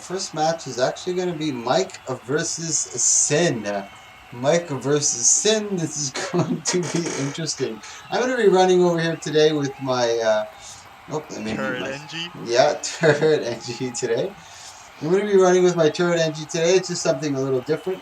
first match is actually going to be Mike versus Sin. Mike versus Sin. This is going to be interesting. I'm going to be running over here today with my Turret NG. Yeah, turret NG today. I'm going to be running with my turret NG today. It's just something a little different,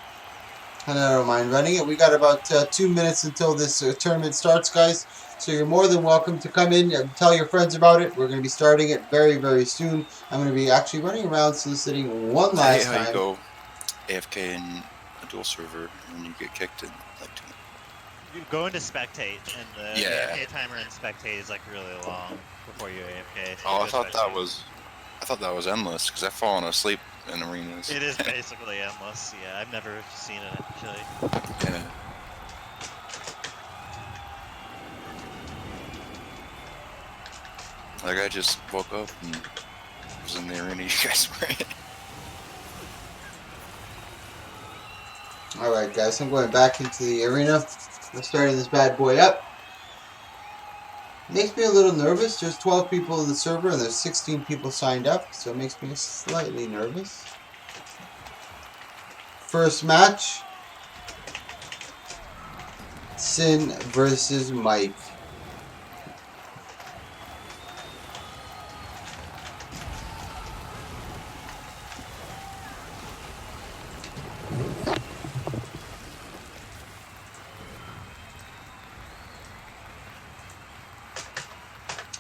and I don't mind running it. We got about 2 minutes until this tournament starts, guys. So you're more than welcome to come in and tell your friends about it. We're going to be starting it very, very soon. I'm going to be actually running around soliciting one I hate last how time. you go AFK in a dual server and you get kicked in like 2 minutes. You go into spectate, and the AFK timer in spectate is like really long before you AFK. So Oh, I thought that was endless because I've fallen asleep in arenas. It is basically endless. Yeah, I've never seen it actually. Yeah. Like I just woke up and was in the arena you guys were in. Alright, guys, I'm going back into the arena. I'm starting this bad boy up. Makes me a little nervous. There's 12 people in the server and there's 16 people signed up, so it makes me slightly nervous. First match, Sin versus Mike.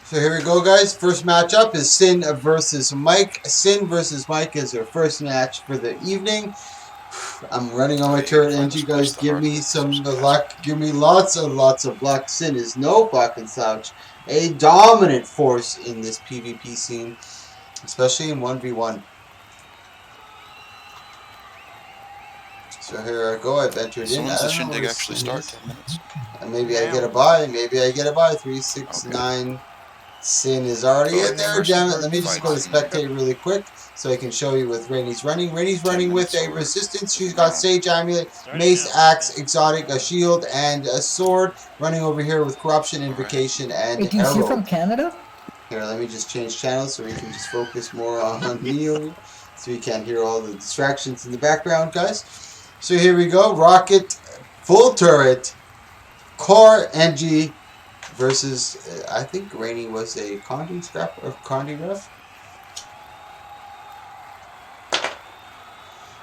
So here we go, guys. First matchup is Sin versus Mike. Sin versus Mike is our first match for the evening. I'm running on my turret NG, guys. Give me some luck. Give me lots of luck. Sin is no fucking slouch. A dominant force in this PvP scene, especially in 1v1. So here I go. I've entered in. When's the shindig actually start? 10 minutes. And maybe I get a buy. 3, 6, 9. Sin is already in there. Damn it. Let me just go to spectate really quick so I can show you with Rainy's running. Rainy's running with a resistance. She's got Sage Amulet, Mace, Axe, Exotic, a Shield, and a Sword. Running over here with Corruption, Invocation, and Wait, is Arrow. you from Canada? Here, let me just change channels so we can just focus more on me over, so we can't hear all the distractions in the background, guys. So here we go. Rocket, full turret, Core NG versus, I think Rainy was a Condi scrap or Condi ref.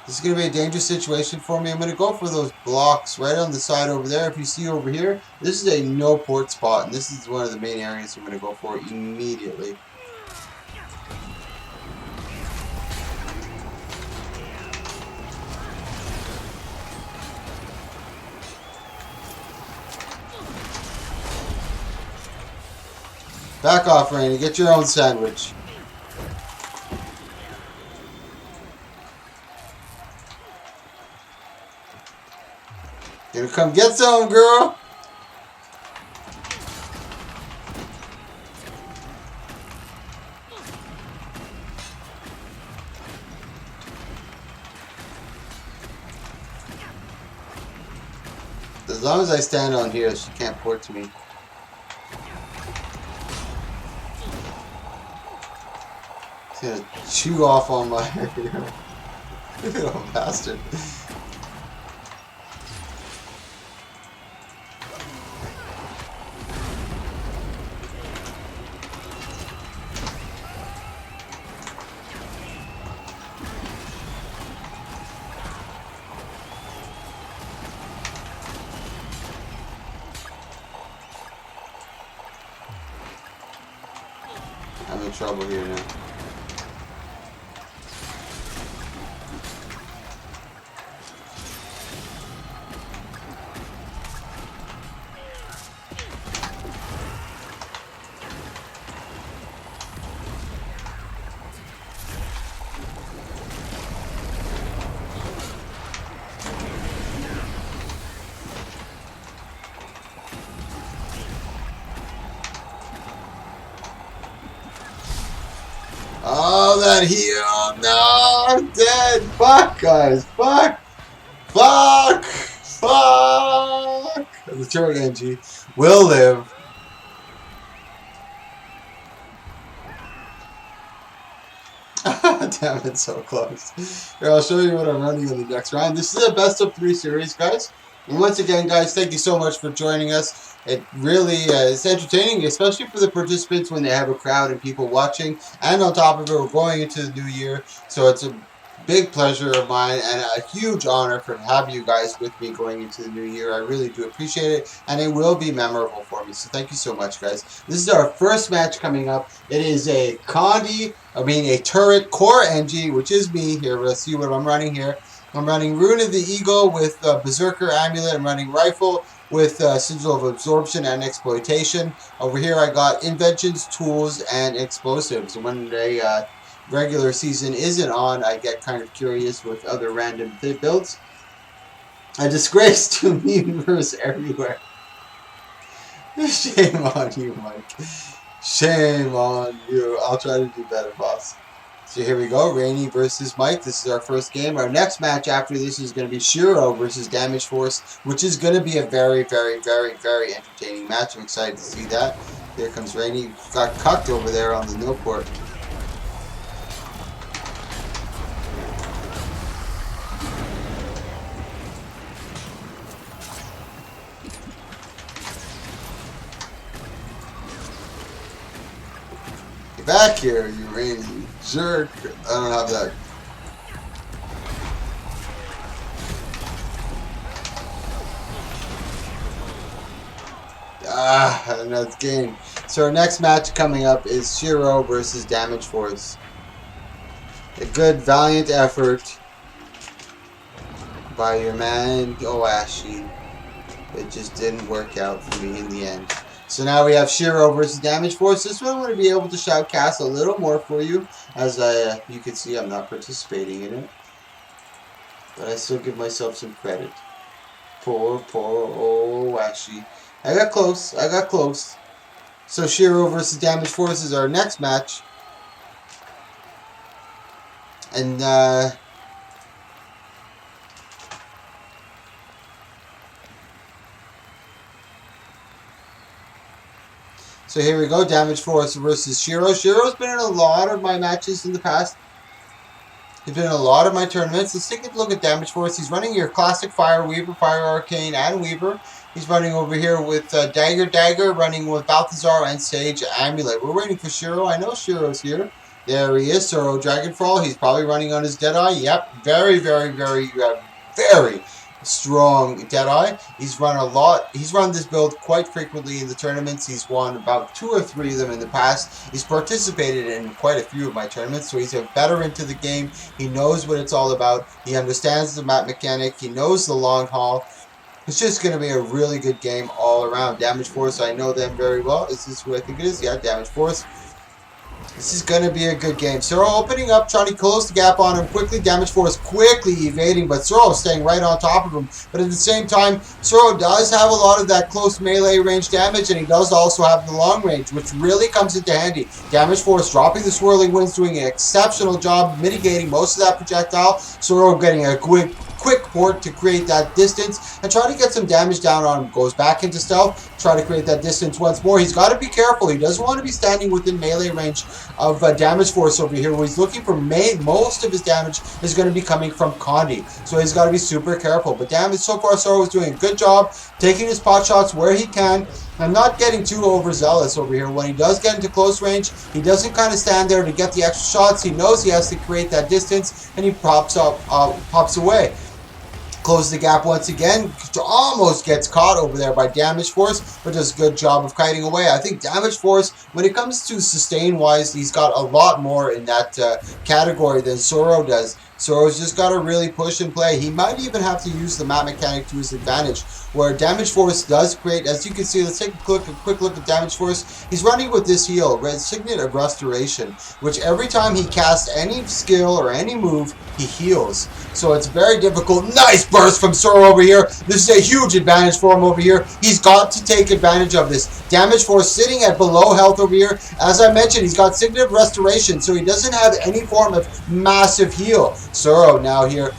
This is going to be a dangerous situation for me. I'm going to go for those blocks right on the side over there. If you see over here, this is a no port spot, and this is one of the main areas I'm going to go for immediately. Back off, Rainy. Get your own sandwich. Gonna come get some, girl. As long as I stand on here, she can't port to me. She's gonna chew off on my little bastard. I'm in trouble here now. Oh, that heal! No, I'm dead! Fuck, guys! Fuck! Fuck! Fuck! The turret NG will live. Damn Damn it, so close. Here, I'll show you what I'm running in the next round. This is a best of 3 series, guys. And once again, guys, thank you so much for joining us. It really is entertaining, especially for the participants when they have a crowd and people watching. And on top of it, we're going into the new year, so it's a big pleasure of mine and a huge honor for having you guys with me going into the new year. I really do appreciate it, and it will be memorable for me. So thank you so much, guys. This is our first match coming up. It is a a turret core NG, which is me. Here, let's see what I'm running here. I'm running Rune of the Eagle with Berserker Amulet. I'm running Rifle with Sigil of Absorption and Exploitation. Over here I got Inventions, Tools, and Explosives. And when they regular season isn't on, I get kind of curious with other random builds. A disgrace to memeverse everywhere. Shame on you, Mike. Shame on you. I'll try to do better, boss. So here we go, Rainy versus Mike. This is our first game. Our next match after this is going to be Shiro versus Damage Force, which is going to be a very, very, very, very entertaining match. I'm excited to see that. Here comes Rainy. Got cucked over there on the no port. Back here, you Rainy jerk. I don't have that. And that's game. So our next match coming up is Shiro versus Damage Force. A good, valiant effort by your man Oashi. It just didn't work out for me in the end. So now we have Shiro versus Damage Force. This one I'm going to be able to shoutcast a little more for you. As you can see, I'm not participating in it. But I still give myself some credit. Poor Oashi. I got close. I got close. So Shiro versus Damage Force is our next match. And, so here we go, Damage Force versus Shiro. Shiro's been in a lot of my matches in the past. He's been in a lot of my tournaments. Let's take a look at Damage Force. He's running your classic Fire Weaver, Fire Arcane, and Weaver. He's running over here with Dagger, running with Balthazar and Sage Amulet. We're waiting for Shiro. I know Shiro's here. There he is, Soro Dragonfall. He's probably running on his Deadeye. Yep, very, very, very, very strong Deadeye. He's run a lot. He's run this build quite frequently in the tournaments. He's won about 2 or 3 of them in the past. He's participated in quite a few of my tournaments, so he's a veteran to the game. He knows what it's all about. He understands the map mechanic. He knows the long haul. It's just going to be a really good game all around. Damage Force, I know them very well. Is this who I think it is? Yeah, Damage Force. This is going to be a good game. Soro opening up, trying to close the gap on him quickly. Damage Force quickly evading, but Soro staying right on top of him. But at the same time, Soro does have a lot of that close melee range damage, and he does also have the long range, which really comes into handy. Damage Force dropping the swirling winds, doing an exceptional job mitigating most of that projectile. Soro getting a quick port to create that distance and try to get some damage down on him. Goes back into stealth, try to create that distance once more. He's got to be careful. He doesn't want to be standing within melee range of Damage Force over here, where he's looking for most of his damage is going to be coming from Condi. So he's got to be super careful. But damage so far, Soro is doing a good job taking his pot shots where he can. I'm not getting too overzealous over here. When he does get into close range, he doesn't kind of stand there to get the extra shots. He knows he has to create that distance, and he pops away. Close the gap once again. Almost gets caught over there by Damage Force, but does a good job of kiting away. I think Damage Force, when it comes to sustain-wise, he's got a lot more in that category than Soro does. Soro's just got to really push and play. He might even have to use the map mechanic to his advantage, where Damage Force does create, as you can see, let's take a quick look at Damage Force. He's running with this heal, Red Signet of Restoration, which every time he casts any skill or any move, he heals. So it's very difficult. Nice burst from Soro over here. This is a huge advantage for him over here. He's got to take advantage of this. Damage Force sitting at below health over here. As I mentioned, he's got Signet of Restoration, so he doesn't have any form of massive heal. Soro now here.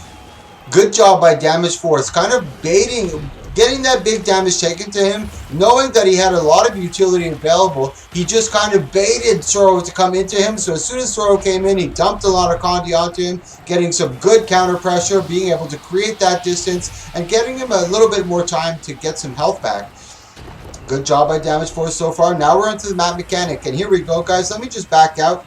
Good job by Damage Force. Kind of baiting getting that big damage taken to him, knowing that he had a lot of utility available, he just kind of baited Zoro to come into him. So as soon as Zoro came in, he dumped a lot of Condi onto him, getting some good counter pressure, being able to create that distance, and getting him a little bit more time to get some health back. Good job by Damage Force so far. Now we're into the map mechanic, and here we go, guys. Let me just back out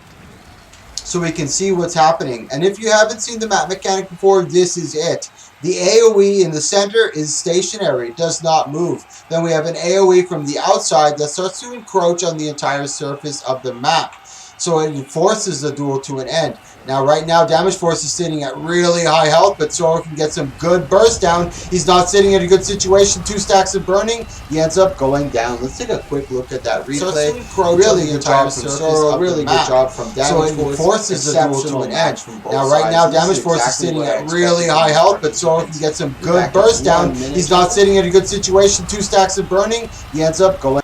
so we can see what's happening. And if you haven't seen the map mechanic before, this is it. The AoE in the center is stationary, does not move. Then we have an AoE from the outside that starts to encroach on the entire surface of the map. So it forces the duel to an end. Now, right now, Damage Force is sitting at really high health, but Zoro can get some good burst down. He's not sitting in a good situation. 2 stacks of burning. He ends up going down. Let's take a quick look at that replay. Really good job from Zoro. Really good job from Damage Force. So it forces the duel to an end. Now, right now, Damage Force is sitting at really high health, but Zoro can get some good burst down. He's not sitting in a good situation. 2 stacks of burning. He ends up going.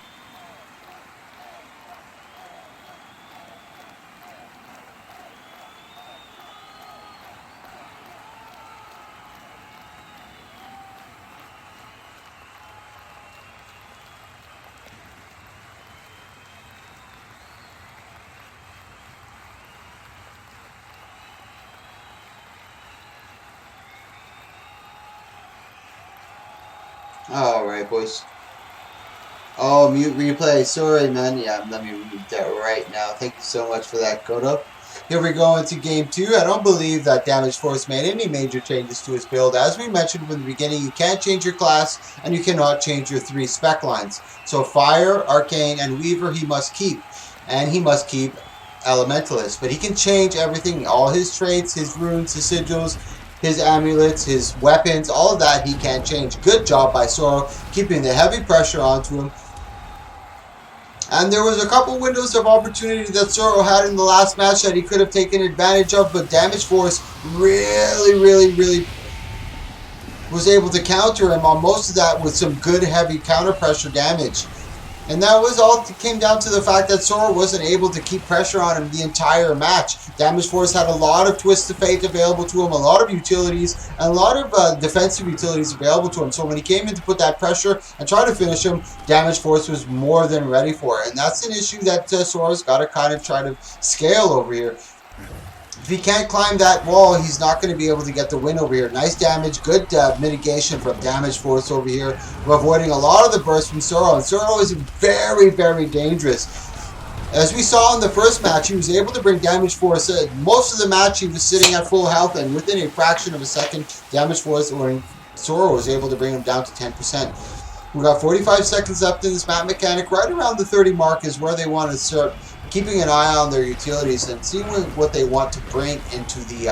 Alright, boys. Oh, mute replay. Sorry, man. Yeah, let me mute that right now. Thank you so much for that, Kodo. Here we go into game 2. I don't believe that Damage Force made any major changes to his build. As we mentioned from the beginning, you can't change your class, and you cannot change your 3 spec lines. So Fire, Arcane, and Weaver he must keep. And he must keep Elementalist. But he can change everything. All his traits, his runes, his sigils, his amulets, his weapons, all of that he can't change. Good job by Zoro, keeping the heavy pressure onto him. And there was a couple windows of opportunity that Zoro had in the last match that he could have taken advantage of, but Damage Force really was able to counter him on most of that with some good heavy counter pressure damage. And that was all came down to the fact that Zoro wasn't able to keep pressure on him the entire match. Damage Force had a lot of Twist of Fate available to him, a lot of utilities, and a lot of defensive utilities available to him. So when he came in to put that pressure and try to finish him, Damage Force was more than ready for it. And that's an issue that Zoro's got to kind of try to scale over here. If he can't climb that wall, he's not going to be able to get the win over here. Nice damage, good mitigation from Damage Force over here. We're avoiding a lot of the burst from Zoro, and Zoro is very dangerous. As we saw in the first match, he was able to bring Damage Force. Most of the match, he was sitting at full health, and within a fraction of a second, Damage Force or Zoro was able to bring him down to 10%. We got 45 seconds left in this map mechanic. Right around the 30 mark is where they want to start keeping an eye on their utilities and seeing what they want to bring into the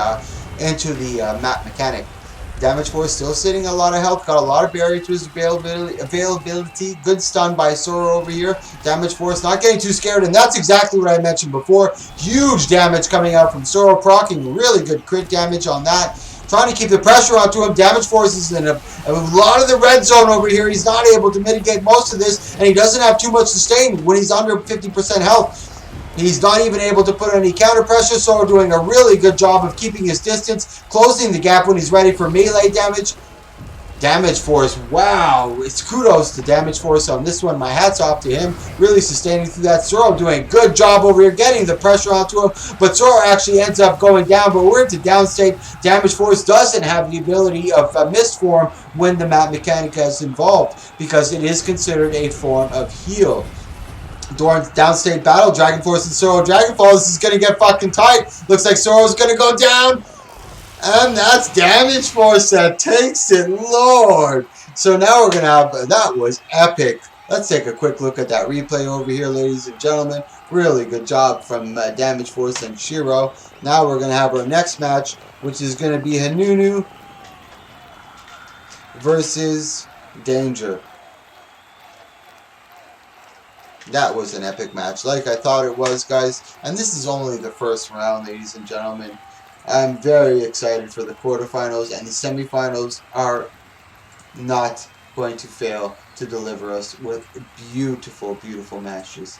map mechanic. Damage Force still sitting a lot of health, got a lot of barrier to his availability. Good stun by Zoro over here. Damage Force not getting too scared, and that's exactly what I mentioned before. Huge damage coming out from Zoro, proccing really good crit damage on that. Trying to keep the pressure onto him. Damage Force is in a lot of the red zone over here. He's not able to mitigate most of this, and he doesn't have too much sustain when he's under 50% health. He's not even able to put any counter pressure, so doing a really good job of keeping his distance, closing the gap when he's ready for melee damage. Damage Force, wow, it's kudos to Damage Force on this one. My hat's off to him, really sustaining through that. Zoro doing a good job over here, getting the pressure onto him, but Zoro actually ends up going down, but we're into downstate. Damage Force doesn't have the ability of Mist Form when the map mechanic is involved, because it is considered a form of heal. Downstate battle, Dragon Force and Zoro. Dragon Fall, this is going to get fucking tight. Looks like Zoro's going to go down. And that's Damage Force that takes it, Lord. So now we're going to have, that was epic. Let's take a quick look at that replay over here, ladies and gentlemen. Really good job from Damage Force and Shiro. Now we're going to have our next match, which is going to be Hanunu versus Danger. That was an epic match, like I thought it was, guys. And this is only the first round, ladies and gentlemen. I'm very excited for the quarterfinals, and the semifinals are not going to fail to deliver us with beautiful matches.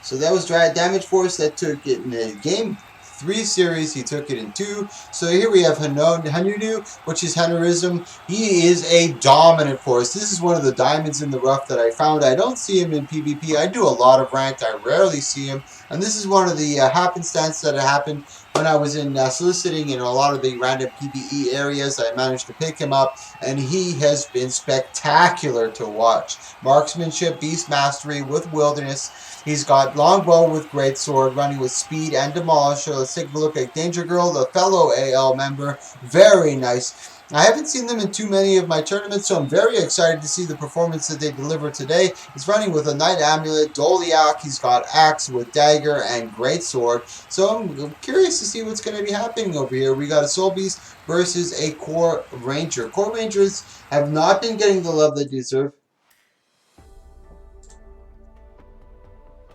So that was Damage Force that took it in game 3 series. He took it in 2. So here we have Hanudu, which is Hanurism. He is a dominant force. This is one of the diamonds in the rough that I found. I don't see him in PvP. I do a lot of ranked. I rarely see him. And this is one of the happenstance that happened when I was in soliciting in a lot of the random PvE areas. I managed to pick him up, and he has been spectacular to watch. Marksmanship, beast mastery with wilderness. He's got longbow with great sword, running with speed and demolisher. Let's take a look at Danger Girl, the fellow AL member. Very nice. I haven't seen them in too many of my tournaments, so I'm very excited to see the performance that they deliver today. He's running with a Knight Amulet, Doliak, he's got Axe with Dagger and Great Sword. So I'm curious to see what's going to be happening over here. We got a Soul Beast versus a Core Ranger. Core Rangers have not been getting the love they deserve.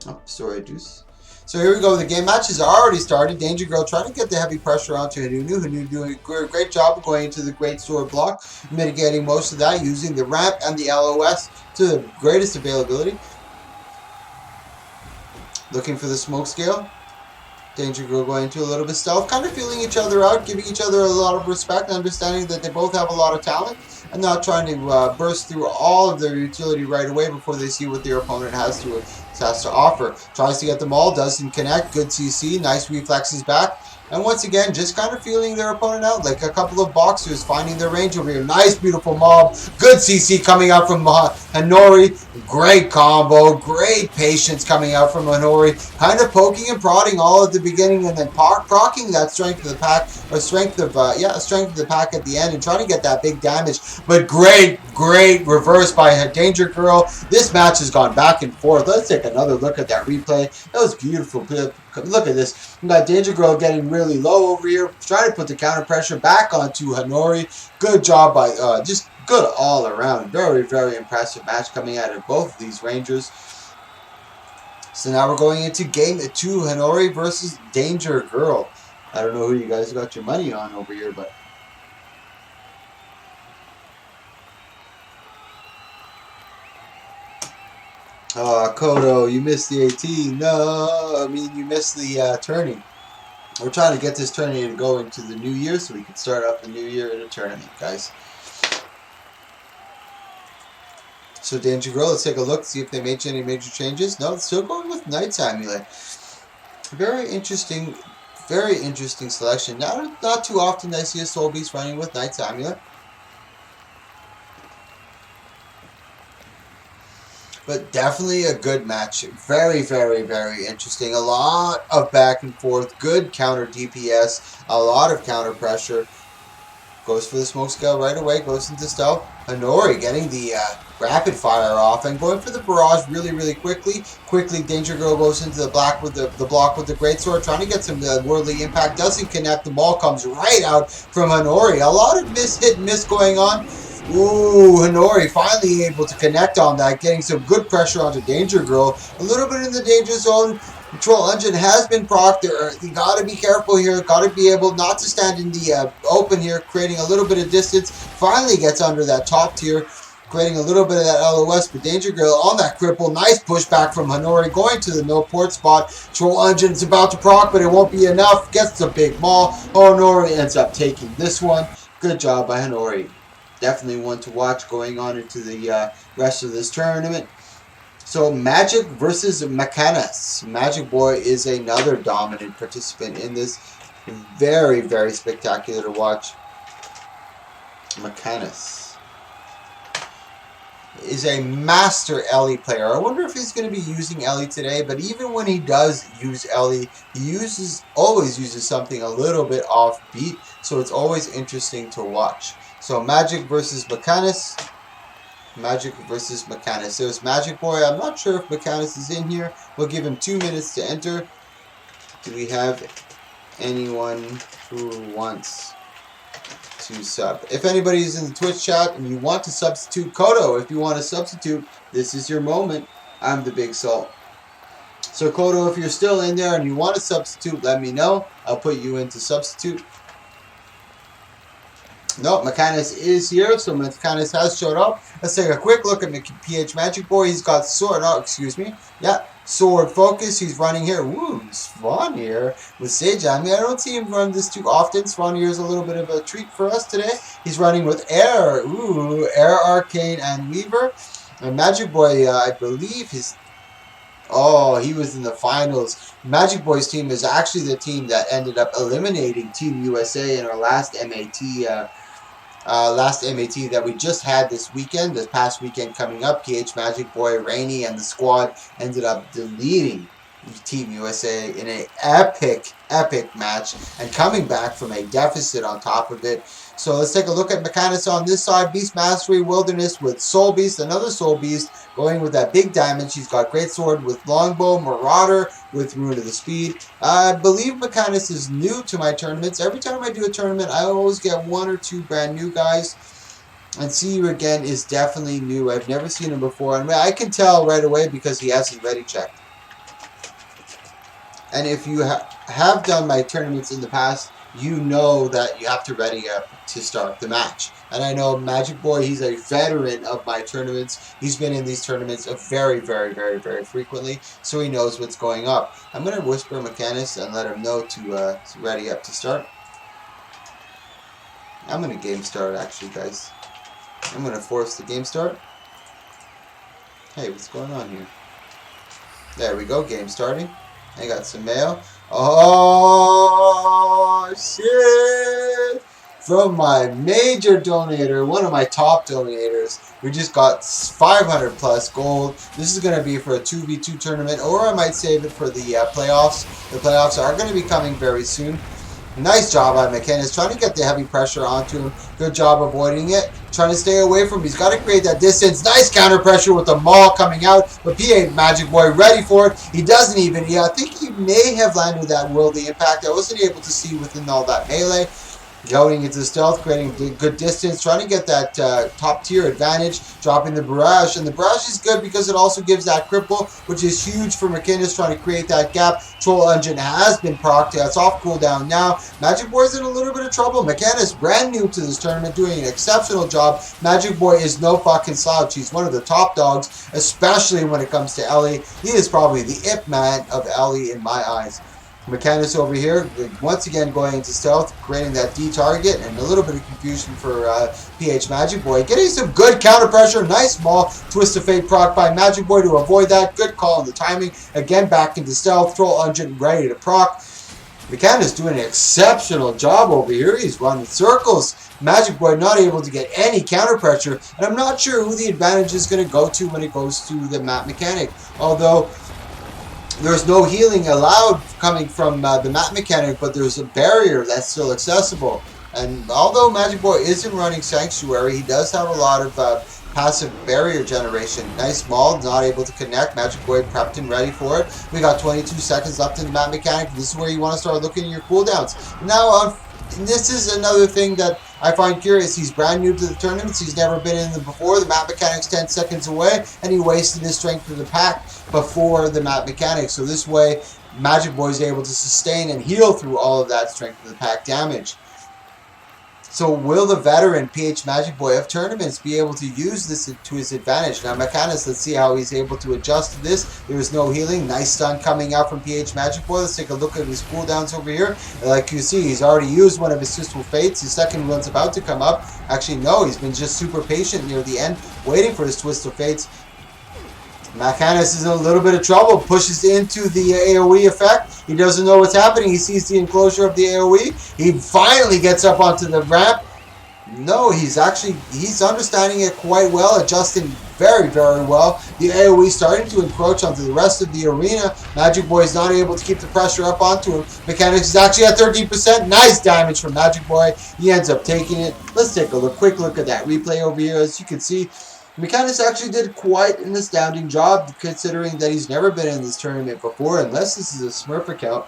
Oh, sorry, Deuce. So here we go. The game match has already started. Danger Girl trying to get the heavy pressure onto Hanunu. Hanunu doing a great job of going into the Great Sword block, mitigating most of that using the ramp and the LOS to the greatest availability. Looking for the smoke scale. Danger Girl going into a little bit stealth, kind of feeling each other out, giving each other a lot of respect, understanding that they both have a lot of talent, and not trying to burst through all of their utility right away before they see what their opponent has to offer. Tries to get them all, doesn't connect, good CC, nice reflexes back. And once again, just kind of feeling their opponent out, like a couple of boxers finding their range over here. Nice, beautiful mob. Good CC coming out from Hanori. Great combo. Great patience coming out from Hanori. Kind of poking and prodding all at the beginning and then procking that strength of the pack, or strength of the pack at the end and trying to get that big damage. But great reverse by Danger Girl. This match has gone back and forth. Let's take another look at that replay. That was beautiful. Look at this. We got Danger Girl getting really low over here, trying to put the counter pressure back onto Hanori. Good job by, just good all around. Very, very impressive match coming out of both of these Rangers. So now we're going into game 2, Hanori versus Danger Girl. I don't know who you guys got your money on over here, but... Oh, Kodo, you missed the 18. No, I mean, you missed the tourney. We're trying to get this tourney to go into the new year so we can start off the new year in a tournament, guys. So, Danger Girl, let's take a look, see if they made any major changes. No, it's still going with Knight's Amulet. Very interesting selection. Not too often I see a Soul Beast running with Knight's Amulet. But definitely a good match. Very, very, very interesting. A lot of back and forth. Good counter DPS. A lot of counter pressure. Goes for the smoke scale right away. Goes into stealth. Hanori getting the rapid fire off and going for the barrage really, really quickly. Quickly, Danger Girl goes into the block with the great sword, trying to get some worldly impact. Doesn't connect. The ball comes right out from Hanori. A lot of hit and miss going on. Ooh, Hanori finally able to connect on that, getting some good pressure onto Danger Girl. A little bit in the danger zone. Control Engine has been procced. You got to be careful here. Got to be able not to stand in the open here, creating a little bit of distance. Finally gets under that top tier, creating a little bit of that LOS. But Danger Girl on that cripple. Nice pushback from Hanori, going to the no port spot. Control Engine's about to proc, but it won't be enough. Gets the big maul. Hanori ends up taking this one. Good job by Hanori. Definitely one to watch going on into the rest of this tournament. So Magic versus Macanas. Magic Boy is another dominant participant in this. Very, very spectacular to watch. Macanas is a master Ellie player. I wonder if he's going to be using Ellie today, but even when he does use Ellie, he always uses something a little bit offbeat, so it's always interesting to watch. So Magic versus Macanas. Magic versus Macanas. There's Magic Boy. I'm not sure if Macanas is in here. We'll give him 2 minutes to enter. Do we have anyone who wants to sub? If anybody's in the Twitch chat and you want to substitute Kodo, if you want to substitute, this is your moment. I'm the Big Salt. So Kodo, if you're still in there and you want to substitute, let me know. I'll put you into substitute. No, Macanas is here, so Macanas has showed up. Let's take a quick look at PH Magic Boy. He's got sword. Oh, excuse me. Yeah, sword focus. He's running here. Ooh, Swan here with Sage. I mean, I don't see him run this too often. Swan here is a little bit of a treat for us today. He's running with Air. Ooh, Air, Arcane, and Weaver. And Magic Boy, I believe his... Oh, he was in the finals. Magic Boy's team is actually the team that ended up eliminating Team USA in our last MAT that we just had this past weekend coming up. PH Magic Boy, Rainey, and the squad ended up deleting Team USA in an epic match and coming back from a deficit on top of it. So let's take a look at Mechanus on this side. Beast Mastery, Wilderness with Soul Beast, another Soul Beast going with that big damage. He's got Great Sword with Longbow, Marauder with Rune of the Speed. I believe Mechanus is new to my tournaments. Every time I do a tournament, I always get 1 or 2 brand new guys. And See You Again is definitely new. I've never seen him before. And I can tell right away because he has his ready check. And if you have done my tournaments in the past, you know that you have to ready up to start the match. And I know Magic Boy, he's a veteran of my tournaments. He's been in these tournaments very frequently, so he knows what's going up. I'm going to whisper Mechanus and let him know to ready up to start. I'm going to game start, actually, guys. I'm going to force the game start. Hey, what's going on here? There we go, game starting. I got some mail. Oh, shit! From my major donator, one of my top donators. We just got 500 plus gold. This is going to be for a 2v2 tournament, or I might save it for the playoffs. The playoffs are going to be coming very soon. Nice job on Mechanus, trying to get the heavy pressure onto him. Good job avoiding it. Trying to stay away from him. He's got to create that distance. Nice counter pressure with the maul coming out. But PA Magic Boy ready for it. He doesn't even... Yeah, I think he may have landed that worldly impact. I wasn't able to see within all that melee. Going into stealth, creating good distance, trying to get that top tier advantage, dropping the barrage. And the barrage is good because it also gives that cripple, which is huge for Mechanus, trying to create that gap. Troll Engine has been procced. It's off cooldown now. Magic Boy's in a little bit of trouble. Mechanus, brand new to this tournament, doing an exceptional job. Magic Boy is no fucking slouch. He's one of the top dogs, especially when it comes to Ellie. He is probably the Ip Man of Ellie in my eyes. Mechanus over here, once again going into stealth, creating that D target, and a little bit of confusion for PH Magic Boy. Getting some good counter pressure, nice maul, Twist of Fate proc by Magic Boy to avoid that. Good call on the timing. Again, back into stealth, Troll Engine ready to proc. Mechanus doing an exceptional job over here. He's running circles. Magic Boy not able to get any counter pressure, and I'm not sure who the advantage is going to go to when it goes to the map mechanic. Although there's no healing allowed coming from the map mechanic, but there's a barrier that's still accessible. And although Magic Boy isn't running Sanctuary, he does have a lot of passive barrier generation. Nice maul, not able to connect. Magic Boy prepped and ready for it. We got 22 seconds left in the map mechanic. This is where you want to start looking at your cooldowns. Now, this is another thing that I find curious. He's brand new to the tournaments. He's never been in them before. The map mechanic's 10 seconds away, and he wasted his strength of the pack before the map mechanic. So this way, Magic Boy is able to sustain and heal through all of that strength of the pack damage. So will the veteran PH Magic Boy of tournaments be able to use this to his advantage? Now Mechanus, let's see how he's able to adjust to this. There is no healing. Nice stun coming out from PH Magic Boy. Let's take a look at his cooldowns over here. Like you see, he's already used one of his Twistful Fates. His second one's about to come up. Actually, no, he's been just super patient near the end, waiting for his Twistful Fates. Mechanus is in a little bit of trouble, pushes into the AoE effect. He doesn't know what's happening. He sees the enclosure of the AoE. He finally gets up onto the ramp. No, he's understanding it quite well, adjusting very well. The AoE starting to encroach onto the rest of the arena. Magic Boy is not able to keep the pressure up onto him. Mechanus is actually at 13%. Nice damage from Magic Boy. He ends up taking it. Let's take a quick look at that replay over here. As you can see, Mechanus actually did quite an astounding job, considering that he's never been in this tournament before, unless this is a Smurf account.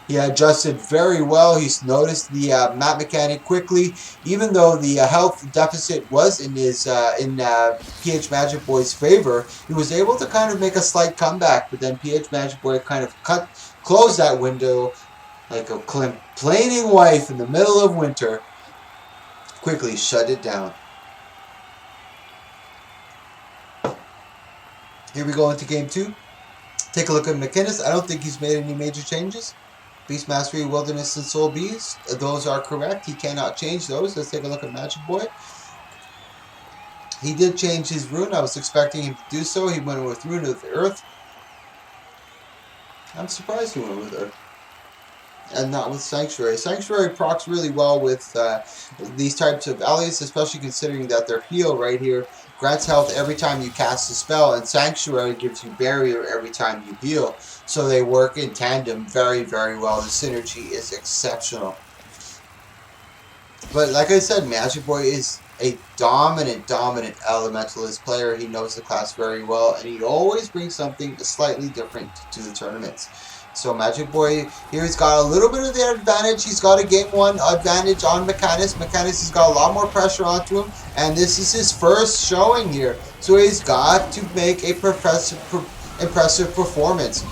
He adjusted very well. He's noticed the map mechanic quickly, even though the health deficit was in his PH Magic Boy's favor. He was able to kind of make a slight comeback, but then PH Magic Boy kind of closed that window like a complaining wife in the middle of winter. Quickly shut it down. Here we go into game 2. Take a look at McInnes. I don't think he's made any major changes. Beast Mastery, Wilderness, and Soul Beast. Those are correct. He cannot change those. Let's take a look at Magic Boy. He did change his rune. I was expecting him to do so. He went with Rune of the Earth. I'm surprised he went with Earth. And not with Sanctuary. Sanctuary procs really well with these types of allies, especially considering that their heal right here grants health every time you cast a spell, and Sanctuary gives you barrier every time you heal. So they work in tandem very, very well. The synergy is exceptional. But like I said, Magic Boy is a dominant elementalist player. He knows the class very well, and he always brings something slightly different to the tournaments. So Magic Boy here, he's got a little bit of the advantage. He's got a game 1 advantage on McInnes. McInnes has got a lot more pressure onto him, and this is his first showing here. So he's got to make a impressive performance.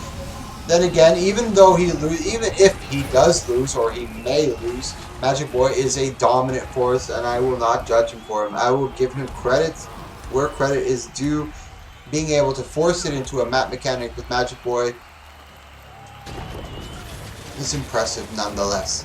Then again, even if he does lose, or he may lose, Magic Boy is a dominant force, and I will not judge him for him. I will give him credit where credit is due. Being able to force it into a map mechanic with Magic Boy is impressive nonetheless.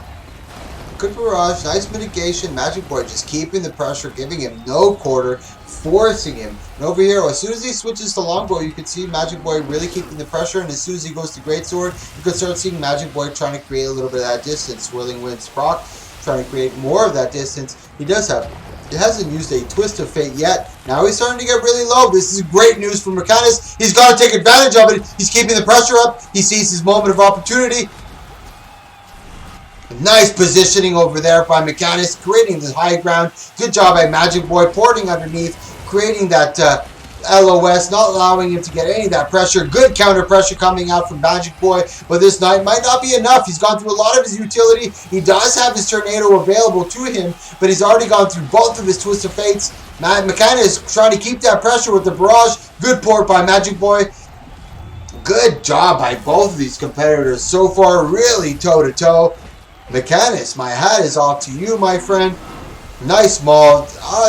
Good barrage, nice mitigation. Magic Boy just keeping the pressure, giving him no quarter, forcing him. And over here, as soon as he switches to Longbow, you can see Magic Boy really keeping the pressure, and as soon as he goes to Greatsword, you can start seeing Magic Boy trying to create a little bit of that distance. Swirling Winds proc, trying to create more of that distance. He hasn't used a Twist of Fate yet. Now he's starting to get really low. This is great news for McInnes. He's got to take advantage of it. He's keeping the pressure up. He sees his moment of opportunity. Nice positioning over there by McInnes, creating the high ground. Good job by Magic Boy, porting underneath, creating that LOS, not allowing him to get any of that pressure. Good counter pressure coming out from Magic Boy, but this night might not be enough. He's gone through a lot of his utility. He does have his Tornado available to him, but he's already gone through both of his Twist of Fates. McInnes trying to keep that pressure with the barrage. Good port by Magic Boy. Good job by both of these competitors so far, really toe-to-toe. McInnes, my hat is off to you, my friend. Nice maul.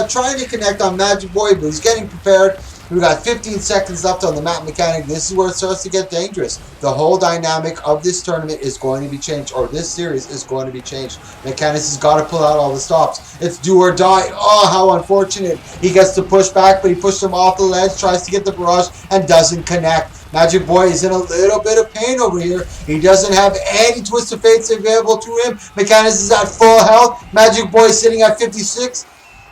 Trying to connect on Magic Boy, but he's getting prepared. We've got 15 seconds left on the map mechanic. This is where it starts to get dangerous. The whole dynamic of this tournament is going to be changed, or this series is going to be changed. McInnes has got to pull out all the stops. It's do or die. Oh, how unfortunate. He gets to push back, but he pushed him off the ledge, tries to get the barrage, and doesn't connect. Magic Boy is in a little bit of pain over here. He doesn't have any Twist of Fates available to him. McInnes is at full health. Magic Boy sitting at 56.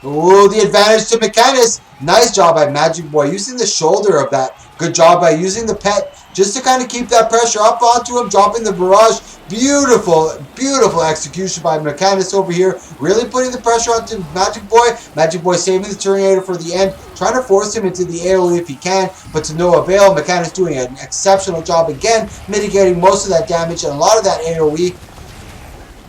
Oh, the advantage to McInnes. Nice job by Magic Boy using the shoulder of that. Good job by using the pet just to kind of keep that pressure up onto him, dropping the barrage. Beautiful, beautiful execution by McInnes over here. Really putting the pressure onto Magic Boy. Magic Boy saving the Tornado for the end. Trying to force him into the AoE if he can, but to no avail. McInnes doing an exceptional job again, mitigating most of that damage and a lot of that AoE.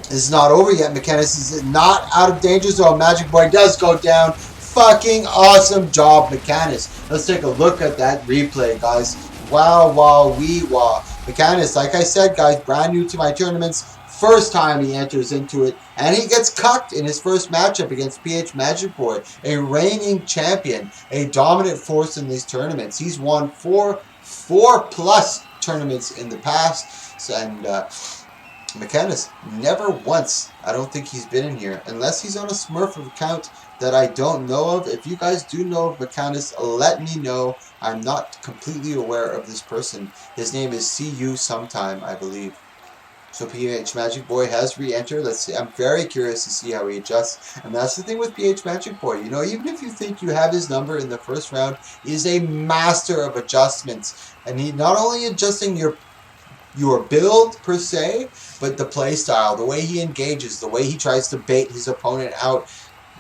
This is not over yet. McInnes is not out of danger zone. Magic Boy does go down. Fucking awesome job, McInnes. Let's take a look at that replay, guys. Wow, wow, wee, wow. McInnes, like I said, guys, brand new to my tournaments. First time he enters into it, and he gets cucked in his first matchup against PH Magic Boy, a reigning champion, a dominant force in these tournaments. He's won four plus tournaments in the past, and McInnes, never once, I don't think he's been in here, unless he's on a Smurf account that I don't know of. If you guys do know of McInnes, let me know. I'm not completely aware of this person. His name is See You Sometime, I believe. So PH Magic Boy has re-entered. Let's see. I'm very curious to see how he adjusts. And that's the thing with PH Magic Boy. You know, even if you think you have his number in the first round, he's a master of adjustments. And he not only adjusting your build per se, but the play style, the way he engages, the way he tries to bait his opponent out.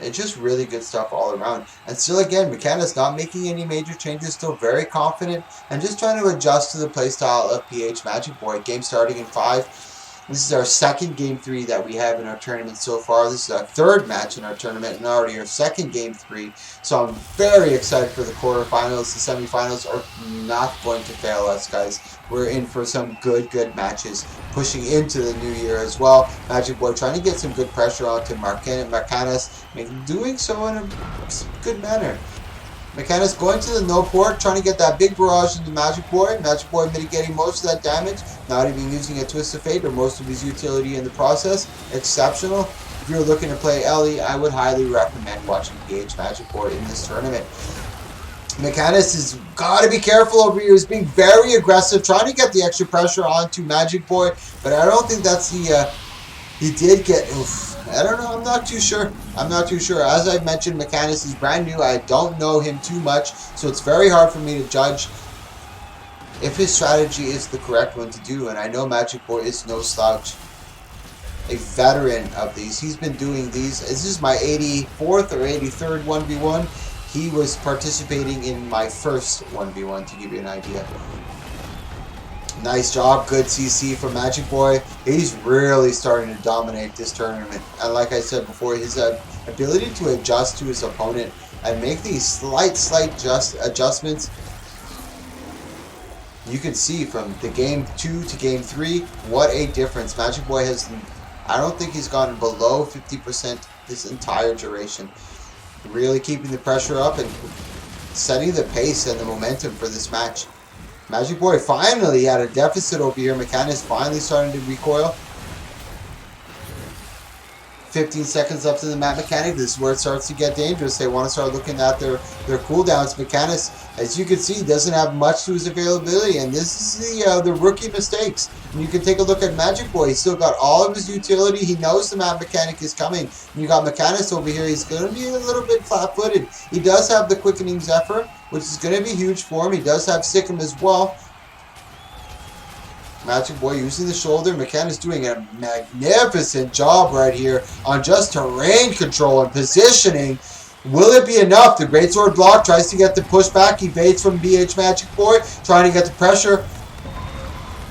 It's just really good stuff all around. And still, again, McInnes not making any major changes, still very confident, and just trying to adjust to the playstyle of PH Magic Boy. Game starting in 5. This is our second Game 3 that we have in our tournament so far. This is our third match in our tournament and already our second Game 3. So I'm very excited for the quarterfinals. The semifinals are not going to fail us, guys. We're in for some good matches pushing into the new year as well. Magic Boy trying to get some good pressure onto McInnes, doing so in a good manner. McKenna's going to the no port, trying to get that big barrage into Magic Boy. Magic Boy mitigating most of that damage, not even using a Twist of Fate or most of his utility in the process. Exceptional. If you're looking to play Ellie, I would highly recommend watching Gage Magic Boy in this tournament. McCannis has got to be careful over here. He's being very aggressive, trying to get the extra pressure onto Magic Boy, but I don't think that's the... he did get... Oof, I don't know. I'm not too sure. I'm not too sure. As I mentioned, McCannis is brand new. I don't know him too much, so it's very hard for me to judge if his strategy is the correct one to do, and I know Magic Boy is no slouch. A veteran of these. He's been doing these. This is my 84th or 83rd 1v1. He was participating in my first 1v1 to give you an idea. Nice job. Good CC from Magic Boy. He's really starting to dominate this tournament. And like I said before, his ability to adjust to his opponent and make these slight adjustments. You can see from the game 2 to game 3, what a difference. Magic Boy has, I don't think he's gotten below 50% this entire duration. Really keeping the pressure up and setting the pace and the momentum for this match. Magic Boy finally had a deficit over here. McCannis finally starting to recoil. 15 seconds left in the map mechanic. This is where it starts to get dangerous. They want to start looking at their cooldowns. McCannis, as you can see, doesn't have much to his availability, and this is the rookie mistakes. And you can take a look at Magic Boy. He's still got all of his utility. He knows the map mechanic is coming. And you got McCannis over here. He's going to be a little bit flat-footed. He does have the quickening Zephyr, which is going to be huge for him. He does have Sikkim as well. Magic Boy using the shoulder. McCann is doing a magnificent job right here on just terrain control and positioning. Will it be enough? The Greatsword block tries to get the pushback. Evades from BH Magic Boy, trying to get the pressure.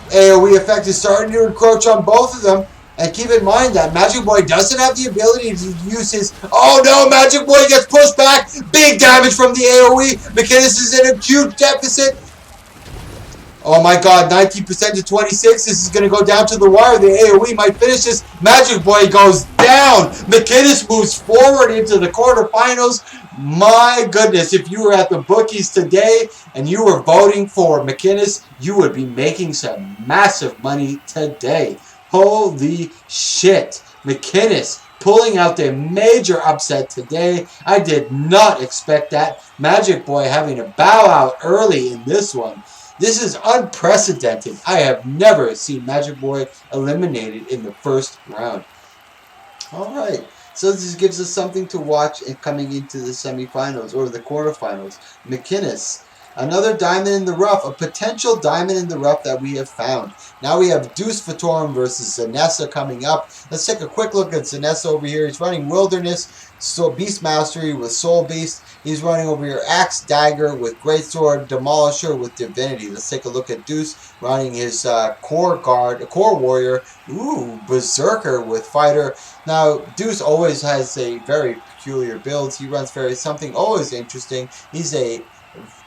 AoE effect is starting to encroach on both of them. And keep in mind that Magic Boy doesn't have the ability to use his... Oh no, Magic Boy gets pushed back. Big damage from the AoE. McKinnis is in a huge deficit. Oh my god, 19% to 26. This is going to go down to the wire. The AoE might finish this. Magic Boy goes down. McKinnis moves forward into the quarterfinals. My goodness, if you were at the bookies today and you were voting for McKinnis, you would be making some massive money today. Holy shit. McKinnis pulling out the major upset today. I did not expect that. Magic Boy having to bow out early in this one. This is unprecedented. I have never seen Magic Boy eliminated in the first round. Alright, so this gives us something to watch in coming into the semifinals or the quarterfinals. McKinnis, another diamond in the rough, a potential diamond in the rough that we have found. Now we have Deuce Vatorum versus Zanessa coming up. Let's take a quick look at Zanessa over here. He's running Wilderness, so Beast Mastery with Soul Beast. He's running over here Axe Dagger with Greatsword, Demolisher with Divinity. Let's take a look at Deuce running his Core Warrior. Ooh, Berserker with Fighter. Now, Deuce always has a very peculiar build. He runs something always interesting. He's a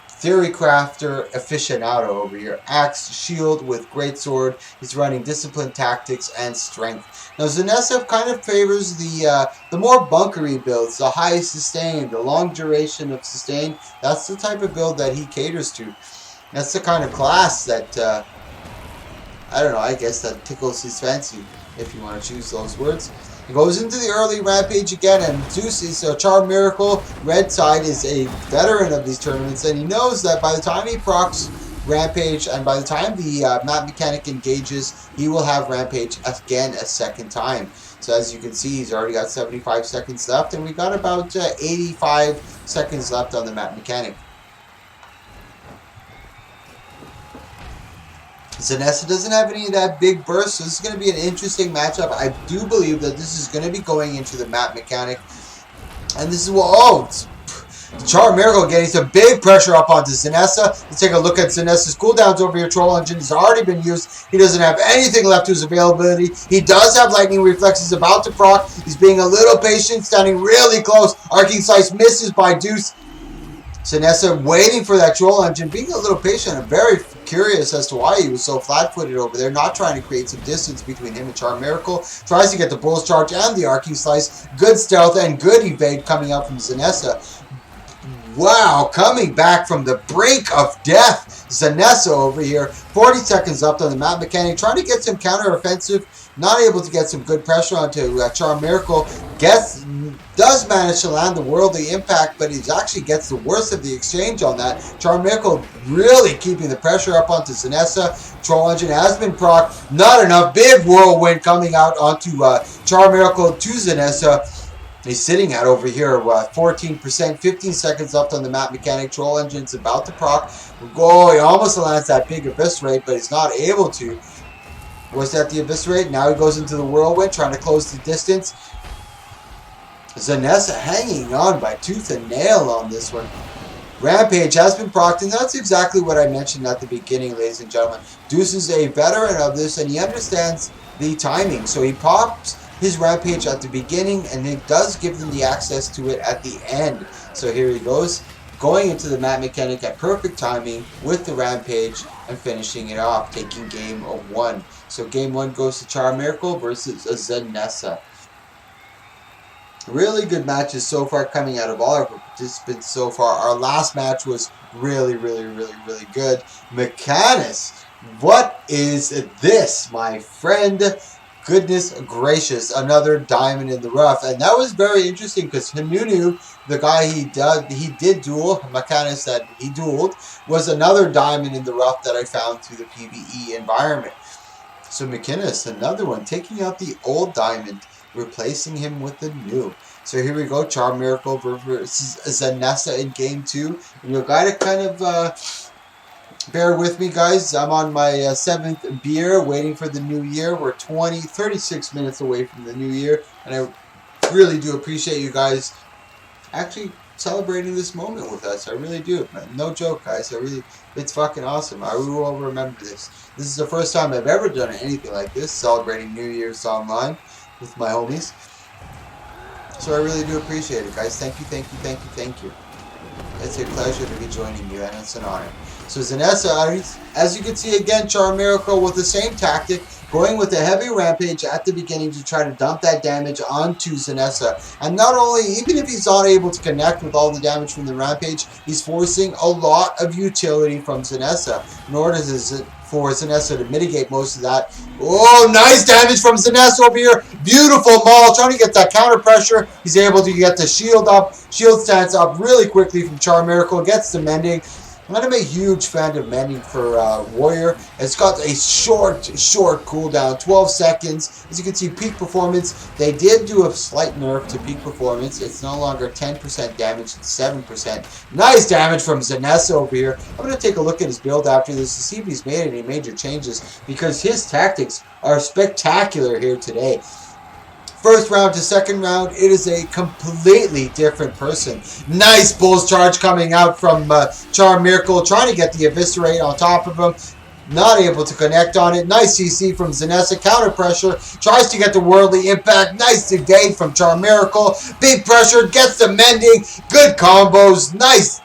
Theory Crafter aficionado over here. Axe Shield with Greatsword. He's running Discipline Tactics and Strength. Now Zanessa kind of favors the more bunkery builds, the high sustain, the long duration of sustain. That's the type of build that he caters to. That's the kind of class that, I don't know, I guess that tickles his fancy, if you want to choose those words. He goes into the early Rampage again, and Zeus is a Charm Miracle. Red Side is a veteran of these tournaments, and he knows that by the time he procs Rampage, and by the time the map mechanic engages, he will have Rampage again a second time. So as you can see, he's already got 75 seconds left, and we got about 85 seconds left on the map mechanic. Zanessa doesn't have any of that big burst, so this is going to be an interesting matchup. I do believe that this is going to be going into the map mechanic. And this is what... the Charm Miracle getting some big pressure up onto Zanessa. Let's take a look at Zanessa's cooldowns over here. Troll Engine has already been used. He doesn't have anything left to his availability. He does have Lightning Reflex. He's about to proc. He's being a little patient, standing really close. Arcing Slice misses by Deuce. Zanessa waiting for that Troll Engine, being a little patient. I'm very curious as to why he was so flat-footed over there, not trying to create some distance between him and Charm Miracle. Tries to get the Bull's Charge and the Arcing Slice. Good stealth and good evade coming out from Zanessa. Wow, coming back from the brink of death. Zanessa over here. 40 seconds left on the map mechanic. Trying to get some counter-offensive. Not able to get some good pressure onto Charm Miracle. Does manage to land the worldly impact, but he actually gets the worst of the exchange on that. Charm Miracle really keeping the pressure up onto Zanessa. Troll Engine has been proc. Not enough. Big whirlwind coming out onto Charm Miracle to Zanessa. He's sitting at over here 14%, 15 seconds left on the map mechanic. Troll Engine's about to proc. Oh, he almost lands that big eviscerate, but he's not able to. Was that the eviscerate? Now he goes into the whirlwind, trying to close the distance. Zanessa hanging on by tooth and nail on this one. Rampage has been procced, and that's exactly what I mentioned at the beginning, ladies and gentlemen. Deuce is a veteran of this, and he understands the timing. So he pops his Rampage at the beginning, and it does give them the access to it at the end. So here he goes, going into the map mechanic at perfect timing with the Rampage and finishing it off, taking game 1. So game 1 goes to Charm Miracle versus Zanessa. Really good matches so far coming out of all our participants so far. Our last match was really good. Mechanus, what is this, my friend? Goodness gracious, another diamond in the rough. And that was very interesting because Hanunu, the guy he did duel, Mechanus that he dueled, was another diamond in the rough that I found through the PvE environment. So Mechanus, another one, taking out the old diamond, replacing him with the new. So here we go, Charm Miracle versus Zanessa in game 2. And you gotta kind of bear with me, guys. I'm on my 7th beer, waiting for the new year. We're 36 minutes away from the new year, and I really do appreciate you guys actually celebrating this moment with us. I really do. No joke, guys. It's fucking awesome. I will remember this. This is the first time I've ever done anything like this, celebrating New Year's online with my homies. So I really do appreciate it, guys. Thank you. It's a pleasure to be joining you, and it's an honor. So Zanessa, as you can see again, Charm Miracle with the same tactic, going with a heavy Rampage at the beginning to try to dump that damage onto Zanessa. And not only, even if he's not able to connect with all the damage from the Rampage, he's forcing a lot of utility from Zanessa in order for Zanessa to mitigate most of that. Oh, nice damage from Zanessa over here. Beautiful maul, trying to get that counter pressure. He's able to get the shield stance up really quickly from Charm Miracle, gets the mending. I'm a huge fan of mending for Warrior. It's got a short cooldown, 12 seconds. As you can see, peak performance, they did do a slight nerf to peak performance. It's no longer 10% damage, it's 7%. Nice damage from Zanessa over here. I'm going to take a look at his build after this to see if he's made any major changes, because his tactics are spectacular here today. First round to second round, it is a completely different person. Nice Bull's Charge coming out from Charm Miracle, trying to get the Eviscerate on top of him. Not able to connect on it. Nice CC from Zanessa. Counter pressure. Tries to get the Worldly Impact. Nice evade from Charm Miracle. Big pressure. Gets the mending. Good combos. Nice.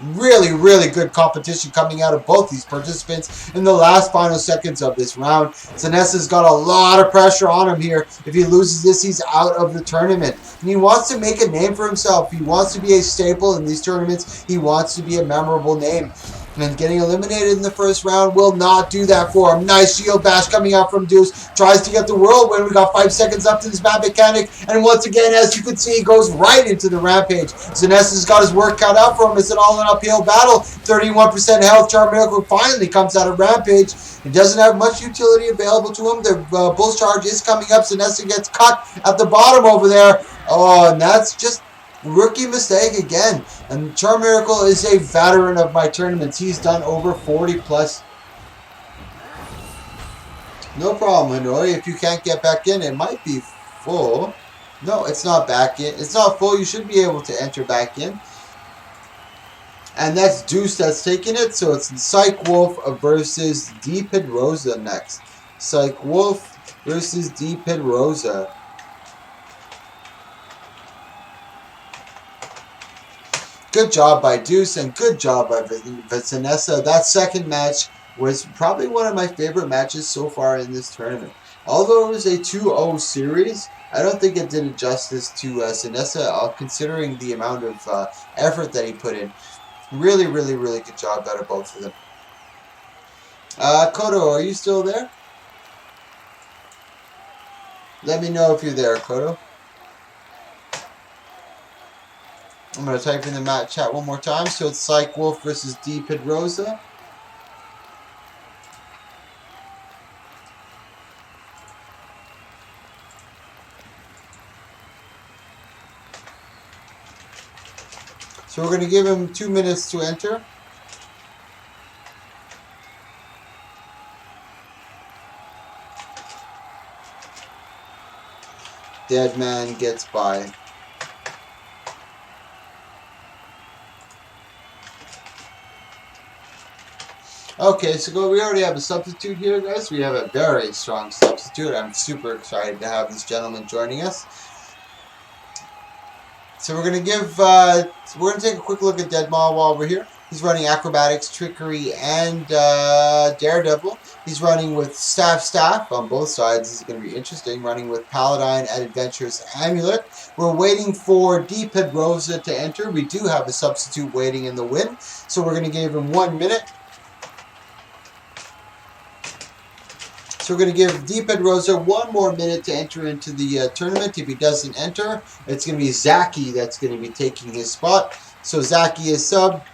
Really good competition coming out of both these participants in the last final seconds of this round. Zanessa's got a lot of pressure on him here. If he loses this, he's out of the tournament. And he wants to make a name for himself. He wants to be a staple in these tournaments. He wants to be a memorable name. And getting eliminated in the first round will not do that for him. Nice shield bash coming out from Deuce. Tries to get the whirlwind. We got 5 seconds left in this map mechanic. And once again, as you can see, he goes right into the Rampage. Zanessa's got his work cut out for him. It's an all-in uphill battle. 31% health. Charm Miracle finally comes out of Rampage. He doesn't have much utility available to him. The Bull's Charge is coming up. Zanessa gets cut at the bottom over there. Oh, and that's just rookie mistake again. And Charm Miracle is a veteran of my tournaments. He's done over 40 plus. No problem, Hanoi. If you can't get back in, it might be full. No, it's not back in. It's not full. You should be able to enter back in. And that's Deuce that's taking it. So it's Psych Wolf versus D Pedrosa next. Psych Wolf versus D Pedrosa. Good job by Deuce and good job by Zanessa. That second match was probably one of my favorite matches so far in this tournament. Although it was a 2-0 series, I don't think it did it justice to Sinessa, considering the amount of effort that he put in. Really, really, really good job out of both of them. Kodo, are you still there? Let me know if you're there, Kodo. I'm going to type in the match chat one more time. So it's Psych Wolf versus D. Pedrosa. So we're going to give him 2 minutes to enter. Dead man gets by. Okay, so we already have a substitute here, guys. We have a very strong substitute. I'm super excited to have this gentleman joining us. So we're gonna take a quick look at Deadmaw while we're here. He's running Acrobatics, Trickery, and Daredevil. He's running with Staff on both sides. This is going to be interesting. Running with Paladin and Adventurous Amulet. We're waiting for D. Pedrosa to enter. We do have a substitute waiting in the win. So we're going to give him 1 minute. So we're going to give D. Pedrosa 1 more minute to enter into the tournament. If he doesn't enter, it's going to be Zaki that's going to be taking his spot. So Zaki is sub.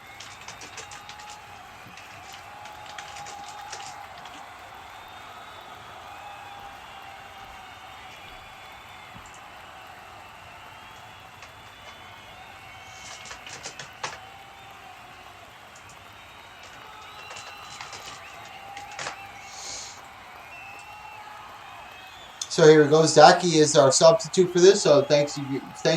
So here we go. Zaki is our substitute for this. So thank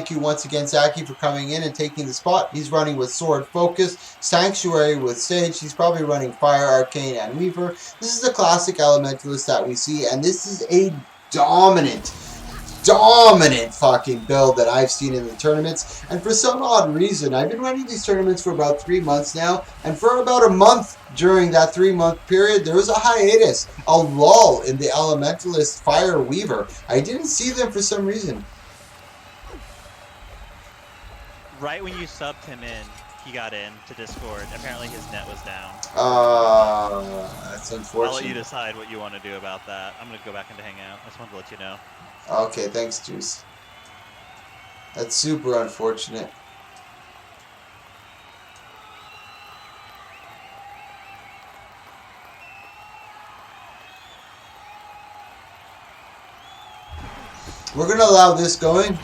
you once again, Zaki, for coming in and taking the spot. He's running with Sword Focus, Sanctuary with Sage. He's probably running Fire, Arcane, and Weaver. This is the classic Elementalist that we see, and this is a dominant fucking build that I've seen in the tournaments. And for some odd reason, I've been running these tournaments for about 3 months now, and for about a month during that 3-month period, there was a hiatus, a lull in the Elementalist Fire Weaver. I didn't see them for some reason. Right when you subbed him in, he got in to Discord. Apparently his net was down. That's unfortunate. I'll let you decide what you want to do about that. I'm going to go back into Hangout. I just wanted to let you know. Okay, thanks, Juice. That's super unfortunate. We're going to allow this going.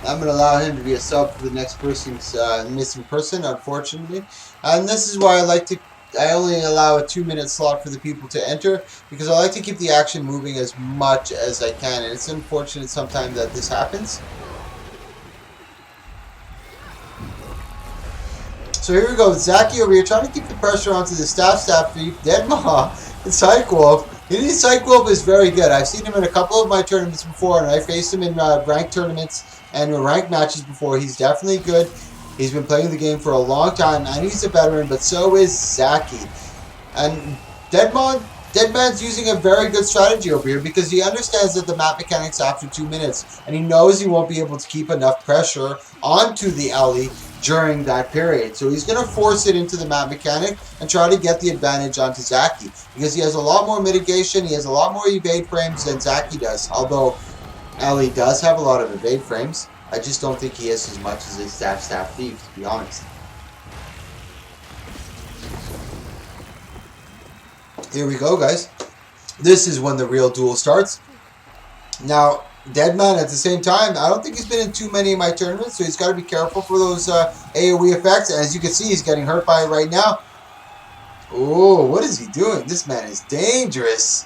I'm going to allow him to be a sub for the next person's missing person, unfortunately. And this is why I only allow a 2-minute slot for the people to enter, because I like to keep the action moving as much as I can. And it's unfortunate sometimes that this happens. So here we go, Zaki over here trying to keep the pressure onto the staff thief, Deadmaw, and Psych Wolf. Psych Wolf is very good. I've seen him in a couple of my tournaments before, and I faced him in ranked tournaments and ranked matches before. He's definitely good. He's been playing the game for a long time, and he's a veteran, but so is Zaki. And Deadman's using a very good strategy over here because he understands that the map mechanics after 2 minutes, and he knows he won't be able to keep enough pressure onto the Ellie during that period. So he's going to force it into the map mechanic and try to get the advantage onto Zaki because he has a lot more mitigation, he has a lot more evade frames than Zaki does, although Ellie does have a lot of evade frames. I just don't think he has as much as his staff thief, to be honest. Here we go, guys. This is when the real duel starts. Now, Deadman at the same time, I don't think he's been in too many of my tournaments, so he's got to be careful for those AoE effects. As you can see, he's getting hurt by it right now. Oh, what is he doing? This man is dangerous.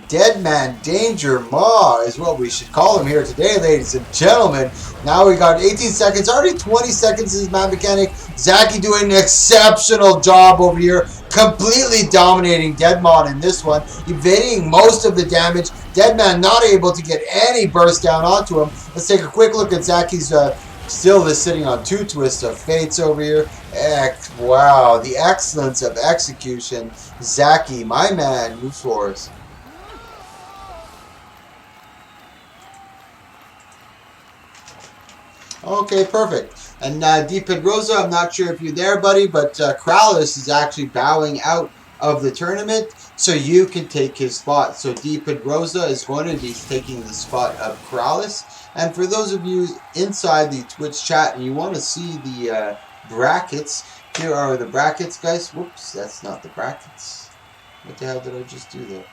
Deadman Danger Ma is what we should call him here today, ladies and gentlemen. Now we got 18 seconds, already 20 seconds is Map Mechanic. Zaki doing an exceptional job over here, completely dominating Deadman in this one, evading most of the damage. Deadman not able to get any burst down onto him. Let's take a quick look at Zaki's still is sitting on 2 Twists of Fates over here. Wow, the excellence of execution. Zaki, my man, moves forward. Okay, perfect. And D. Pedrosa, I'm not sure if you're there, buddy, but Kralis is actually bowing out of the tournament, so you can take his spot. So D. Pedrosa is going to be taking the spot of Kralis. And for those of you inside the Twitch chat and you want to see the brackets, here are the brackets, guys. Whoops, that's not the brackets. What the hell did I just do there?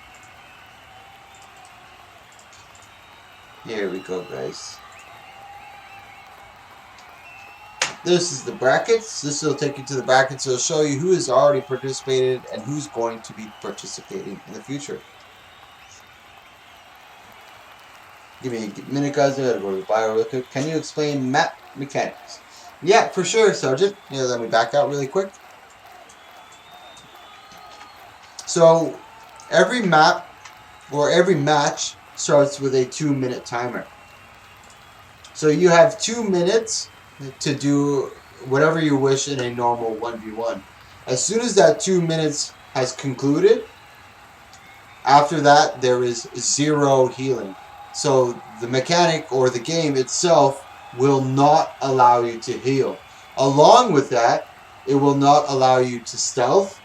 Here we go, guys. This is the brackets. This will take you to the brackets. It'll show you who has already participated and who's going to be participating in the future. Give me a minute, guys. I gotta go to the bio real quick. Can you explain map mechanics? Yeah, for sure, Sergeant. Yeah, let me back out really quick. So, every map or every match starts with a 2-minute timer. So you have 2 minutes to do whatever you wish in a normal 1v1. As soon as that 2 minutes has concluded, after that there is 0 healing. So the mechanic or the game itself will not allow you to heal. Along with that, it will not allow you to stealth,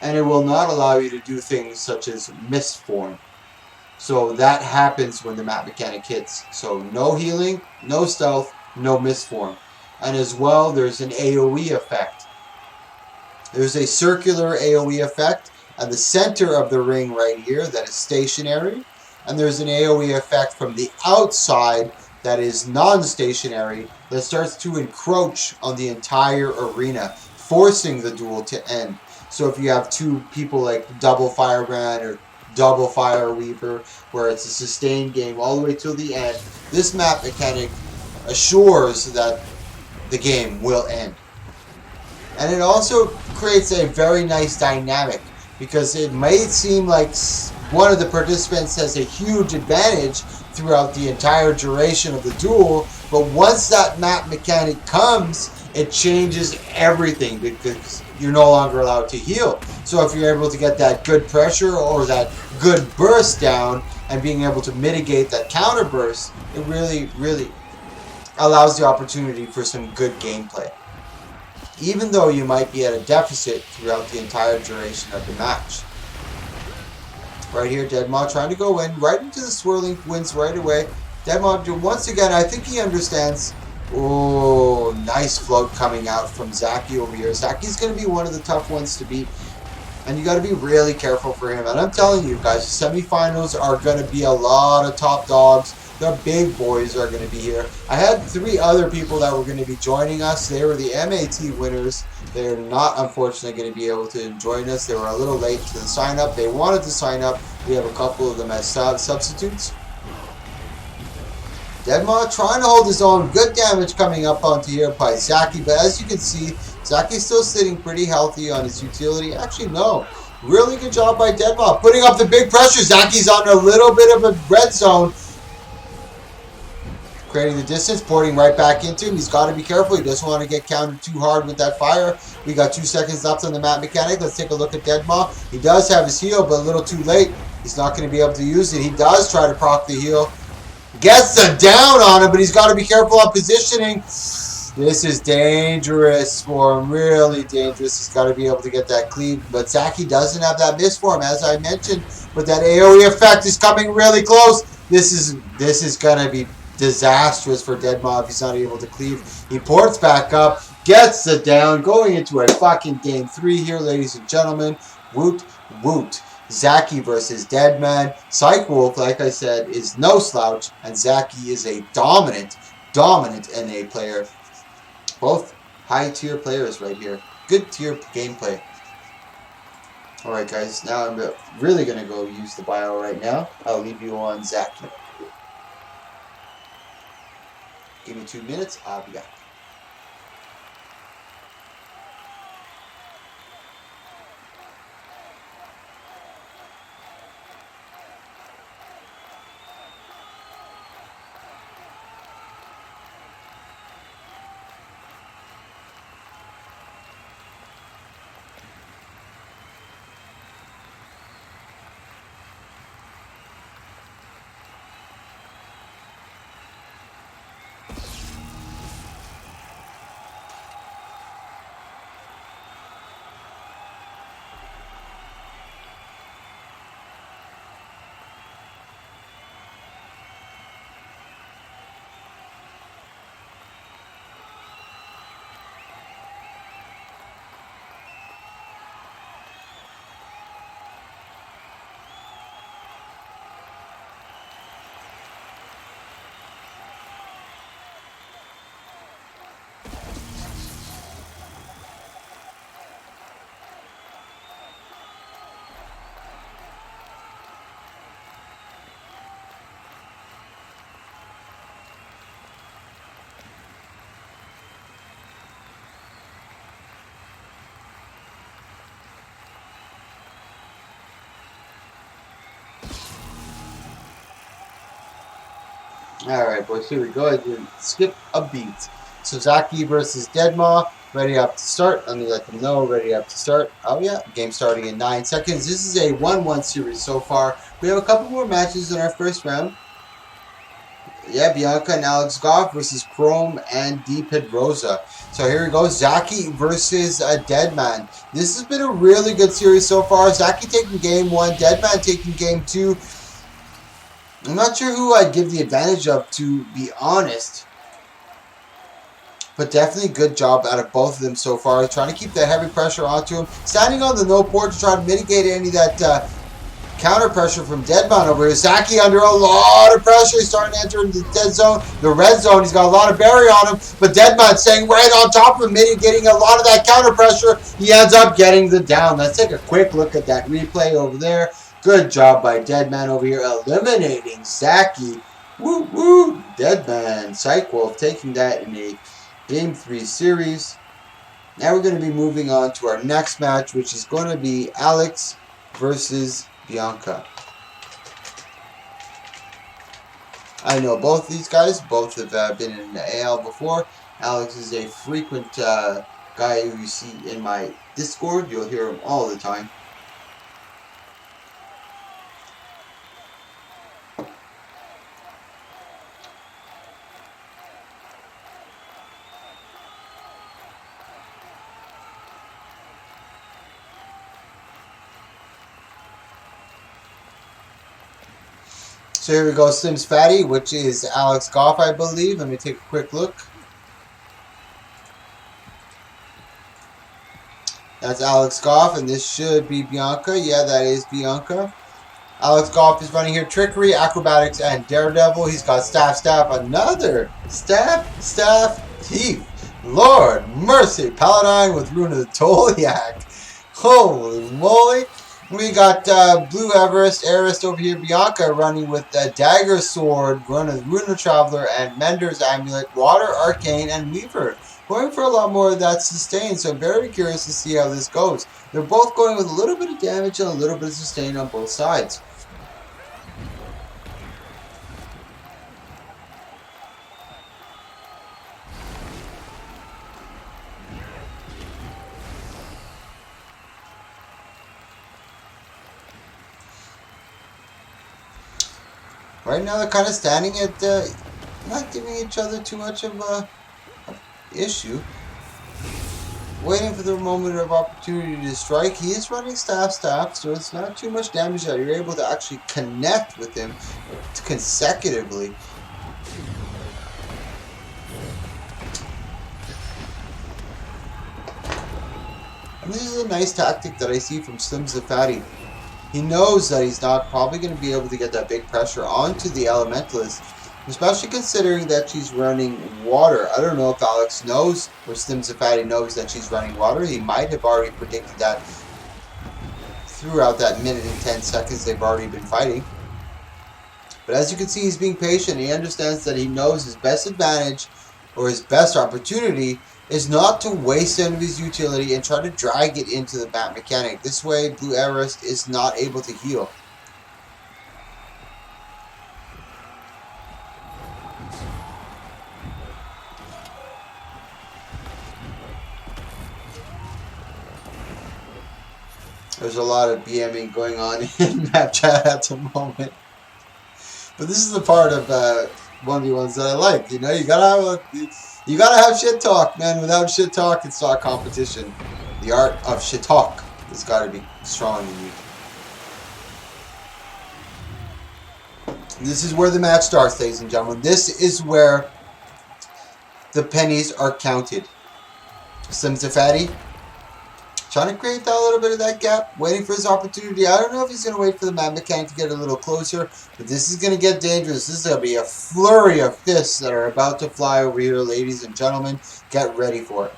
and it will not allow you to do things such as mist form. So that happens when the map mechanic hits. So no healing, no stealth, no mist form. And as well, there's an AoE effect. There's a circular AoE effect at the center of the ring right here that is stationary. And there's an AoE effect from the outside that is non-stationary that starts to encroach on the entire arena, forcing the duel to end. So if you have 2 people like Double Firebrand or Double Fire Weaver, where it's a sustained game all the way till the end, this map mechanic assures that the game will end. And it also creates a very nice dynamic, because it may seem like one of the participants has a huge advantage throughout the entire duration of the duel, but once that map mechanic comes, it changes everything, because you're no longer allowed to heal. So if you're able to get that good pressure or that good burst down and being able to mitigate that counter burst, it really, really allows the opportunity for some good gameplay, even though you might be at a deficit throughout the entire duration of the match. Right here, Deadmaw trying to go in, right into the swirling winds right away. Deadmaw, once again, I think he understands. Oh, nice float coming out from Zaki over here. Zaki's going to be one of the tough ones to beat, and you got to be really careful for him. And I'm telling you guys, semifinals are going to be a lot of top dogs. The big boys are going to be here. I had 3 other people that were going to be joining us. They were the MAT winners. They're not, unfortunately, going to be able to join us. They were a little late to the sign up. They wanted to sign up. We have a couple of them as substitutes. Deadmaw trying to hold his own. Good damage coming up onto here by Zaki. But as you can see, Zaki's still sitting pretty healthy on his utility. Actually, no. Really good job by Deadmaw. Putting up the big pressure. Zaki's on a little bit of a red zone. Creating the distance, porting right back into him. He's got to be careful. He doesn't want to get countered too hard with that fire. We got 2 seconds left on the map mechanic. Let's take a look at Deadmaw. He does have his heal, but a little too late. He's not going to be able to use it. He does try to proc the heal. Gets the down on him, but he's got to be careful on positioning. This is dangerous for him. Really dangerous. He's got to be able to get that cleave. But Zaki doesn't have that miss for him, as I mentioned. But that AoE effect is coming really close. This is going to be disastrous for Deadmaw if he's not able to cleave. He ports back up, gets the down, going into a fucking game 3 here, ladies and gentlemen. Woot, woot. Zaki versus Deadman. Psych Wolf, like I said, is no slouch, and Zaki is a dominant NA player. Both high tier players right here. Good tier gameplay. Alright guys, now I'm really going to go use the bio right now. I'll leave you on Zaki. Give me 2 minutes, I'll be back. Alright boys, here we go. I didn't skip a beat. So Zaki versus Deadmaw. Ready up to start. Let me let them know. Ready up to start. Oh yeah, game starting in 9 seconds. This is a 1-1 series so far. We have a couple more matches in our first round. Yeah, Bianca and Alex Goff versus Chrome and D. Pedrosa. So here we go. Zaki versus Deadman. This has been a really good series so far. Zaki taking game 1. Deadman taking game 2. I'm not sure who I'd give the advantage of, to be honest. But definitely good job out of both of them so far. Trying to keep that heavy pressure onto him. Standing on the no port to try to mitigate any of that counter pressure from Deadman over here. Zaki under a lot of pressure. He's starting to enter into the dead zone. The red zone. He's got a lot of barrier on him. But Deadman staying right on top of him, mitigating a lot of that counter pressure. He ends up getting the down. Let's take a quick look at that replay over there. Good job by Deadman over here, eliminating Zaki. Woo woo! Deadman, Psychwolf taking that in a Game 3 series. Now we're going to be moving on to our next match, which is going to be Alex versus Bianca. I know both these guys. Both have been in the AL before. Alex is a frequent guy who you see in my Discord. You'll hear him all the time. So here we go, Slims Fatty, which is Alex Goff, I believe. Let me take a quick look. That's Alex Goff, and this should be Bianca. Yeah, that is Bianca. Alex Goff is running here Trickery, Acrobatics, and Daredevil. He's got Staff, another Staff, Thief. Lord mercy, Paladin with Rune of the Toliac. Holy moly. We got Blue Everest, over here, Bianca running with Dagger Sword, Rune Traveler, and Mender's Amulet, Water Arcane, and Weaver. Going for a lot more of that sustain, so I'm very curious to see how this goes. They're both going with a little bit of damage and a little bit of sustain on both sides. Right now they're kind of standing at, not giving each other too much of a issue. Waiting for the moment of opportunity to strike. He is running staff, so it's not too much damage that you're able to actually connect with him consecutively. And this is a nice tactic that I see from Slims the Fatty. He knows that he's not probably going to be able to get that big pressure onto the Elementalist, especially considering that she's running water. I don't know if Alex knows, or Slims the Fatty knows that she's running water. He might have already predicted that throughout that minute and 10 seconds they've already been fighting. But as you can see, he's being patient. He understands that he knows his best advantage or his best opportunity is not to waste any of his utility and try to drag it into the bat mechanic. This way, Blue Everest is not able to heal. There's a lot of BMing going on in map chat at the moment. But this is the part of 1v1s that I like. You know, you gotta have shit talk, man. Without shit talk, it's not competition. The art of shit talk has got to be strong in you. This is where the match starts, ladies and gentlemen. This is where the pennies are counted. Slims the Fatty trying to create that little bit of that gap, waiting for his opportunity. I don't know if he's going to wait for the map mechanic to get a little closer, but this is going to get dangerous. This is going to be a flurry of fists that are about to fly over here, ladies and gentlemen. Get ready for it.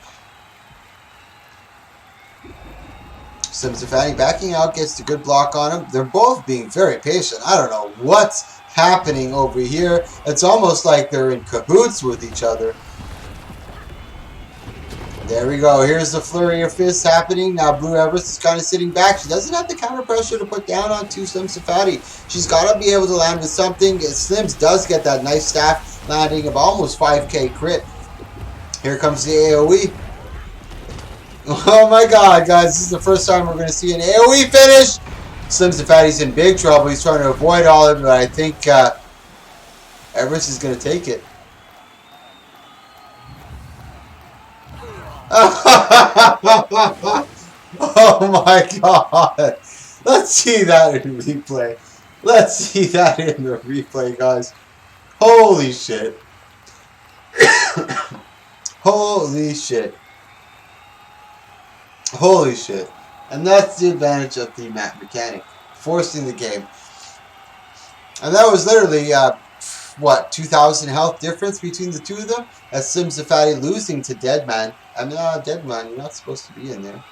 Slims the Fatty backing out, gets the good block on him. They're both being very patient. I don't know what's happening over here. It's almost like they're in cahoots with each other. There we go. Here's the flurry of fists happening. Now Blue Everest is kind of sitting back. She doesn't have the counter pressure to put down on Slims the Fatty. She's got to be able to land with something. Slims does get that nice staff landing of almost 5k crit. Here comes the AoE. Oh my god, guys. This is the first time we're going to see an AoE finish. Slims the Fatty's in big trouble. He's trying to avoid all of it, but I think Everest is going to take it. Oh my god. Let's see that in replay. Let's see that in the replay, guys. Holy shit. Holy shit. Holy shit. And that's the advantage of the map mechanic. Forcing the game. And that was literally, what, 2,000 health difference between the two of them? As Slims the Fatty losing to Deadman. I mean, Deadman, you're not supposed to be in there.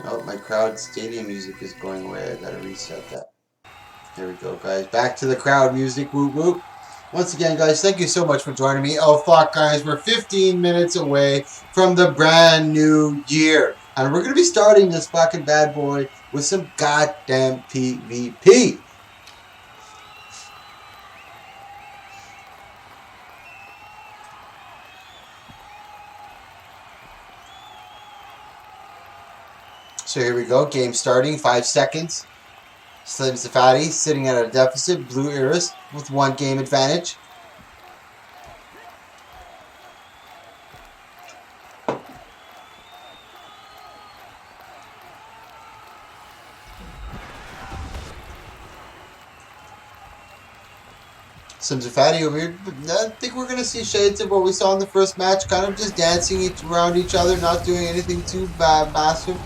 Oh, my crowd stadium music is going away. I gotta reset that. There we go, guys. Back to the crowd music. Whoop, whoop. Once again, guys, thank you so much for joining me. Oh, fuck, guys. We're 15 minutes away from the brand new year. And we're going to be starting this fucking bad boy with some goddamn PvP. So here we go. Game starting. 5 seconds. Slims the Fatty sitting at a deficit. Blue Iris with 1 game advantage. Slims the Fatty over here. I think we're going to see shades of what we saw in the first match. Kind of just dancing around each other. Not doing anything too massive.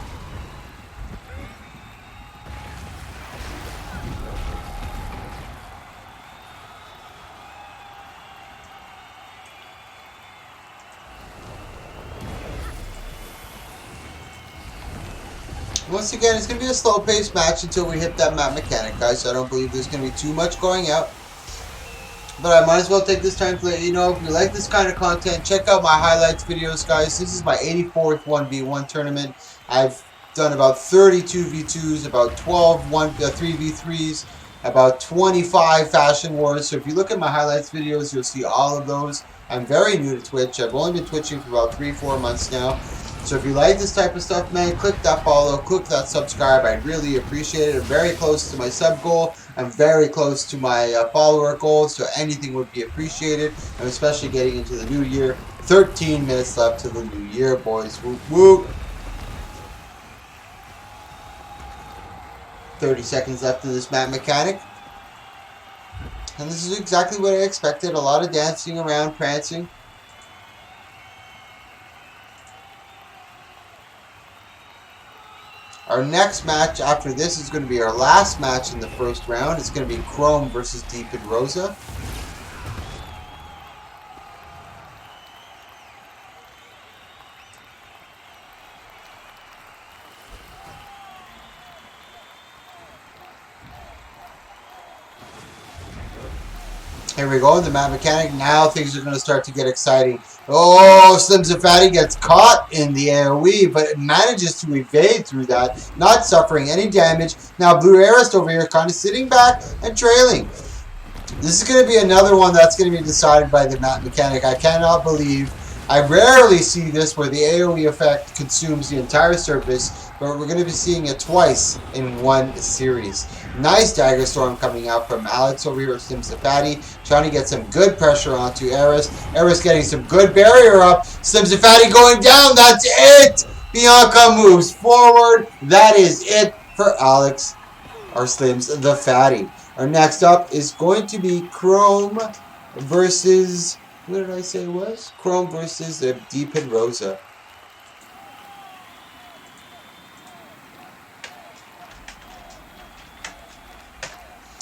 Once again, it's going to be a slow-paced match until we hit that map mechanic, guys, so I don't believe there's going to be too much going out. But I might as well take this time to let you know, if you like this kind of content, check out my highlights videos, guys. This is my 84th 1v1 tournament. I've done about 32 v2s, about 12 3v3s, about 25 Fashion Wars. So if you look at my highlights videos, you'll see all of those. I'm very new to Twitch. I've only been twitching for about 3-4 months now. So if you like this type of stuff, man, click that follow, click that subscribe. I'd really appreciate it. I'm very close to my sub goal. I'm very close to my follower goal, so anything would be appreciated. And especially getting into the new year. 13 minutes left to the new year, boys. Whoop, whoop. 30 seconds left of this map mechanic. And this is exactly what I expected. A lot of dancing around, prancing. Our next match after this is going to be our last match in the first round. It's going to be Chrome versus Deep and Rosa. Here we go, the map mechanic. Now things are going to start to get exciting. Oh, Slim Zafati gets caught in the AoE, but manages to evade through that, not suffering any damage. Now Blue Arist over here kind of sitting back and trailing. This is going to be another one that's going to be decided by the map mechanic. I cannot believe, I rarely see this where the AoE effect consumes the entire surface, but we're going to be seeing it twice in one series. Nice dagger storm coming out from Alex over here with Slim Zafati, trying to get some good pressure onto Eris. Eris getting some good barrier up. Slim Zafati going down. That's it. Bianca moves forward. That is it for Alex, or Slim's the Fatty. Our next up is going to be Chrome versus, what did I say it was? Chrome versus the Deep and Rosa.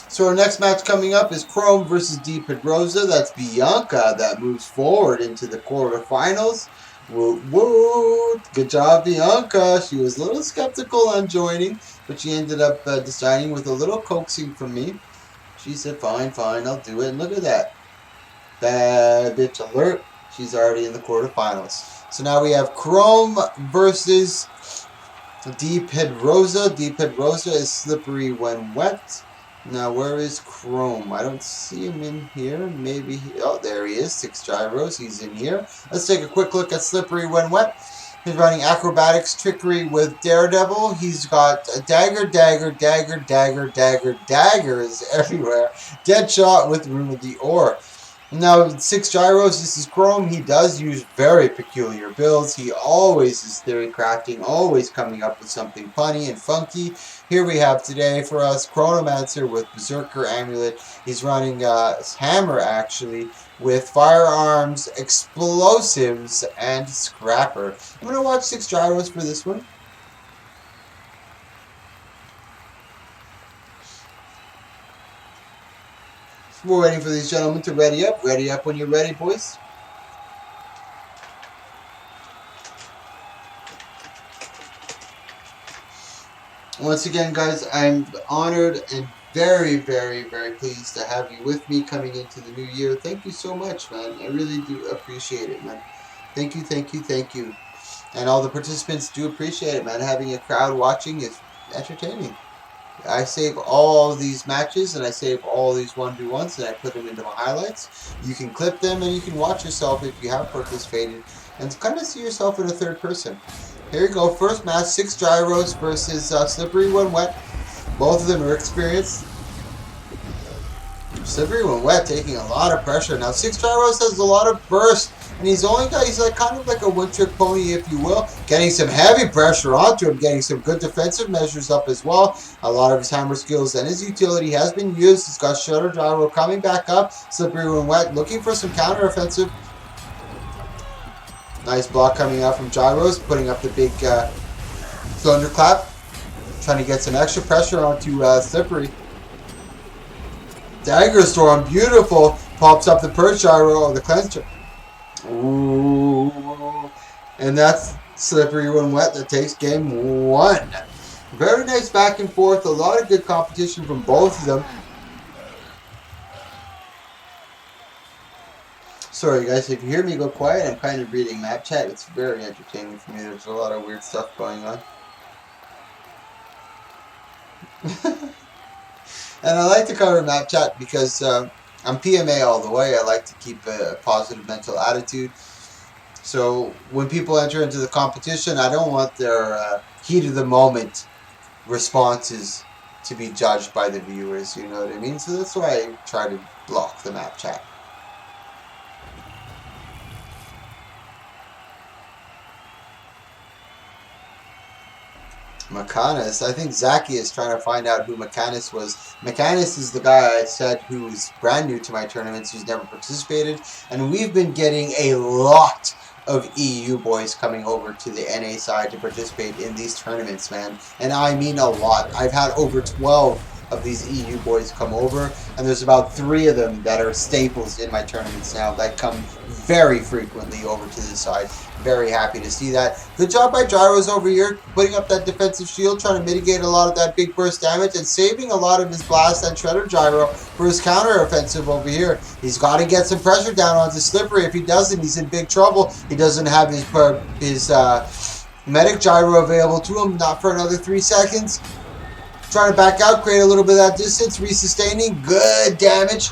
So our next match coming up is Chrome versus Deep and Rosa. That's Bianca that moves forward into the quarterfinals. Woo woo! Good job, Bianca. She was a little skeptical on joining, but she ended up deciding with a little coaxing from me. She said, fine, I'll do it. And look at that. Bad bitch alert. She's already in the quarterfinals. So now we have Chrome versus Deep Head Rosa. Deep Head Rosa is slippery when wet. Now, where is Chrome? I don't see him in here. Maybe oh, there he is. 6 gyros. He's in here. Let's take a quick look at Slippery when wet. He's running acrobatics, trickery with Daredevil. He's got dagger, daggers everywhere. Deadshot with Room of the Ore. Now, 6 gyros, this is Chrome. He does use very peculiar builds. He always is theory crafting, always coming up with something funny and funky. Here we have today for us Chronomancer with Berserker Amulet. He's running Hammer, actually, with Firearms, Explosives, and Scrapper. I'm going to watch 6 gyros for this one. We're waiting for these gentlemen to ready up. Ready up when you're ready, boys. Once again, guys, I'm honored and very, very, very pleased to have you with me coming into the new year. Thank you so much, man. I really do appreciate it, man. Thank you. And all the participants do appreciate it, man. Having a crowd watching is entertaining. I save all these matches and I save all these 1v1s and I put them into my highlights. You can clip them and you can watch yourself if you have participated and kind of see yourself in a third person. Here you go. First match, 6 gyros versus Slippery when wet. Both of them are experienced. Slippery when wet, taking a lot of pressure. Now 6 gyros has a lot of burst. And he's like kind of like a one-trick pony, if you will. Getting some heavy pressure onto him, getting some good defensive measures up as well. A lot of his hammer skills and his utility has been used. He's got Shutter Gyro coming back up. Slippery when wet, looking for some counter-offensive. Nice block coming out from Gyros, putting up the big thunderclap. Trying to get some extra pressure onto Slippery. Dagger Storm, beautiful. Pops up the Perch Gyro or the Cleanser. Ooh. And that's Slippery when wet. That takes game 1. Very nice back and forth. A lot of good competition from both of them. Sorry guys, if you hear me go quiet, I'm kind of reading map chat. It's very entertaining for me. There's a lot of weird stuff going on. And I like to cover map chat because I'm PMA all the way. I like to keep a positive mental attitude. So when people enter into the competition, I don't want their heat of the moment responses to be judged by the viewers, you know what I mean? So that's why I try to block the map chat. Mechanus. I think Zaki is trying to find out who Mechanus was. Mechanus is the guy I said who's brand new to my tournaments, who's never participated. And we've been getting a lot of EU boys coming over to the NA side to participate in these tournaments, man. And I mean a lot. I've had over 12 of these EU boys come over, and there's about 3 of them that are staples in my tournaments now that come very frequently over to this side. Very happy to see that. Good job by Gyros over here, putting up that defensive shield, trying to mitigate a lot of that big burst damage and saving a lot of his blast and shredder Gyro for his counter offensive over here. He's got to get some pressure down onto Slippery. If he doesn't, he's in big trouble. He doesn't have his medic Gyro available to him, not for another 3 seconds. Trying to back out, create a little bit of that distance, resustaining, good damage.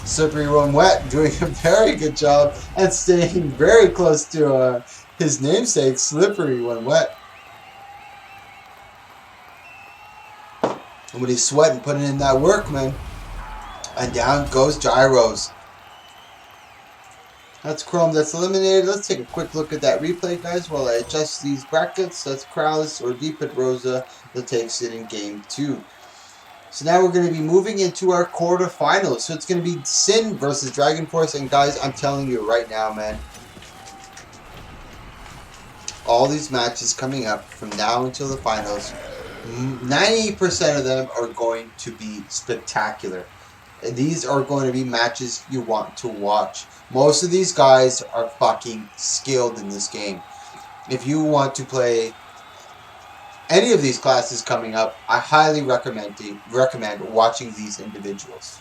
Slippery Run Wet doing a very good job and staying very close to his namesake, Slippery When Wet. And when he's sweating, putting in that work, man. And down goes Gyros. That's Chrome that's eliminated. Let's take a quick look at that replay, guys, while I adjust these brackets. That's Krause or Deepit Rosa that takes it in game 2. So now we're going to be moving into our quarterfinals. So it's going to be Sin versus Dragon Force. And guys, I'm telling you right now, man, all these matches coming up from now until the finals, 90% of them are going to be spectacular. And these are going to be matches you want to watch. Most of these guys are fucking skilled in this game. If you want to play any of these classes coming up, I highly recommend watching these individuals.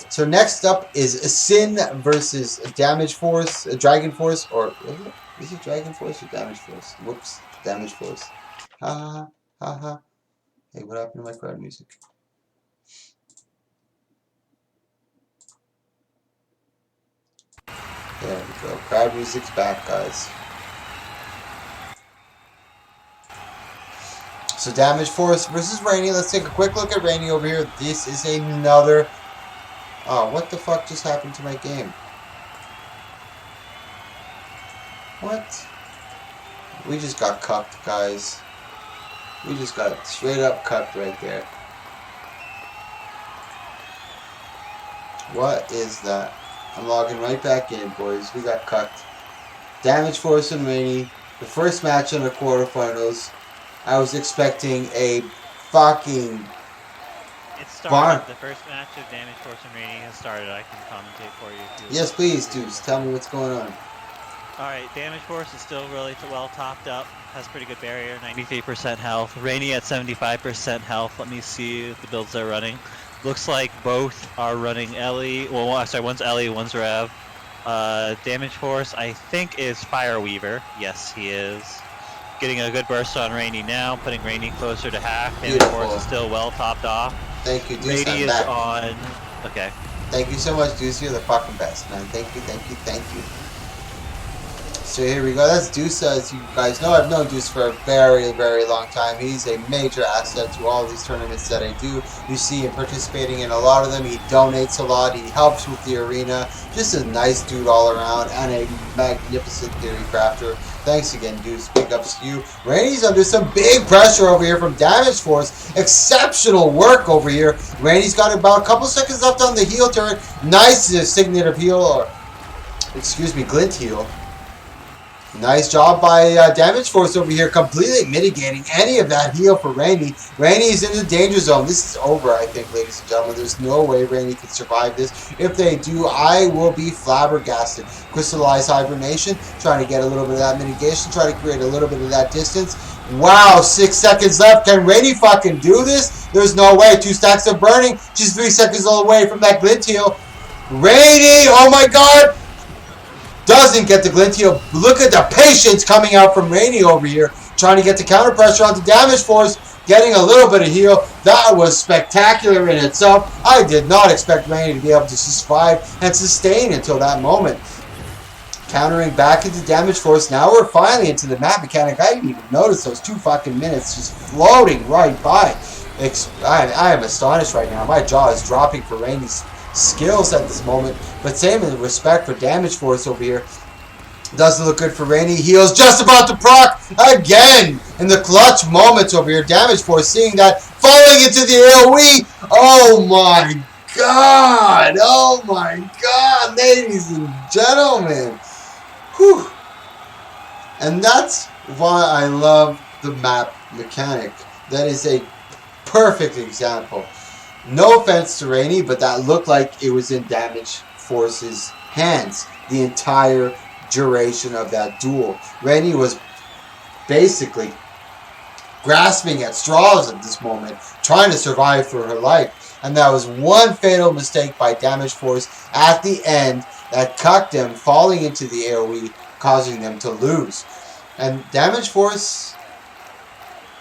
So next up is Sin versus Damage Force, Dragon Force, or is it Dragon Force or Damage Force? Whoops, Damage Force. Ha ha ha. Hey, what happened to my crowd music? There we go. Crowd music's back, guys. So Damage Force versus Rainy. Let's take a quick look at Rainy over here. This is another... Oh, what the fuck just happened to my game? What? We just got cucked, guys. We just got straight up cucked right there. What is that? I'm logging right back in, boys. We got cucked. Damage Force and Rainy. The first match in the quarterfinals. I was expecting a fucking... It started. The first match of Damage Force and Rainy has started. I can commentate for you. If you yes, please, dudes. Tell me what's going on. Alright, Damage Force is still really well topped up. Has pretty good barrier. 93% health. Rainy at 75% health. Let me see the builds they're running. Looks like both are running Ellie. Well, sorry, one's Ellie, one's Rev. Damage Force, I think, is Fireweaver. Yes, he is. Getting a good burst on Rainy now, putting Rainy closer to half. Damage Force is still well topped off. Thank you, Deuce. Rainy is on. Okay. Thank you so much, Deuce. You're the fucking best, man. Thank you, thank you, thank you. So here we go. That's Deuce. As you guys know, I've known Deuce for a very, very long time. He's a major asset to all these tournaments that I do. You see him participating in a lot of them. He donates a lot. He helps with the arena. Just a nice dude all around and a magnificent theory crafter. Thanks again, Deuce. Big ups to you. Rainy's under some big pressure over here from Damage Force. Exceptional work over here. Rainy's got about a couple seconds left on the heal turret. Nice signature heal, or excuse me, glint heal. Nice job by Damage Force over here, completely mitigating any of that heal for Rainy. Rainy is in the danger zone. This is over, I think, ladies and gentlemen. There's no way Rainy can survive this. If they do, I will be flabbergasted. Crystallized Hibernation, trying to get a little bit of that mitigation, trying to create a little bit of that distance. Wow, 6 seconds left. Can Rainy fucking do this? There's no way. 2 stacks of burning. She's 3 seconds away from that glint heal. Rainy, oh my god! Doesn't get the glint heal. Look at the patience coming out from Rainy over here. Trying to get the counter pressure onto Damage Force. Getting a little bit of heal. That was spectacular in itself. I did not expect Rainy to be able to survive and sustain until that moment. Countering back into Damage Force. Now we're finally into the map mechanic. I didn't even notice those 2 fucking minutes just floating right by. I am astonished right now. My jaw is dropping for Rainy's skills at this moment, but same in respect for Damage Force over here. Doesn't look good for Rainy. Heals just about to proc again in the clutch moments over here. Damage Force seeing that, falling into the AoE. Oh my god! Oh my god, ladies and gentlemen! Whew. And that's why I love the map mechanic. That is a perfect example. No offense to Rainy, but that looked like it was in Damage Force's hands the entire duration of that duel. Rainy was basically grasping at straws at this moment, trying to survive for her life. And that was one fatal mistake by Damage Force at the end that cucked them, falling into the AoE, causing them to lose. And Damage Force,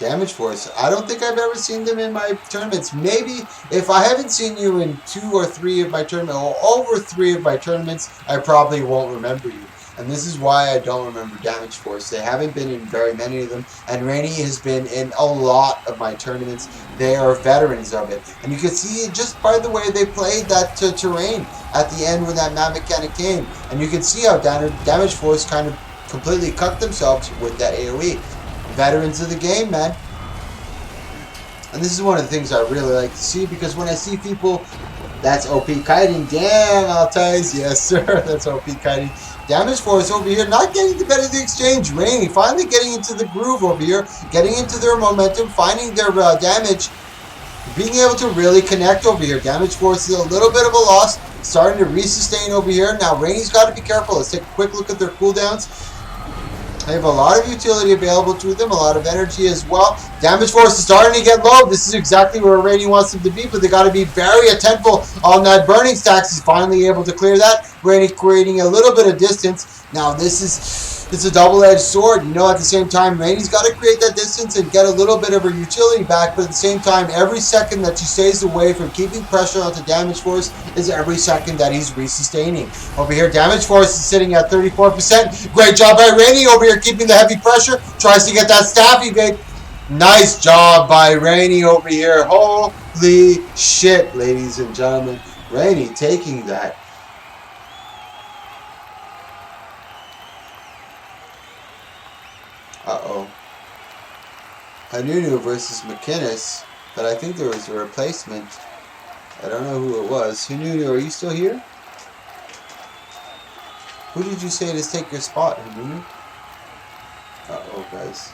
I don't think I've ever seen them in my tournaments. Maybe if I haven't seen you in 2 or 3 of my tournaments, or over 3 of my tournaments, I probably won't remember you. And this is why I don't remember Damage Force. They haven't been in very many of them, and Rainy has been in a lot of my tournaments. They are veterans of it. And you can see it just by the way they played that terrain at the end when that map mechanic came. And you can see how Damage Force kind of completely cucked themselves with that AoE. Veterans of the game, man. And this is one of the things I really like to see, because when I see people, that's OP kiting, damn, I'll tell you, yes sir, that's OP kiting. Damage Force over here, not getting the better of the exchange. Rainy finally getting into the groove over here, getting into their momentum, finding their damage, being able to really connect over here. Damage Force is a little bit of a loss, starting to resustain over here. Now Rainy's got to be careful. Let's take a quick look at their cooldowns. They have a lot of utility available to them, a lot of energy as well. Damage Force is starting to get low. This is exactly where Rainy wants them to be, but they got to be very attentive on that burning stacks. He's finally able to clear that. Rainy creating a little bit of distance. Now it's a double-edged sword. You know, at the same time, Rainy's got to create that distance and get a little bit of her utility back, but at the same time, every second that she stays away from keeping pressure onto Damage Force is every second that he's resustaining. Over here, Damage Force is sitting at 34%. Great job by Rainy over here keeping the heavy pressure. Tries to get that staff evade. Nice job by Rainy over here. Holy shit, ladies and gentlemen. Rainy taking that. Uh-oh. Hanunu versus McInnes, but I think there was a replacement. I don't know who it was. Hanunu, are you still here? Who did you say to take your spot, Hanunu? Uh-oh, guys.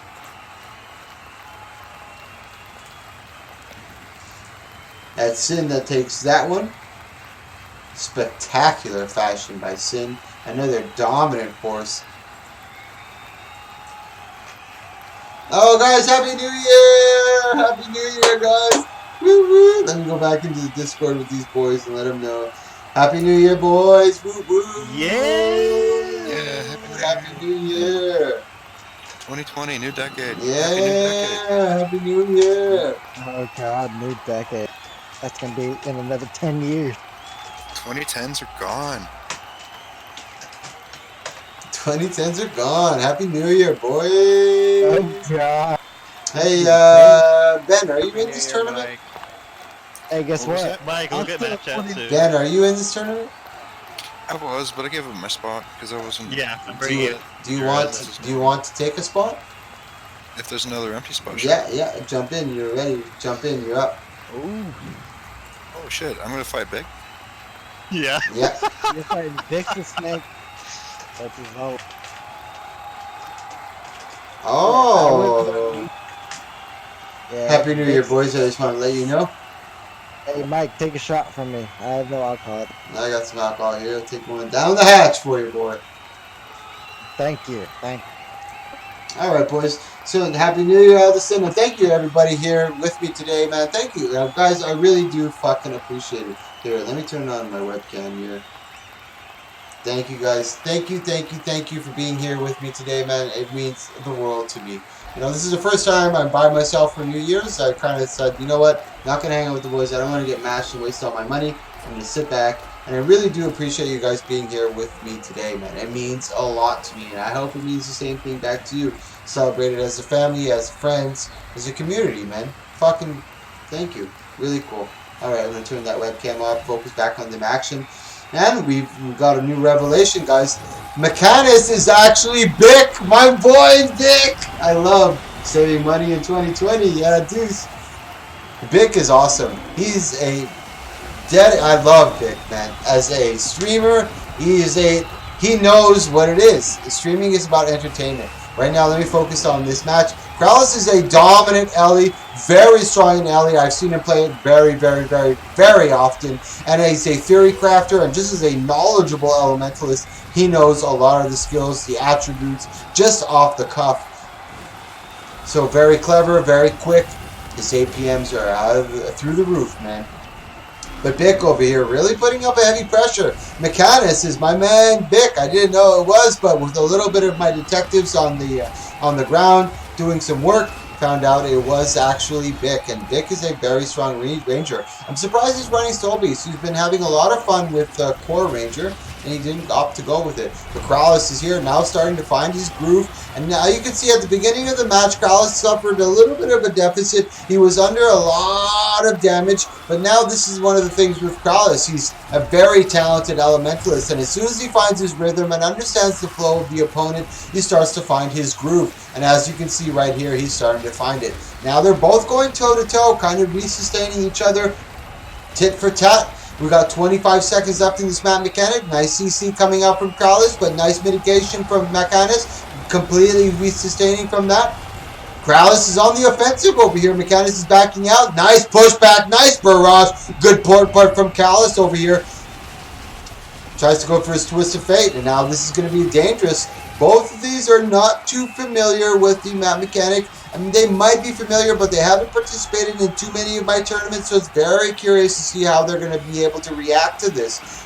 That's Sin that takes that one. Spectacular fashion by Sin. Another dominant force. Oh, guys, Happy New Year! Happy New Year, guys! Woo woo! Let me go back into the Discord with these boys and let them know. Happy New Year, boys! Woo woo! Yeah! Happy New Year! 2020, new decade. Yeah! Happy New Year! Oh God, new decade. That's gonna be in another 10 years. 2010s are gone. 2010s are gone. Happy New Year, boys! Oh God. Hey, Ben, are you in this tournament? Hey, guess What was what? that? Mike, look at that chat soon. Ben, are you in this tournament? I was, but I gave him my spot because I wasn't. Yeah, I'm Do bringing you, it. do you want to take a spot? If there's another empty spot, sure. Yeah, jump in. You're ready. Jump in. You're up. Ooh. Oh shit, I'm gonna fight big. Yeah. Yeah. You're fighting Vixen Snake. That's his vote. Oh. Yeah, Happy New Year, Vix- boys. I just want to let you know. Hey, Mike, take a shot from me. I have no alcohol. I got some alcohol here. I'll take one down the hatch for you, boy. Thank you. Thank you. All right, boys. So, Happy New Year, Addison. And thank you, everybody here with me today, man. Thank you. Guys, I really do fucking appreciate it. Here, let me turn on my webcam here. Thank you, guys. Thank you for being here with me today, man. It means the world to me. You know, this is the first time I'm by myself for New Year's. I kind of said, you know what? I'm not going to hang out with the boys. I don't want to get mashed and waste all my money. I'm going to sit back. And I really do appreciate you guys being here with me today, man. It means a lot to me. And I hope it means the same thing back to you. Celebrate it as a family, as friends, as a community, man. Fucking thank you. Really cool. Alright, I'm going to turn that webcam off. Focus back on the action. And we've got a new revelation, guys. McInnes is actually Bick, my boy Bick. I love saving money in 2020. Yeah, deuce. Bick is awesome. He's a I love Bick, man. As a streamer, he is a He knows what it is. Streaming is about entertainment. Right now, let me focus on this match. Kralis is a dominant Ellie, very strong in Ellie. I've seen him play it very, very, very, very often. And he's a theory crafter, and just as a knowledgeable elementalist, he knows a lot of the skills, the attributes, just off the cuff. So very clever, very quick. His APMs are through the roof, man. But Bick over here really putting up a heavy pressure. Mechanis is my man Bick. I didn't know it was, but with a little bit of my detectives on the ground doing some work, found out it was actually Bick. And Bick is a very strong ranger. I'm surprised he's running Soul Beast. He's been having a lot of fun with Core Ranger, and he didn't opt to go with it. But Kralis is here now, starting to find his groove. And now you can see at the beginning of the match, Kralis suffered a little bit of a deficit. He was under a lot of damage, but now this is one of the things with Kralis. He's a very talented elementalist, and as soon as he finds his rhythm and understands the flow of the opponent, he starts to find his groove. And as you can see right here, he's starting to find it. Now they're both going toe-to-toe, kind of re-sustaining each other, tit for tat. We got 25 seconds left in this map mechanic. Nice CC coming out from Kralis, but nice mitigation from Mechanis. Completely re-sustaining from that. Kralis is on the offensive over here. Mechanis is backing out. Nice pushback. Nice barrage. Good port from Kralis over here. Tries to go for his twist of fate, and now this is going to be dangerous. Both of these are not too familiar with the map mechanic. I mean, they might be familiar, but they haven't participated in too many of my tournaments, so it's very curious to see how they're going to be able to react to this.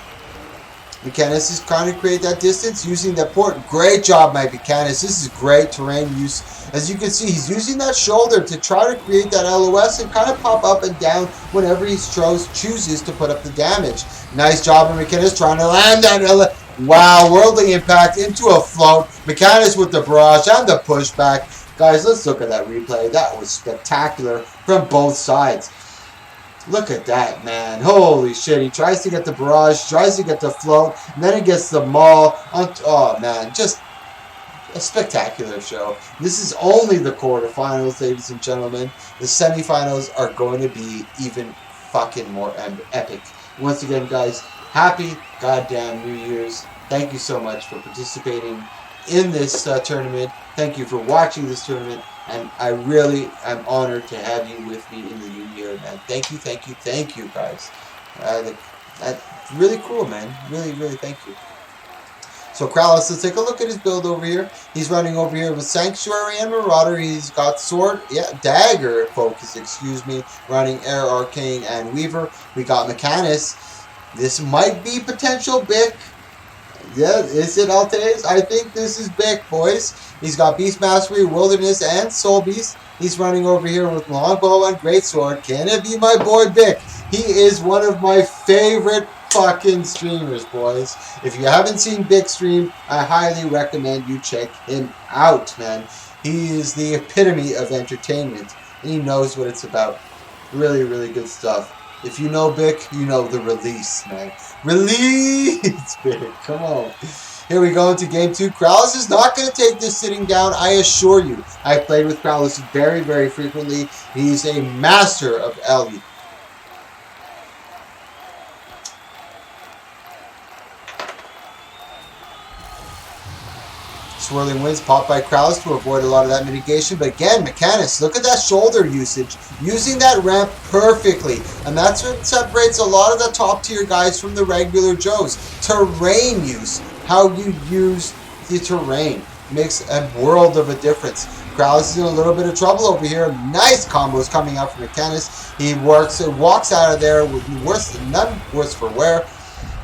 Mechanis is trying to create that distance using that port. Great job, my Mechanis. This is great terrain use. As you can see, he's using that shoulder to try to create that LOS and kind of pop up and down whenever he chooses to put up the damage. Nice job of Mechanis trying to land that LOS. Wow, worldly impact into a float. Mechanis with the barrage and the pushback. Guys, let's look at that replay. That was spectacular from both sides. Look at that, man. Holy shit. He tries to get the barrage, tries to get the float, and then he gets the maul. Oh, man. Just a spectacular show. This is only the quarterfinals, ladies and gentlemen. The semifinals are going to be even fucking more epic. Once again, guys, happy goddamn New Year's. Thank you so much for participating in this tournament. Thank you for watching this tournament. And I really am honored to have you with me in the new year, man. Thank you, thank you, thank you, guys. That's really cool, man. Really, really thank you. So Kralis, let's take a look at his build over here. He's running over here with Sanctuary and Marauder. He's got Sword, Dagger Focus, excuse me. Running Air, Arcane, and Weaver. We got Mechanis. This might be potential Bick. Yeah, is it Altez? I think this is Bick, boys. He's got Beast Mastery, Wilderness, and Soul Beast. He's running over here with Longbow and Greatsword. Can it be my boy Bick? He is one of my favorite fucking streamers, boys. If you haven't seen Bick stream, I highly recommend you check him out, man. He is the epitome of entertainment, and he knows what it's about. Really, really good stuff. If you know Bick, you know the release, man. Release, Bick. Come on. Here we go into game 2. Kralis is not going to take this sitting down, I assure you. I've played with Kralis very, very frequently. He's a master of Ellie. Swirling Winds popped by Kralis to avoid a lot of that mitigation. But again, Mechanis, look at that shoulder usage. Using that ramp perfectly. And that's what separates a lot of the top tier guys from the regular Joes. Terrain use. How you use the terrain makes a world of a difference. Kralis is in a little bit of trouble over here. Nice combos coming out from Mechanis. He walks out of there with none worse for wear.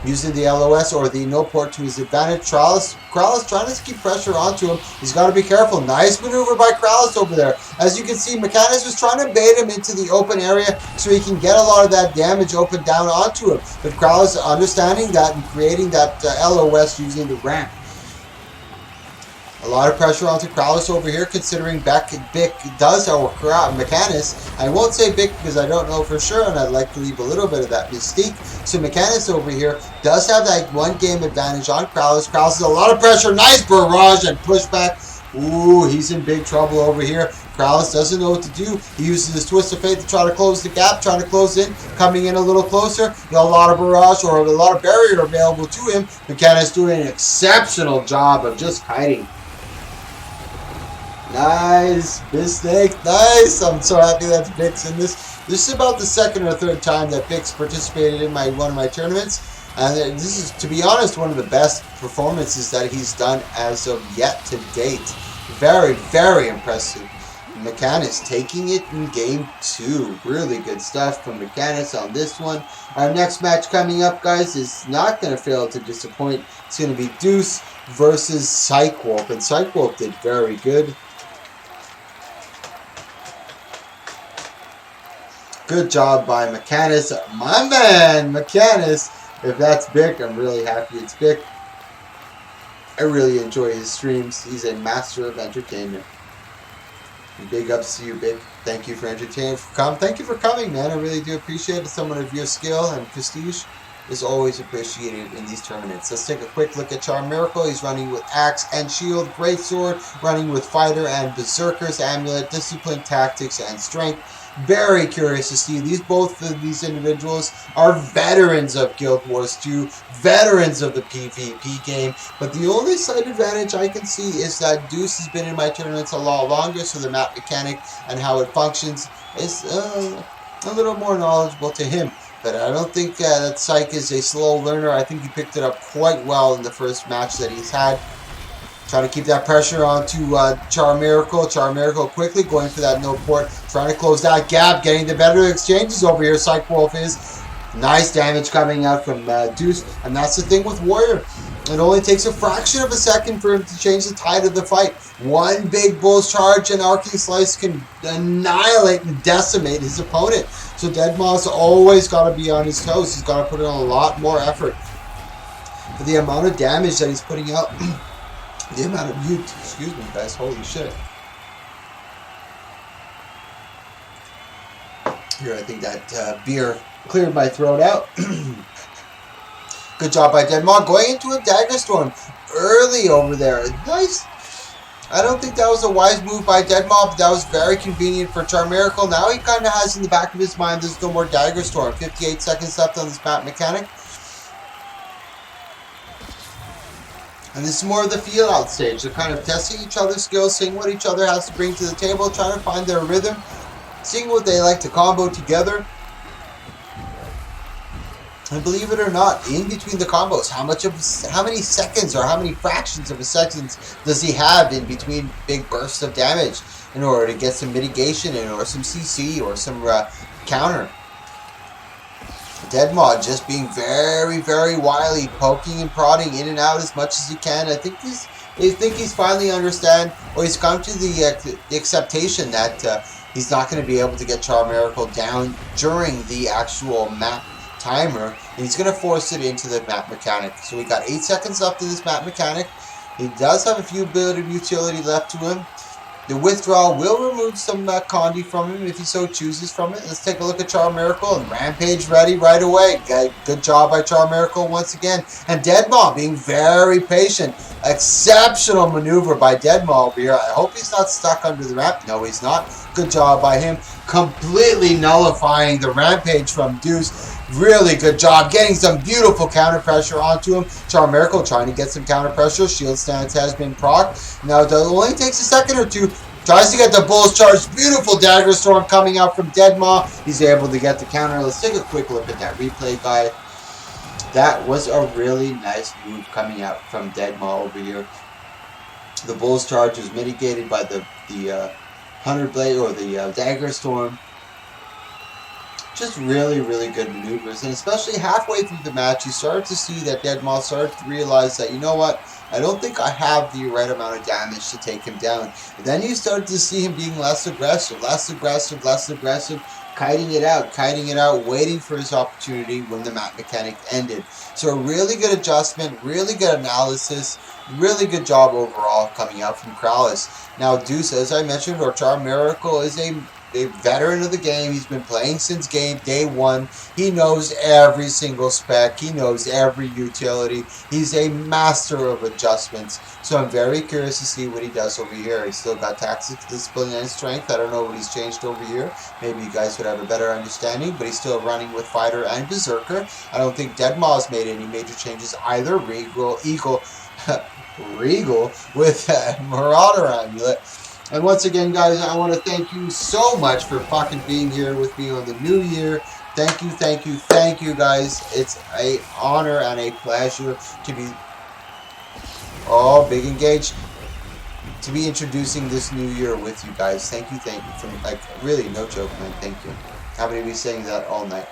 Using the LOS or the no port to his advantage. Kralis trying to keep pressure onto him. He's got to be careful. Nice maneuver by Kralis over there. As you can see, Mechanis was trying to bait him into the open area so he can get a lot of that damage open down onto him. But Kralis understanding that and creating that LOS using the ramp. A lot of pressure onto Kralis over here, considering Bick does, or Mechanis. I won't say Bick because I don't know for sure, and I'd like to leave a little bit of that mystique. So Mechanis over here does have that one game advantage on Kralis. Kralis has a lot of pressure. Nice barrage and pushback. Ooh, he's in big trouble over here. Krallis doesn't know what to do. He uses his Twist of Fate to try to close the gap, trying to close in, coming in a little closer. Got a lot of barrage or a lot of barrier available to him. McKenna's doing an exceptional job of just hiding. Nice mistake. Nice. I'm so happy that Bix in this. This is about the second or third time that Bix participated in one of my tournaments. And this is, to be honest, one of the best performances that he's done as of yet to date. Very, very impressive. Mechanus taking it in game 2. Really good stuff from Mechanus on this one. Our next match coming up, guys, is not going to fail to disappoint. It's going to be Deuce versus Psychwolf. And Psychwolf did very good. Good job by Mechanus. My man, Mechanus. If that's Bick, I'm really happy it's Bick. I really enjoy his streams. He's a master of entertainment. Big ups to you, Bick. Thank you for entertaining. Thank you for coming, man. I really do appreciate it. Someone of your skill and prestige is always appreciated in these tournaments. Let's take a quick look at Charm Miracle. He's running with Axe and Shield, Great Sword, running with Fighter and Berserker's Amulet, Discipline, Tactics, and Strength. Very curious to see both of these individuals are veterans of Guild Wars 2, veterans of the PvP game, but the only slight advantage I can see is that Deuce has been in my tournaments a lot longer, so the map mechanic and how it functions is a little more knowledgeable to him. But I don't think that Psych is a slow learner. I think he picked it up quite well in the first match that he's had. Trying to keep that pressure onto Charm Miracle. Charm Miracle quickly going for that no port. Trying to close that gap. Getting the better exchanges over here. Psychwolf is. Nice damage coming out from Deuce. And that's the thing with Warrior. It only takes a fraction of a second for him to change the tide of the fight. One big Bull's Charge and Arcing Slice can annihilate and decimate his opponent. So Deadmaw's always got to be on his toes. He's got to put in a lot more effort. For the amount of damage that he's putting out. The amount of youth, excuse me guys, holy shit. Here, I think that beer cleared my throat out. Good job by Denmark. Going into a Dagger Storm early over there. Nice. I don't think that was a wise move by Deadmau, but that was very convenient for Charm Miracle. Now he kind of has in the back of his mind there's no more Dagger Storm. 58 seconds left on this map mechanic. And this is more of the feel-out stage. They're kind of testing each other's skills, seeing what each other has to bring to the table, trying to find their rhythm, seeing what they like to combo together. And believe it or not, in between the combos, how many seconds or how many fractions of a second does he have in between big bursts of damage in order to get some mitigation in, or some CC, or some counter? Deadmaw just being very, very wily, poking and prodding in and out as much as he can. I think he's finally understand, or he's come to the acceptation that he's not going to be able to get Charm Miracle down during the actual map timer, and he's going to force it into the map mechanic. So we got 8 seconds left in this map mechanic. He does have a few bit of utility left to him. The withdrawal will remove some Condi from him if he so chooses from it. Let's take a look at Charm Miracle, and Rampage ready right away. Good job by Charm Miracle once again. And Deadmaw being very patient. Exceptional maneuver by Deadmaw over here. I hope he's not stuck under the ramp. No, he's not. Good job by him. Completely nullifying the Rampage from Deuce. Really good job getting some beautiful counter pressure onto him. Charm Miracle trying to get some counter pressure. Shield stance has been procced. Now it only takes a second or two. Tries to get the Bull's Charge. Beautiful Dagger Storm coming out from Deadmaw. He's able to get the counter. Let's take a quick look at that replay, guy. That was a really nice move coming out from Deadmaw over here. The Bull's Charge was mitigated by the 100 Blade or the Dagger Storm. Just really, really good maneuvers, and especially halfway through the match, you started to see that Deadmaw started to realize that, you know what, I don't think I have the right amount of damage to take him down. And then you started to see him being less aggressive, kiting it out, waiting for his opportunity when the map mechanic ended. So a really good adjustment, really good analysis, really good job overall coming out from Krallis. Now Deuce, as I mentioned, or Charm Miracle is a a veteran of the game. He's been playing since game day one. He knows every single spec. He knows every utility. He's a master of adjustments. So I'm very curious to see what he does over here. He's still got tactics, discipline, and strength. I don't know what he's changed over here. Maybe you guys would have a better understanding, but he's still running with Fighter and Berserker. I don't think Deadmaw's made any major changes either. Regal with Marauder Amulet. And once again, guys, I want to thank you so much for fucking being here with me on the new year. Thank you, thank you, thank you, guys. It's an honor and a pleasure to be... Oh, big engage. To be introducing this new year with you guys. Thank you, from, like, really, no joke, man. Thank you. I'm going to be saying that all night.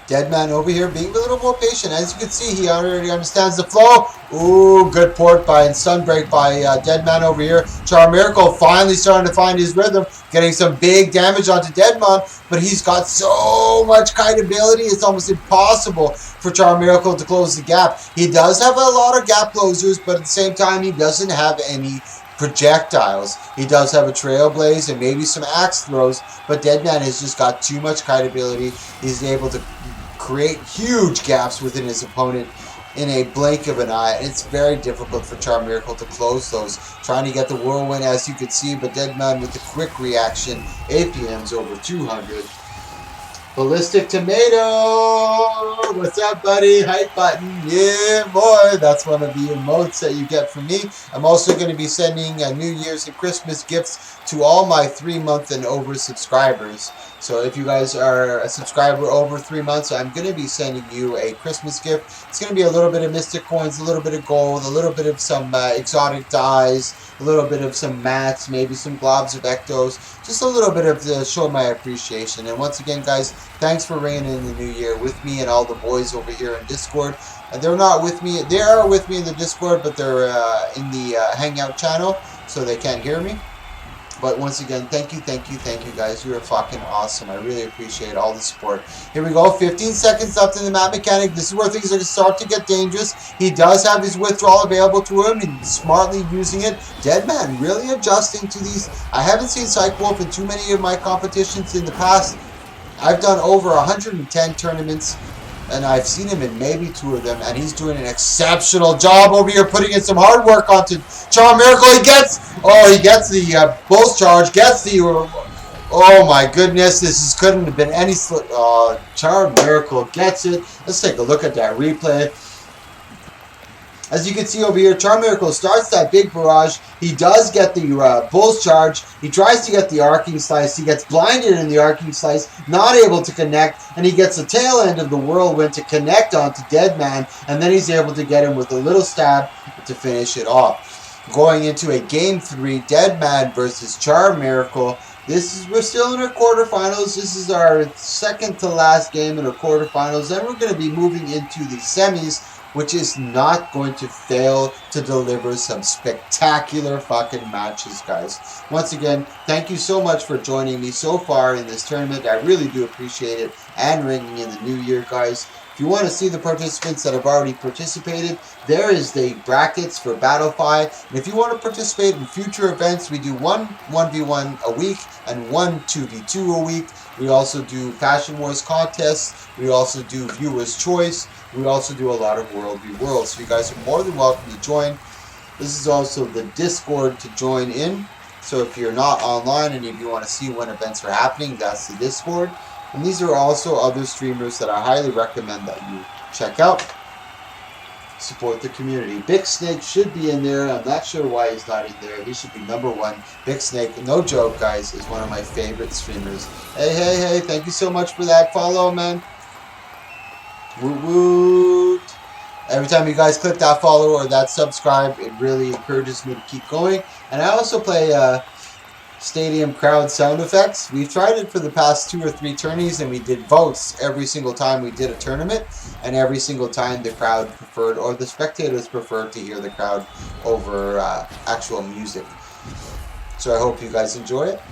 Deadman over here being a little more patient. As you can see, he already understands the flow. Ooh, good port by and Sunbreak by Deadman over here. Charm Miracle finally starting to find his rhythm. Getting some big damage onto Deadman. But he's got so much kite ability, it's almost impossible for Charm Miracle to close the gap. He does have a lot of gap closers, but at the same time, he doesn't have any projectiles. He does have a Trailblaze and maybe some axe throws, but Deadman has just got too much kite ability. He's able to create huge gaps within his opponent in a blink of an eye. It's very difficult for Charm Miracle to close those. Trying to get the whirlwind, as you can see, but Deadman with the quick reaction. APM's over 200. Ballistic Tomato! What's up, buddy? Hype button. Yeah, boy. That's one of the emotes that you get from me. I'm also going to be sending New Year's and Christmas gifts to all my 3-month and over subscribers. So if you guys are a subscriber over 3 months, I'm going to be sending you a Christmas gift. It's going to be a little bit of Mystic Coins, a little bit of gold, a little bit of some exotic dyes, a little bit of some mats, maybe some globs of ectos, just a little bit of to show my appreciation. And once again, guys, thanks for ringing in the new year with me and all the boys over here in Discord. They're not with me. They are with me in the Discord, but they're in the Hangout channel, so they can't hear me. But once again, thank you, guys. You are fucking awesome. I really appreciate all the support. Here we go. 15 seconds left in the map mechanic. This is where things are going to start to get dangerous. He does have his withdrawal available to him and smartly using it. Deadman really adjusting to these. I haven't seen Psych Wolf in too many of my competitions in the past. I've done over 110 tournaments, and I've seen him in maybe 2 of them, and he's doing an exceptional job over here, putting in some hard work onto Charm Miracle. He gets the Bull's Charge, gets the, oh my goodness, couldn't have been any slip. Charm Miracle gets it. Let's take a look at that replay. As you can see over here, Charm Miracle starts that big barrage. He does get the Bull's Charge. He tries to get the Arcing Slice. He gets blinded in the Arcing Slice, not able to connect, and he gets the tail end of the Whirlwind to connect onto Deadman, and then he's able to get him with a little stab to finish it off. Going into a Game 3, Deadman versus Charm Miracle. We're still in our quarterfinals. This is our second to last game in our quarterfinals. Then we're going to be moving into the semis, which is not going to fail to deliver some spectacular fucking matches, guys. Once again, thank you so much for joining me so far in this tournament. I really do appreciate it. And ringing in the new year, guys. If you want to see the participants that have already participated, there is the brackets for Battlefy. And if you want to participate in future events, we do one 1v1 a week and one 2v2 a week. We also do Fashion Wars contests. We also do Viewer's Choice. We also do a lot of World v World. So you guys are more than welcome to join. This is also the Discord to join in. So if you're not online and if you want to see when events are happening, that's the Discord. And these are also other streamers that I highly recommend that you check out. Support the community. Big Snake should be in there. I'm not sure why he's not in there. He should be #1. Big Snake, no joke, guys, is one of my favorite streamers. Hey, thank you so much for that follow, man. Woot woot. Every time you guys click that follow or that subscribe, it really encourages me to keep going. And I also play stadium crowd sound effects. We've tried it for the past 2 or 3 tourneys, and we did votes every single time we did a tournament, and every single time the crowd preferred, or the spectators preferred, to hear the crowd over actual music. So I hope you guys enjoy it.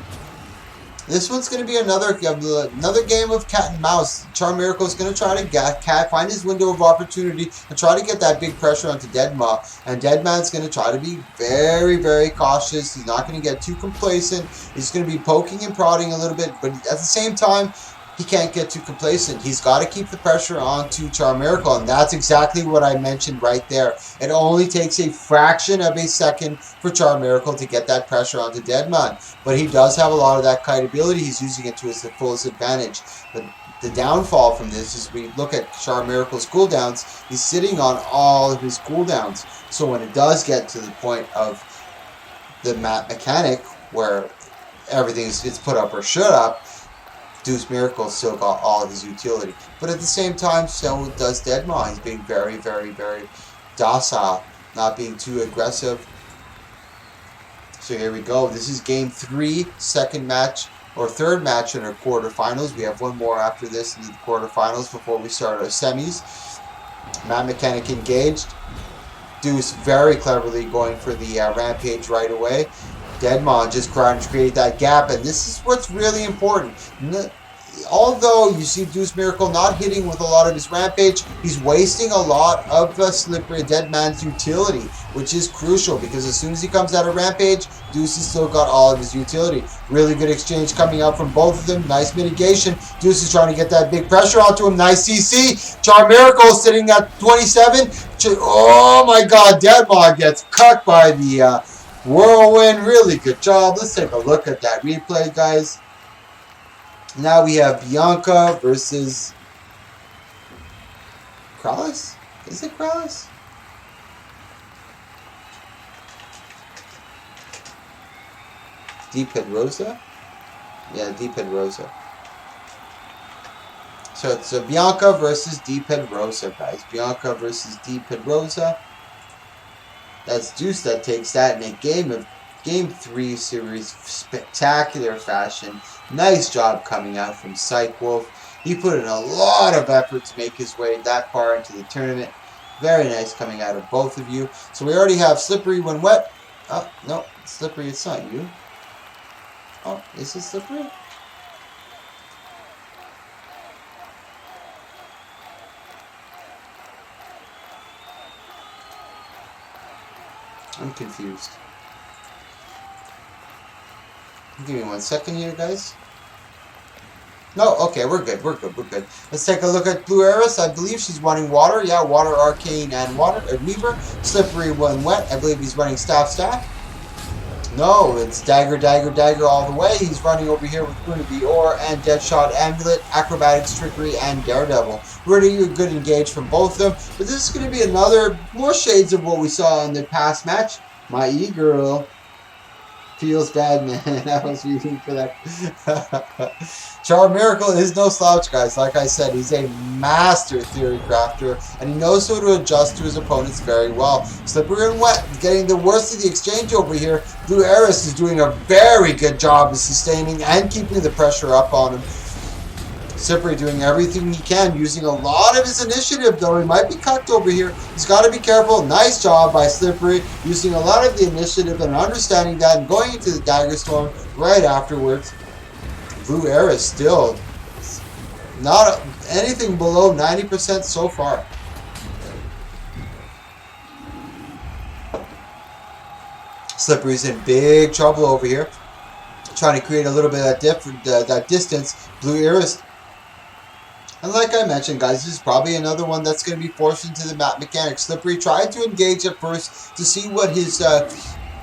This one's going to be another game of cat and mouse. Charm Miracle is going to try to find his window of opportunity and try to get that big pressure onto Deadma. And Deadman's going to try to be very, very cautious. He's not going to get too complacent. He's going to be poking and prodding a little bit, but at the same time, he can't get too complacent. He's got to keep the pressure onto Charm Miracle, and that's exactly what I mentioned right there. It only takes a fraction of a second for Charm Miracle to get that pressure onto Deadman, but he does have a lot of that kite ability. He's using it to his fullest advantage. But the downfall from this is we look at Charm Miracle's cooldowns. He's sitting on all of his cooldowns, so when it does get to the point of the map mechanic where everything is put up or shut up, Deuce Miracle still got all of his utility. But at the same time, so does Deadmaw. He's being very, very, very docile, not being too aggressive. So here we go. This is game 3, second match, or third match in our quarterfinals. We have one more after this in the quarterfinals before we start our semis. Map Mechanic engaged. Deuce very cleverly going for the Rampage right away. Deadmaw just trying to create that gap, and this is what's really important. Although you see Deuce Miracle not hitting with a lot of his Rampage, he's wasting a lot of Slippery Deadman's utility, which is crucial because as soon as he comes out of Rampage, Deuce has still got all of his utility. Really good exchange coming out from both of them. Nice mitigation. Deuce is trying to get that big pressure onto him. Nice CC. Charm Miracle sitting at 27. Oh my god, Deadmaw gets cut by the Whirlwind. Really good job. Let's take a look at that replay, guys. Now we have Bianca versus Krallis? Is it Krallis? Deep Head Rosa? Yeah, Deep Head Rosa. So it's Bianca versus Deep Head Rosa, guys. Bianca versus Deep Head Rosa. That's Deuce that takes that in a game 3 series, spectacular fashion. Nice job coming out from Psych Wolf. He put in a lot of effort to make his way that far into the tournament. Very nice coming out of both of you. So we already have Slippery when wet. Oh, no, Slippery, it's not you. Oh, is it Slippery? I'm confused. Give me 1 second here, guys. No, okay, we're good. Let's take a look at Blue Eris. I believe she's running water. Yeah, water, arcane, and water. Weaver. Slippery when wet. I believe he's running staff. No, it's dagger all the way. He's running over here with Queen Ore and Deadshot, Amulet, Acrobatics, Trickery, and Daredevil. Really a good engage from both of them. But this is going to be more shades of what we saw in the past match. My E-Girl. Feels bad, man. I was rooting for that. Charm Miracle is no slouch, guys. Like I said, he's a master theory crafter, and he knows how to adjust to his opponents very well. Slippery and wet, getting the worst of the exchange over here. Blue Eris is doing a very good job of sustaining and keeping the pressure up on him. Slippery doing everything he can, using a lot of his initiative, though he might be cucked over here. He's got to be careful. Nice job by Slippery, using a lot of the initiative and understanding that and going into the Dagger Storm right afterwards. Blue Eris still not anything below 90% so far. Slippery's in big trouble over here, trying to create a little bit of that distance. Blue Eris. And like I mentioned, guys, this is probably another one that's going to be forced into the map mechanics. Slippery tried to engage at first to see what his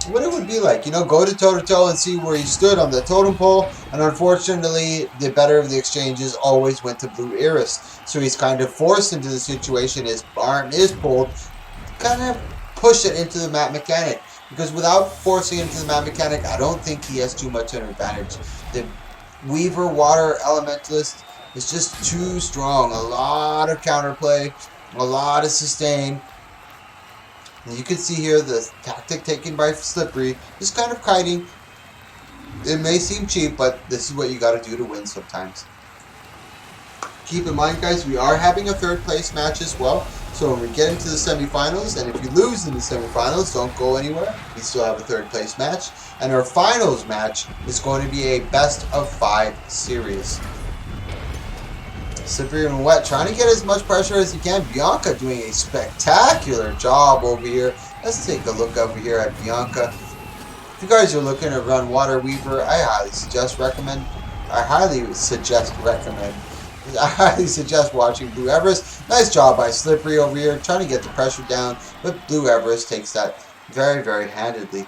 what it would be like. You know, go to toe-to-toe and see where he stood on the totem pole. And unfortunately, the better of the exchanges always went to Blue Eris. So he's kind of forced into the situation. His arm is pulled. Kind of push it into the map mechanic. Because without forcing into the map mechanic, I don't think he has too much of an advantage. The Weaver Water Elementalist is just too strong. A lot of counterplay, a lot of sustain. And you can see here the tactic taken by Slippery, just kind of kiting. It may seem cheap, but this is what you got to do to win sometimes. keep in mind, guys, we are having a third place match as well. So when we get into the semifinals, and if you lose in the semifinals, don't go anywhere. We still have a third place match. And our finals match is going to be a best of 5 series. Slippery and Wet trying to get as much pressure as he can. Bianca doing a spectacular job over here. Let's take a look over here at Bianca. If you guys are looking to run Water Weaver, I highly suggest watching Blue Everest. Nice job by Slippery over here, trying to get the pressure down, but Blue Everest takes that very, very handedly.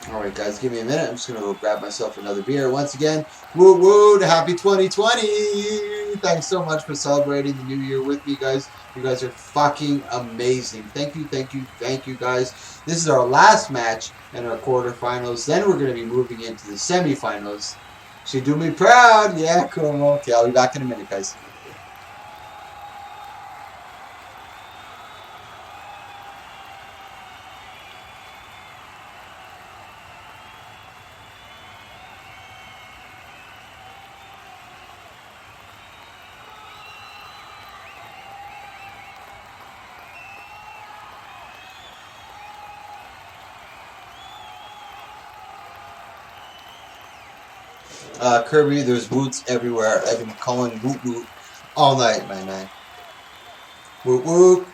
Alright guys, give me a minute. I'm just going to go grab myself another beer. Once again, woo woo, happy 2020! Thanks so much for celebrating the new year with me, guys. You guys are fucking amazing. Thank you, thank you, thank you, guys. This is our last match in our quarterfinals. Then we're going to be moving into the semifinals. She do me proud. Yeah, cool. Okay, I'll be back in a minute, guys. Kirby, there's woots everywhere. I've been calling woot woot all night, my man. Woot woot.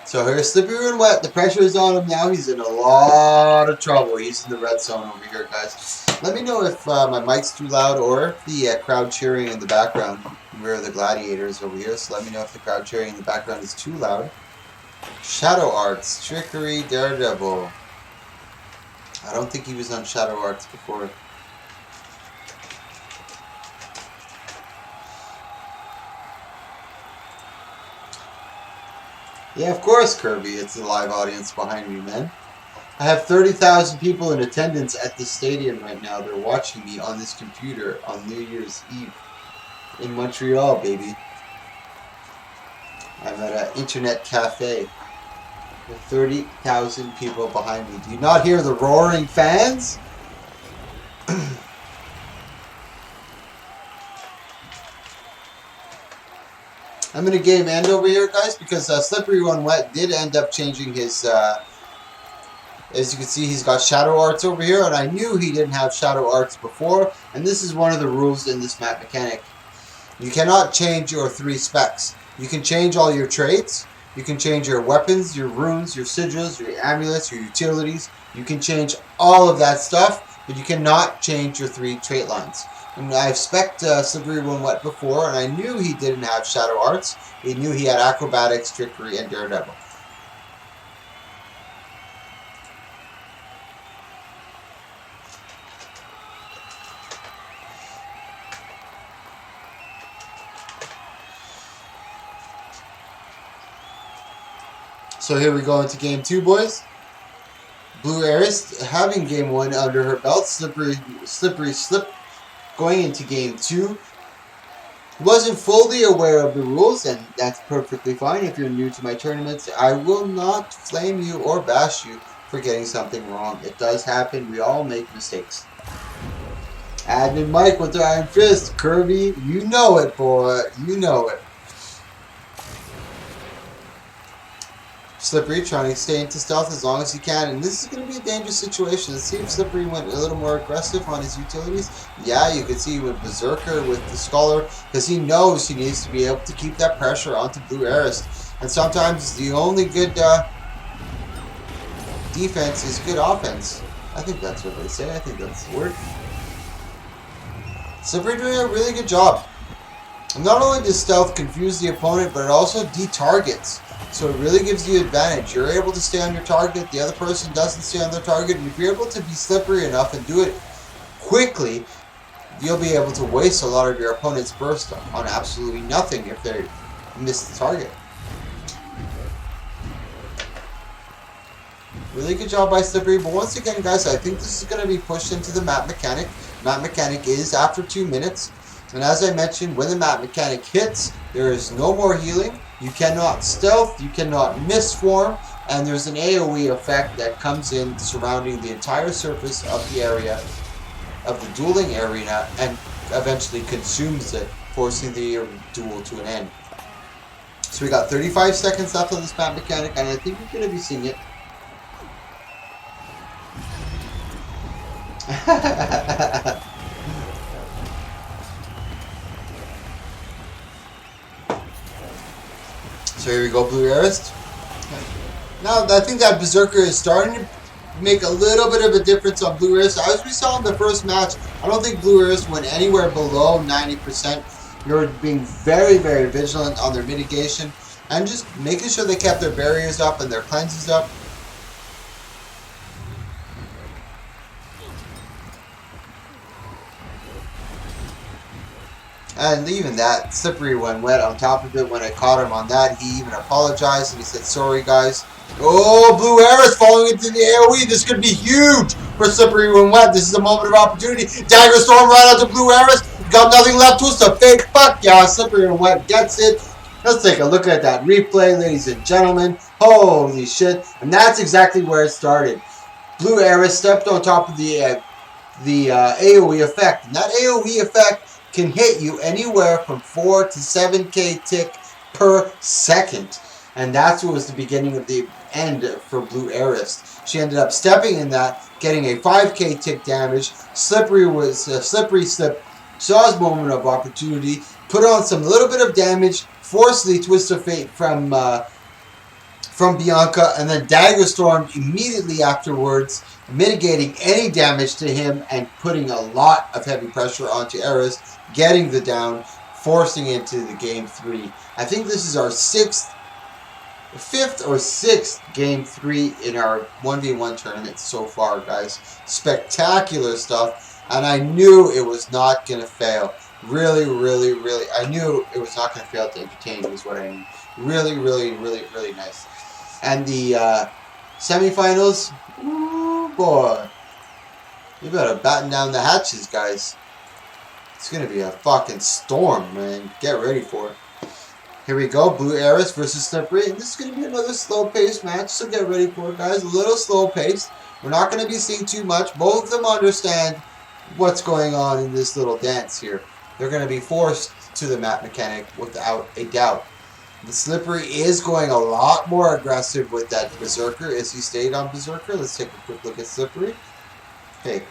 So here's Slippery and Wet. The pressure is on him now. He's in a lot of trouble. He's in the red zone over here, guys. Let me know if my mic's too loud or if the crowd cheering in the background. We're the gladiators over here, so let me know if the crowd cheering in the background is too loud. Shadow Arts, Trickery, Daredevil. I don't think he was on Shadow Arts before. Yeah, of course, Kirby. It's a live audience behind me, man. I have 30,000 people in attendance at the stadium right now. They're watching me on this computer on New Year's Eve in Montreal, baby. I'm at an internet cafe with 30,000 people behind me. Do you not hear the roaring fans? I'm going to game end over here, guys, because Slippery One Wet did end up changing his, as you can see, he's got Shadow Arts over here, and I knew he didn't have Shadow Arts before, and this is one of the rules in this map mechanic. You cannot change your 3 specs. You can change all your traits, you can change your weapons, your runes, your sigils, your amulets, your utilities. You can change all of that stuff, but you cannot change your 3 trait lines. And I've spec'd Slippery One Wet before, and I knew he didn't have Shadow Arts. He knew he had Acrobatics, Trickery, and Daredevil. So here we go into game 2, boys. Blue Aris having game 1 under her belt. Slippery Slip going into game 2. Wasn't fully aware of the rules, and that's perfectly fine. If you're new to my tournaments, I will not flame you or bash you for getting something wrong. It does happen. We all make mistakes. Admin Mike with the Iron Fist. Kirby, you know it, boy. You know it. Slippery trying to stay into stealth as long as he can, and this is going to be a dangerous situation. Let's see if Slippery went a little more aggressive on his utilities. Yeah, you can see he went berserker with the Scholar because he knows he needs to be able to keep that pressure onto Blue Aris. And sometimes the only good defense is good offense. I think that's what they say. I think that's the word. Slippery doing a really good job. And not only does stealth confuse the opponent, but it also detargets. So it really gives you advantage. You're able to stay on your target, the other person doesn't stay on their target, and if you're able to be slippery enough and do it quickly, you'll be able to waste a lot of your opponent's burst on absolutely nothing if they miss the target. Really good job by Slippery, but once again, guys, I think this is going to be pushed into the map mechanic. Map mechanic is after 2 minutes, and as I mentioned, when the map mechanic hits, there is no more healing. You cannot stealth, you cannot misform, and there's an AoE effect that comes in surrounding the entire surface of the area, of the dueling arena, and eventually consumes it forcing the duel to an end. So we got 35 seconds left on this map mechanic, and I think we're going to be seeing it. So here we go, Blue Arist. Now, I think that Berserker is starting to make a little bit of a difference on Blue Arist. As we saw in the first match, I don't think Blue Arist went anywhere below 90%. You're being very, very vigilant on their mitigation and just making sure they kept their barriers up and their cleanses up. And even that, Slippery went wet on top of it. When I caught him on that, he even apologized and he said, sorry guys. Oh, Blue Arist falling into the AoE. This could be huge for Slippery when wet. This is a moment of opportunity. Dagger Storm right out to Blue Arist. Got nothing left to us to fake. Fuck yeah, Slippery when wet gets it. Let's take a look at that replay, ladies and gentlemen. Holy shit. And that's exactly where it started. Blue Arist stepped on top of the AoE effect. And that AoE effect can hit you anywhere from 4 to 7k tick per second. And that was the beginning of the end for Blue Arist. She ended up stepping in that, getting a 5k tick damage. Slippery Slip saw his moment of opportunity, put on some little bit of damage, forced the Twist of Fate from Bianca, and then Dagger Storm immediately afterwards, mitigating any damage to him and putting a lot of heavy pressure onto Arist, getting the down, forcing into the game 3. I think this is our 5th or 6th game 3 in our 1v1 tournament so far, guys. Spectacular stuff, and I knew it was not going to fail. Really, I knew it was not going to fail to entertain, is what I mean. Really nice. And the semifinals, ooh boy, you better batten down the hatches, guys. It's going to be a fucking storm, man. Get ready for it. Here we go, Blue Arist versus Slippery. And this is going to be another slow-paced match, so get ready for it, guys. A little slow-paced. We're not going to be seeing too much. Both of them understand what's going on in this little dance here. They're going to be forced to the map mechanic without a doubt. The Slippery is going a lot more aggressive with that Berserker as he stayed on Berserker. Let's take a quick look at Slippery. Okay,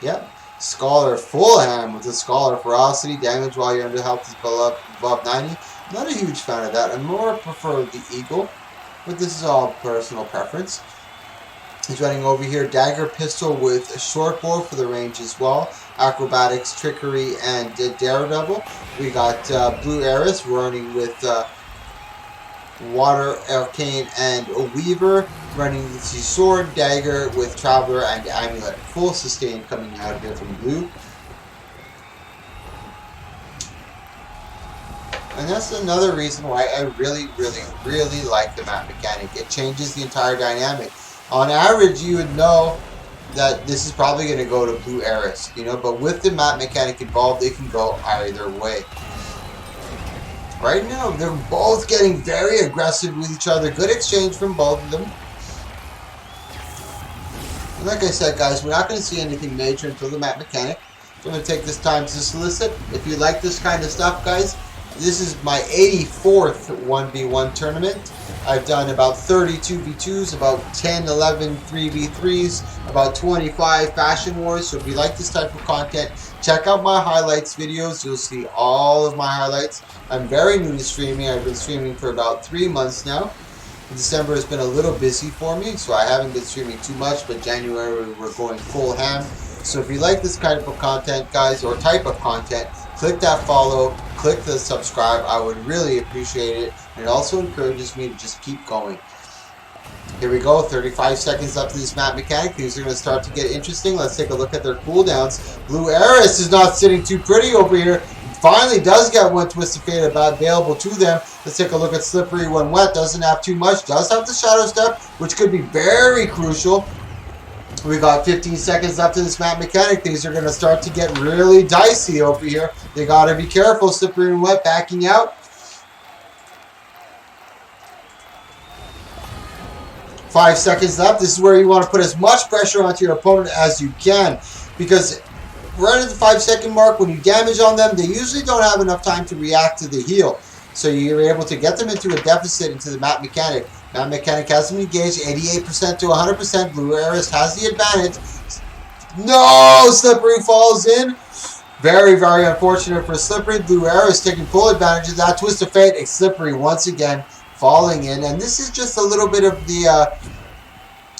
yep. Scholar full ham with the Scholar Ferocity. Damage while your under health is above 90. Not a huge fan of that. I more prefer the Eagle, but this is all personal preference. He's running over here Dagger Pistol with a short bow for the range as well. Acrobatics, Trickery, and Daredevil. We got Blue Arist running with Water, Arcane, and a Weaver, running the Sword, Dagger with Traveler and Amulet. Full sustain coming out here from Blue. And that's another reason why I really like the map mechanic. It changes the entire dynamic. On average, you would know that this is probably going to go to Blue Arist, you know, but with the map mechanic involved, it can go either way. Right now, they're both getting very aggressive with each other. Good exchange from both of them. And like I said, guys, we're not going to see anything major until the map mechanic. So I'm going to take this time to solicit. If you like this kind of stuff, guys, this is my 84th 1v1 tournament. I've done about 30 2v2s, about 10, 11 3v3s, about 25 Fashion Wars. So if you like this type of content, check out my highlights videos. You'll see all of my highlights. I'm very new to streaming. I've been streaming for about 3 months now. December has been a little busy for me, so I haven't been streaming too much, but January we're going full ham. So if you like this kind of content, guys, or type of content, click that follow, click the subscribe. I would really appreciate it. And it also encourages me to just keep going. Here we go, 35 seconds left to this map mechanic. Things are going to start to get interesting. Let's take a look at their cooldowns. Blue Arist is not sitting too pretty over here. Finally does get one Twist of Fate available to them. Let's take a look at Slippery when wet. Doesn't have too much. Does have the Shadow Step, which could be very crucial. We got 15 seconds left in this map mechanic. Things are going to start to get really dicey over here. They got to be careful. Slippery and wet backing out. 5 seconds left. This is where you want to put as much pressure onto your opponent as you can, because right at the 5-second mark, when you damage on them, they usually don't have enough time to react to the heal. So you're able to get them into a deficit into the map mechanic. Map mechanic has them engaged 88% to 100%. Blue Aris has the advantage. No! Slippery falls in. Very, very unfortunate for Slippery. Blue Aris taking full advantage of that. Twist of Fate. Slippery once again falling in. And this is just a little bit of the...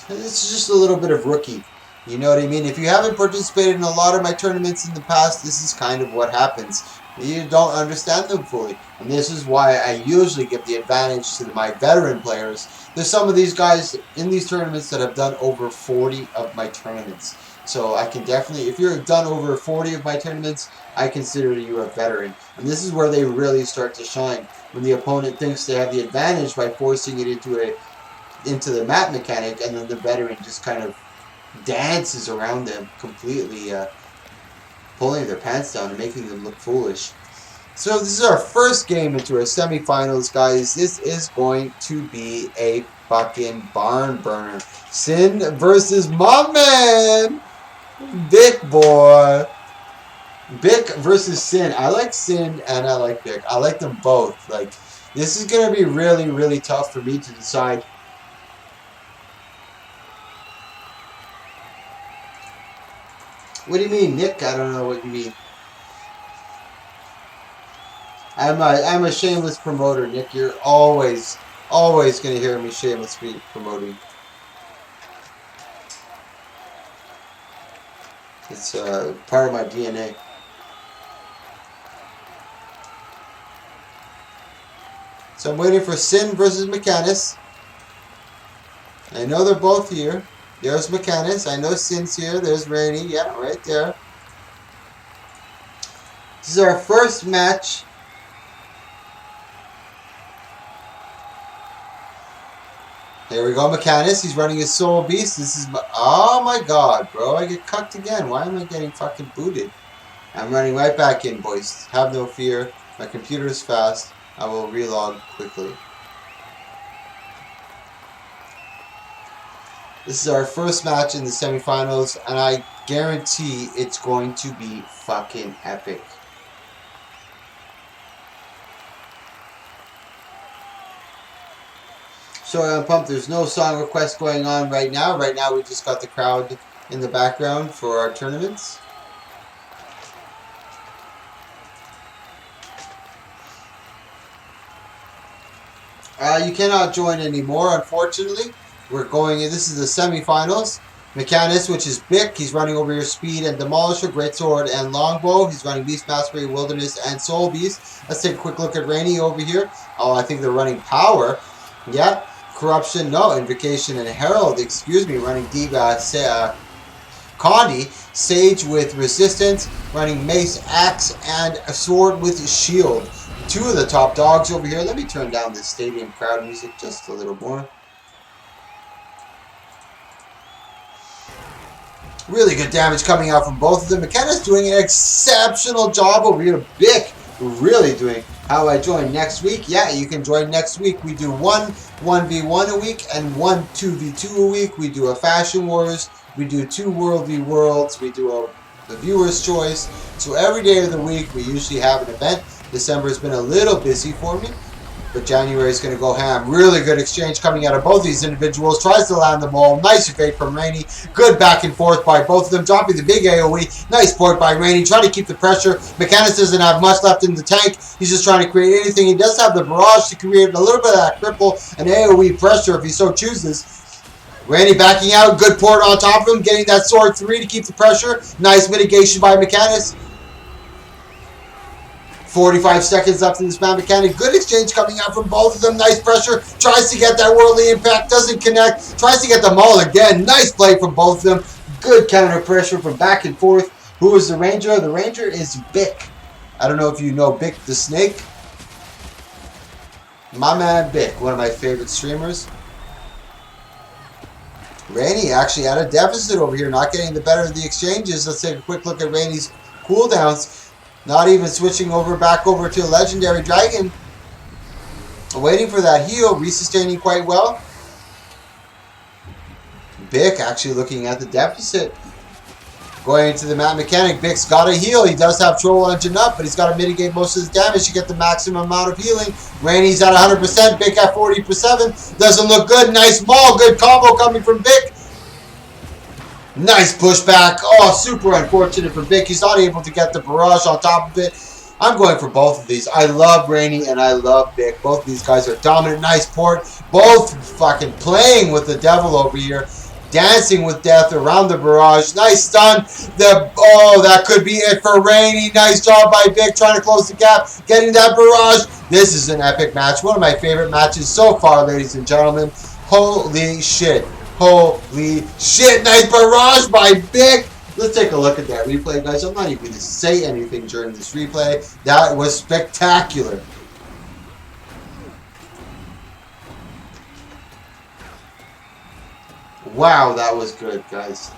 this is just a little bit of rookie. You know what I mean? If you haven't participated in a lot of my tournaments in the past, this is kind of what happens. You don't understand them fully. And this is why I usually give the advantage to my veteran players. There's some of these guys in these tournaments that have done over 40 of my tournaments. So I can definitely, if you're done over 40 of my tournaments, I consider you a veteran. And this is where they really start to shine. When the opponent thinks they have the advantage by forcing it into the map mechanic, and then the veteran just kind of dances around them, completely pulling their pants down and making them look foolish. So this is our first game into our semifinals, guys. This is going to be a fucking barn burner. Sin versus my man, Vic boy. Vic versus Sin. I like Sin and I like Vic. I like them both. Like, this is gonna be really, really tough for me to decide. What do you mean, Nick? I don't know what you mean. I'm a shameless promoter, Nick. You're always gonna hear me shamelessly promoting. It's part of my DNA. So I'm waiting for Sin versus Mechanus. I know they're both here. There's Mechanus. I know Sin's here. There's Rainy. Yeah, right there. This is our first match. Here we go, Mechanus. He's running his Soul Beast. This is... Oh my god, bro. I get cucked again. Why am I getting fucking booted? I'm running right back in, boys. Have no fear. My computer is fast. I will relog quickly. This is our first match in the semifinals, and I guarantee it's going to be fucking epic. Sorry, I'm pumped. There's no song request going on right now. Right now, we just got the crowd in the background for our tournaments. You cannot join anymore, unfortunately. We're going in. This is the semifinals. Mechanus, which is Bick. He's running over your Speed and Demolisher, Greatsword, and Longbow. He's running Beast Mastery, Wilderness, and Soul Beast. Let's take a quick look at Rainy over here. Oh, I think they're running Power. Yeah. Corruption, no. Invocation and Herald, excuse me. Running Condi. Sage with Resistance. Running Mace, Axe, and a Sword with Shield. Two of the top dogs over here. Let me turn down this stadium crowd music just a little more. Really good damage coming out from both of them. McKenna's doing an exceptional job over here. Bick really doing. How I join next week? Yeah, you can join next week. We do one 1v1 a week and one 2v2 a week. We do a Fashion Wars. We do 2 World v Worlds. We do the viewer's choice. So every day of the week we usually have an event. December has been a little busy for me, but January is going to go ham. Really good exchange coming out of both these individuals. Tries to land the ball. Nice evade from Rainy. Good back and forth by both of them. Dropping the big AoE. Nice port by Rainy. Trying to keep the pressure. Mechanus doesn't have much left in the tank. He's just trying to create anything. He does have the barrage to create a little bit of that cripple and AoE pressure if he so chooses. Rainy backing out. Good port on top of him. Getting that sword 3 to keep the pressure. Nice mitigation by Mechanus. 45 seconds left in this map mechanic. Good exchange coming out from both of them. Nice pressure. Tries to get that worldly impact. Doesn't connect. Tries to get them all again. Nice play from both of them. Good counter pressure from back and forth. Who is the Ranger? The Ranger is Bick. I don't know if you know Bick the Snake. My man Bick. One of my favorite streamers. Rainy actually at a deficit over here. Not getting the better of the exchanges. Let's take a quick look at Rainy's cooldowns. Not even switching back over to a Legendary Dragon. Waiting for that heal. Resustaining quite well. Bick actually looking at the deficit. Going into the Matt Mechanic, Bick's got to heal. He does have Troll Engine up, but he's got to mitigate most of his damage to get the maximum amount of healing. Rainey's at 100%, Bick at 40%. Doesn't look good. Nice maul. Good combo coming from Bick. Nice pushback. Oh, super unfortunate for Bick. He's not able to get the barrage on top of it. I'm going for both of these. I love Rainey and I love Bick. Both of these guys are dominant. Nice port. Both fucking playing with the devil over here. Dancing with death around the barrage. Nice stun. Oh, that could be it for Rainey. Nice job by Vic trying to close the gap. Getting that barrage. This is an epic match. One of my favorite matches so far, ladies and gentlemen. Holy shit. Holy shit. Nice barrage by Vic. Let's take a look at that replay, guys. I'm not even going to say anything during this replay. That was spectacular. Wow, that was good, guys.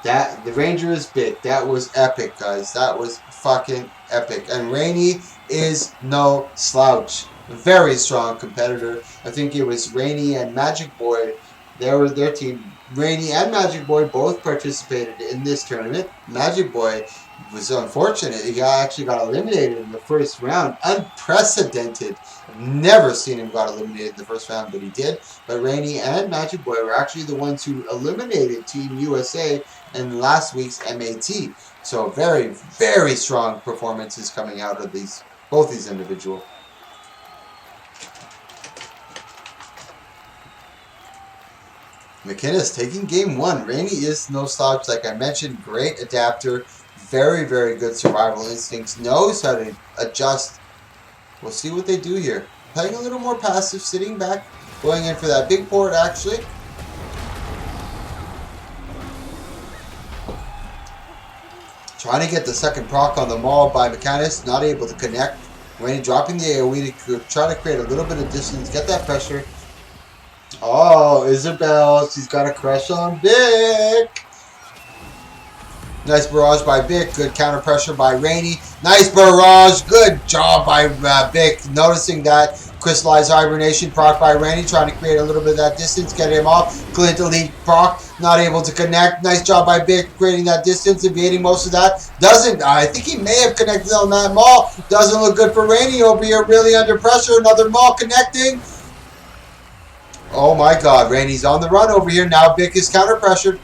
The Ranger is big. That was epic, guys. That was fucking epic. And Rainey is no slouch. A very strong competitor. I think it was Rainey and Magic Boy. Their team. Rainey and Magic Boy both participated in this tournament. Magic Boy was unfortunate. He actually got eliminated in the first round. Unprecedented. Never seen him got eliminated in the first round, but he did. But Rainey and Magic Boy were actually the ones who eliminated Team USA in last week's MAT. So very, very strong performances coming out of both these individuals. McKinnis taking game one. Rainey is no slouch, like I mentioned. Great adapter. Very, very good survival instincts. Knows how to adjust. We'll see what they do here. Playing a little more passive, sitting back, going in for that big port, actually. Trying to get the second proc on the maul by Mechanist. Not able to connect. Rainey dropping the AoE to try to create a little bit of distance, get that pressure. Oh, Isabel, she's got a crush on Vic. Nice barrage by Vic. Good counter pressure by Rainey. Nice barrage. Good job by Vic. Noticing that crystallized hibernation proc by Rainey. Trying to create a little bit of that distance. Get him off. Glint elite proc. Not able to connect. Nice job by Vic creating that distance. Evading most of that. I think he may have connected on that maul. Doesn't look good for Rainey over here. Really under pressure. Another maul connecting. Oh my god. Rainey's on the run over here. Now Vic is counter pressured.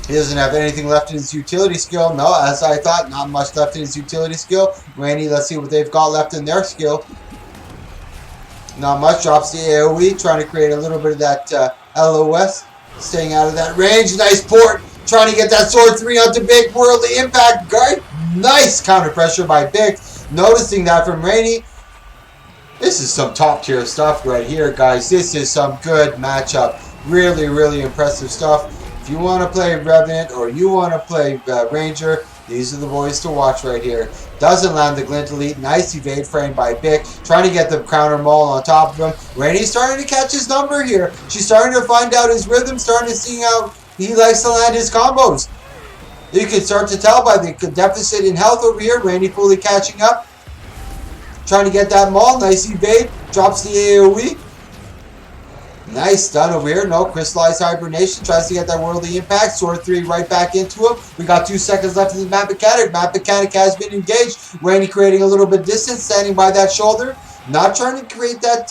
He doesn't have anything left in his utility skill. No, as I thought, not much left in his utility skill. Rainey, let's see what they've got left in their skill. Not much. Drops the AoE, trying to create a little bit of that LOS. Staying out of that range. Nice port. Trying to get that sword 3 onto Big. Worldly impact. Guard. Nice counter pressure by Big. Noticing that from Rainey. This is some top tier stuff right here, guys. This is some good matchup. Really, really impressive stuff. If you want to play Revenant or you want to play Ranger, these are the boys to watch right here. Doesn't land the Glint Elite. Nice evade frame by Bick. Trying to get the counter maul on top of him. Rainey's starting to catch his number here. She's starting to find out his rhythm, starting to see how he likes to land his combos. You can start to tell by the deficit in health over here. Rainey fully catching up. Trying to get that maul. Nice evade. Drops the AoE. Nice stun over here. No crystallized hibernation. Tries to get that worldly impact. Sword 3 right back into him. We got 2 seconds left in the Map Mechanic. Map Mechanic has been engaged. Rainey creating a little bit of distance. Standing by that shoulder. Not trying to create that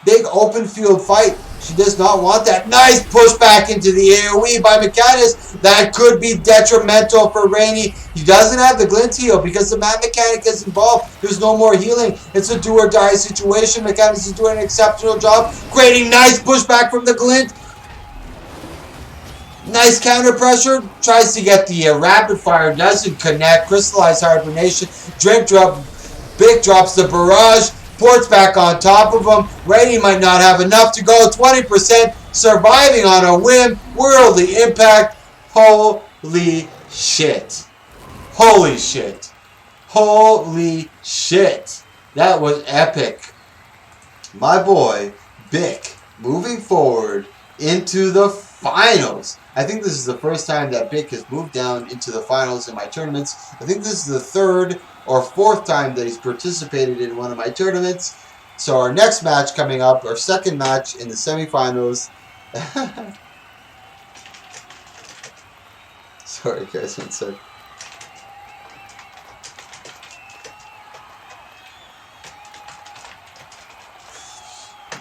big open field fight. She does not want that. Nice pushback into the AoE by Mechanist. That could be detrimental for Rainey. He doesn't have the Glint heal because the Map Mechanic is involved. There's no more healing. It's a do or die situation. Mechanist is doing an exceptional job. Creating nice pushback from the Glint. Nice counter pressure. Tries to get the rapid fire. Doesn't connect. Crystallized hibernation. Drink drop. Big drops the barrage. Ports back on top of him. Rainey might not have enough to go. 20% surviving on a whim. Worldly impact. Holy shit. Holy shit. Holy shit. That was epic. My boy, Bick, moving forward into the finals. I think this is the first time that Bick has moved down into the finals in my tournaments. I think this is the 3rd or 4th time that he's participated in one of my tournaments. So our next match coming up, our second match in the semifinals. Sorry guys, one sec.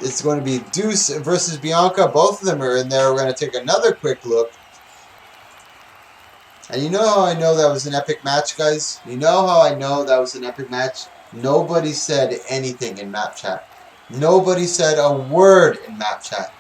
It's going to be Deuce versus Bianca. Both of them are in there. We're going to take another quick look. And you know how I know that was an epic match, guys? You know how I know that was an epic match? Nobody said anything in map chat. Nobody said a word in map chat.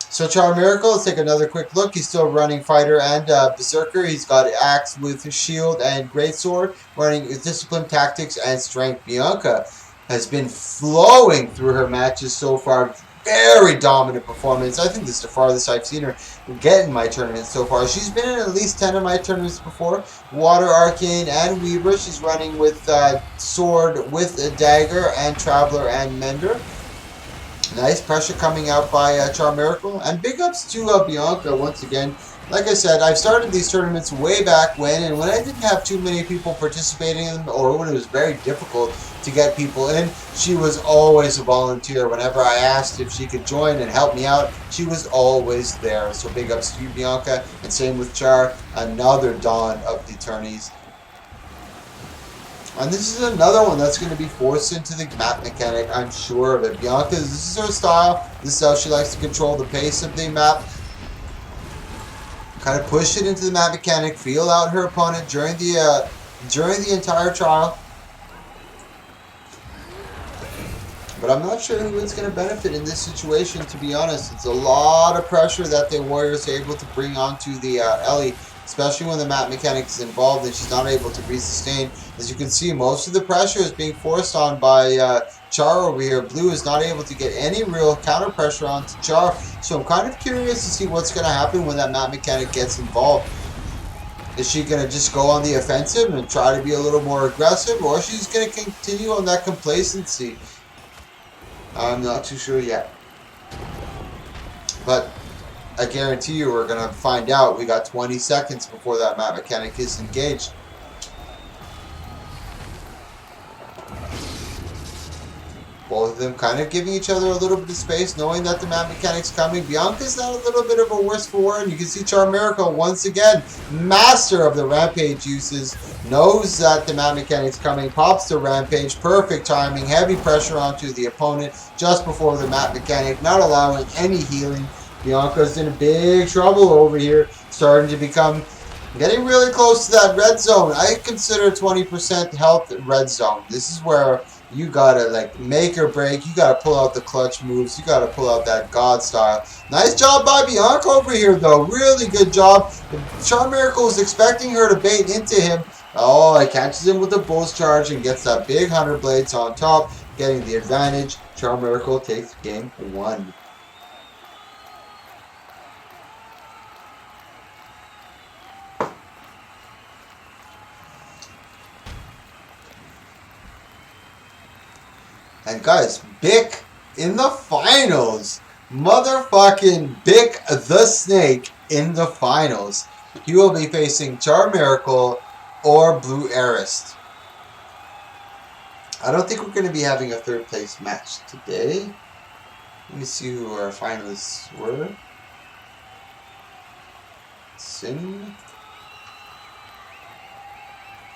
So Char Miracle, let's take another quick look. He's still running Fighter and Berserker. He's got Axe with Shield and Greatsword, running Discipline, Tactics, and Strength. Bianca has been flowing through her matches so far. Very dominant performance. I think this is the farthest I've seen her get in my tournaments so far. She's been in at least 10 of my tournaments before. Water, Arcane, and Weaver. She's running with Sword, with a Dagger, and Traveler, and Mender. Nice pressure coming out by Char Miracle. And big ups to Bianca once again. Like I said, I've started these tournaments way back when, and when I didn't have too many people participating in them, or when it was very difficult to get people in, she was always a volunteer. Whenever I asked if she could join and help me out, she was always there. So big ups to you, Bianca, and same with Char. Another dawn of the tourneys. And this is another one that's going to be forced into the map mechanic, I'm sure of it. Bianca, this is her style. This is how she likes to control the pace of the map. Kind of push it into the map mechanic, feel out her opponent during the entire trial. But I'm not sure who is going to benefit in this situation, to be honest. It's a lot of pressure that the Warriors are able to bring onto the Ellie, especially when the map mechanic is involved and she's not able to re-sustain. As you can see, most of the pressure is being forced on by Char over here. Blue is not able to get any real counter pressure onto Char, so I'm kind of curious to see what's going to happen when that map mechanic gets involved. Is she going to just go on the offensive and try to be a little more aggressive, or she's going to continue on that complacency? I'm not too sure yet. But I guarantee you we're going to find out. We got 20 seconds before that map mechanic is engaged. Both of them kind of giving each other a little bit of space, knowing that the map mechanic's coming. Bianca's not a little bit of a worse for wear, and you can see Char Miracle once again, master of the rampage uses, knows that the map mechanic's coming, pops the rampage, perfect timing, heavy pressure onto the opponent just before the map mechanic, not allowing any healing. Bianca's in big trouble over here, starting to become, getting really close to that red zone. I consider 20% health red zone. This is where you gotta like make or break. You gotta pull out the clutch moves. You gotta pull out that God style. Nice job by Bianca over here though. Really good job. Char Miracle was expecting her to bait into him. Oh, it catches him with the Bull's Charge and gets that big 100 blades on top, getting the advantage. Char Miracle takes game 1. And guys, Bick in the finals. Motherfucking Bick the Snake in the finals. He will be facing Char Miracle or Blue Arist. I don't think we're going to be having a third place match today. Let me see who our finalists were. Sin.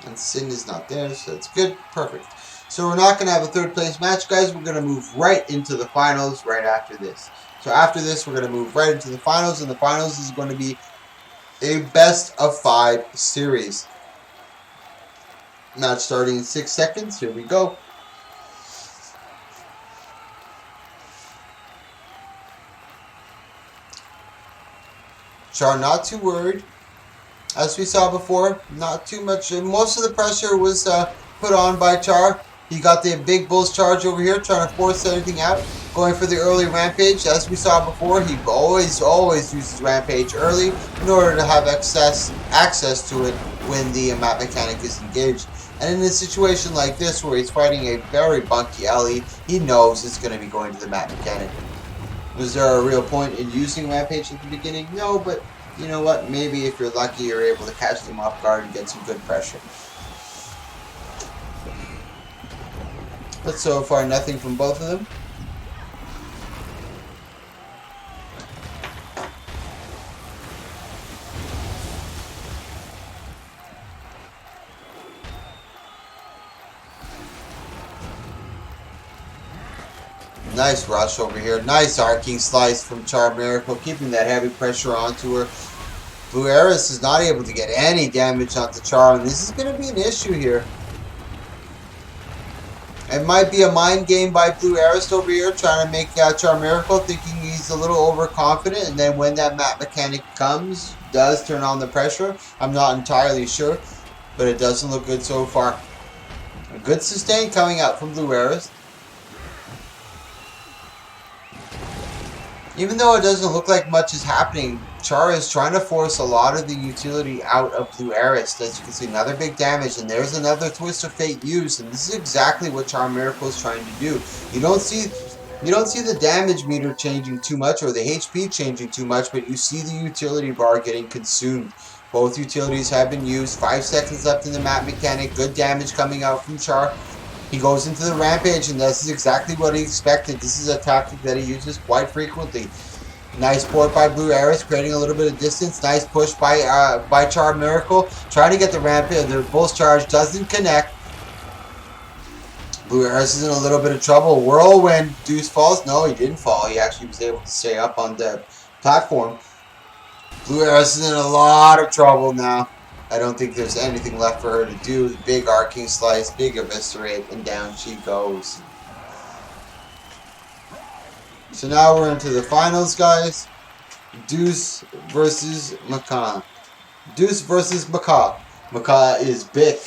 And Sin is not there, so that's good. Perfect. So we're not going to have a third place match, guys. We're going to move right into the finals right after this. So after this, we're going to move right into the finals. And the finals is going to be a best of 5 series. Match starting in 6 seconds. Here we go. Char not too worried. As we saw before, not too much. Most of the pressure was put on by Char. He got the big Bull's Charge over here, trying to force everything out. Going for the early Rampage. As we saw before, he always uses Rampage early in order to have access to it when the map mechanic is engaged. And in a situation like this, where he's fighting a very bunky Ellie, he knows it's going to be going to the map mechanic. Was there a real point in using Rampage at the beginning? No, but you know what? Maybe if you're lucky, you're able to catch them off guard and get some good pressure. But so far, nothing from both of them. Nice rush over here. Nice arcing slice from Char Miracle, keeping that heavy pressure onto her. Blue Eris is not able to get any damage onto Char, and this is going to be an issue here. It might be a mind game by Blue Eris over here, trying to make Char Miracle, thinking he's a little overconfident, and then when that map mechanic comes, does turn on the pressure. I'm not entirely sure, but it doesn't look good so far. A good sustain coming out from Blue Eris. Even though it doesn't look like much is happening, Char is trying to force a lot of the utility out of Blue Eris. As you can see, another big damage, and there's another Twist of Fate used, and this is exactly what Char Miracle is trying to do. You don't see the damage meter changing too much or the HP changing too much, but you see the utility bar getting consumed. Both utilities have been used. 5 seconds left in the map mechanic. Good damage coming out from Char. He goes into the rampage, and this is exactly what he expected. This is a tactic that he uses quite frequently. Nice port by Blue Eris, creating a little bit of distance. Nice push by Char Miracle, trying to get the rampage. The Bull's charge doesn't connect. Blue Eris is in a little bit of trouble. Whirlwind, Deuce falls. No, he didn't fall. He actually was able to stay up on the platform. Blue Eris is in a lot of trouble now. I don't think there's anything left for her to do. Big arcing slice, big eviscerate, and down she goes. So now we're into the finals, guys. Deuce versus Macaw. Deuce versus Macaw. Macaw is big.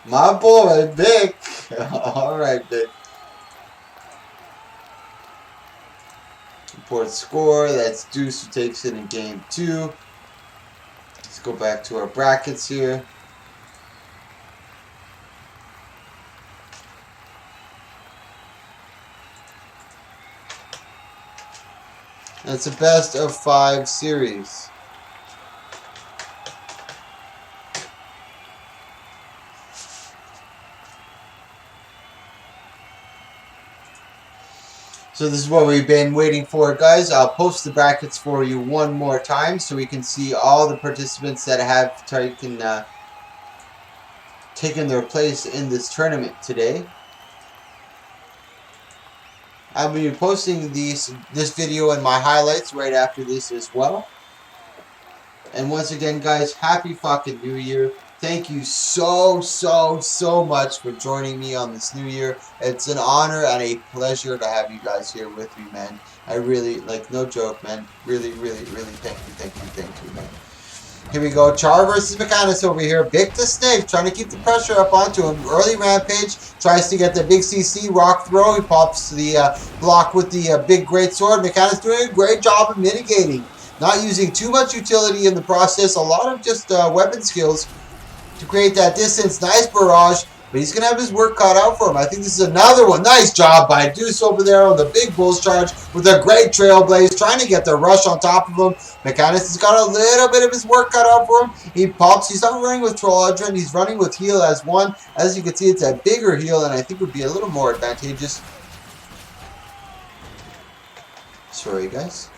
My boy, Vic. Alright, Vic. Report score. That's Deuce who takes it in game 2. Let's go back to our brackets here. It's a best of 5 series. So this is what we've been waiting for, guys. I'll post the brackets for you one more time so we can see all the participants that have taken their place in this tournament today. I'll be posting this video and my highlights right after this as well. And once again, guys, happy fucking New Year. Thank you so much for joining me on this New Year. It's an honor and a pleasure to have you guys here with me, man. I really, like, no joke, man. Really thank you, man. Here we go. Char versus Mechanus over here. Big to Snake, trying to keep the pressure up onto him. Early rampage, tries to get the big CC rock throw. He pops the block with the big great sword. Mechanus doing a great job of mitigating. Not using too much utility in the process. A lot of just weapon skills to create that distance. Nice barrage, but he's going to have his work cut out for him. I think this is another one. Nice job by Deuce over there on the big Bull's charge with a great Trailblaze, trying to get the rush on top of him. Mechanus has got a little bit of his work cut out for him. He pops. He's not running with Troll Udrin. He's running with heal as one. As you can see, it's a bigger heal, and I think would be a little more advantageous. Sorry, guys.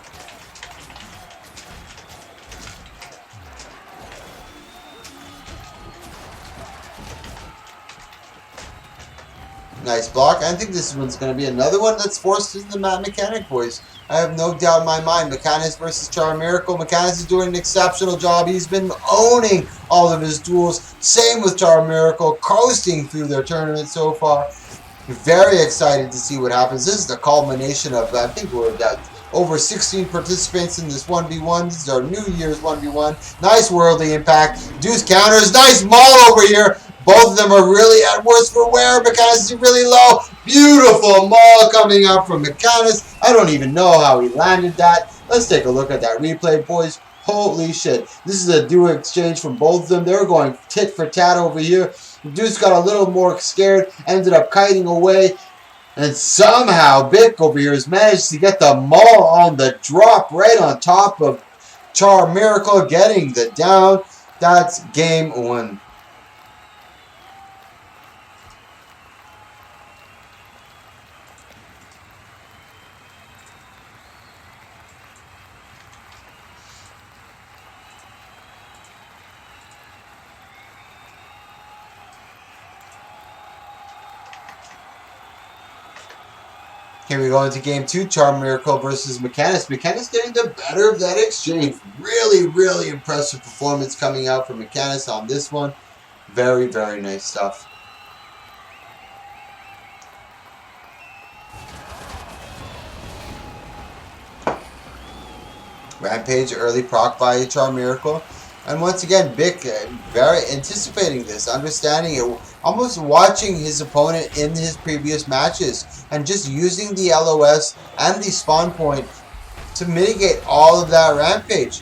Nice block. I think this one's going to be another one that's forced into the map mechanic, boys. I have no doubt in my mind. Mechanus versus Char Miracle. Mechanus is doing an exceptional job. He's been owning all of his duels. Same with Char Miracle, coasting through their tournament so far. Very excited to see what happens. This is the culmination of, I think we're at over 16 participants in this 1v1. This is our New Year's 1v1. Nice worldly impact. Deuce counters. Nice maul over here. Both of them are really at worst for wear. Mechanus is really low. Beautiful maul coming up from Mechanus. I don't even know how he landed that. Let's take a look at that replay, boys. Holy shit. This is a duo exchange from both of them. They were going tit for tat over here. Deuce got a little more scared. Ended up kiting away. And somehow Bick over here has managed to get the maul on the drop right on top of Char Miracle, getting the down. That's game 1. Here we go into game 2. Charm Miracle versus Mechanist. Mechanist getting the better of that exchange. Really, really impressive performance coming out from Mechanist on this one. Very, very nice stuff. Rampage, early proc by Charm Miracle. And once again, Bic very anticipating this, understanding it, almost watching his opponent in his previous matches, and just using the LOS and the spawn point to mitigate all of that Rampage.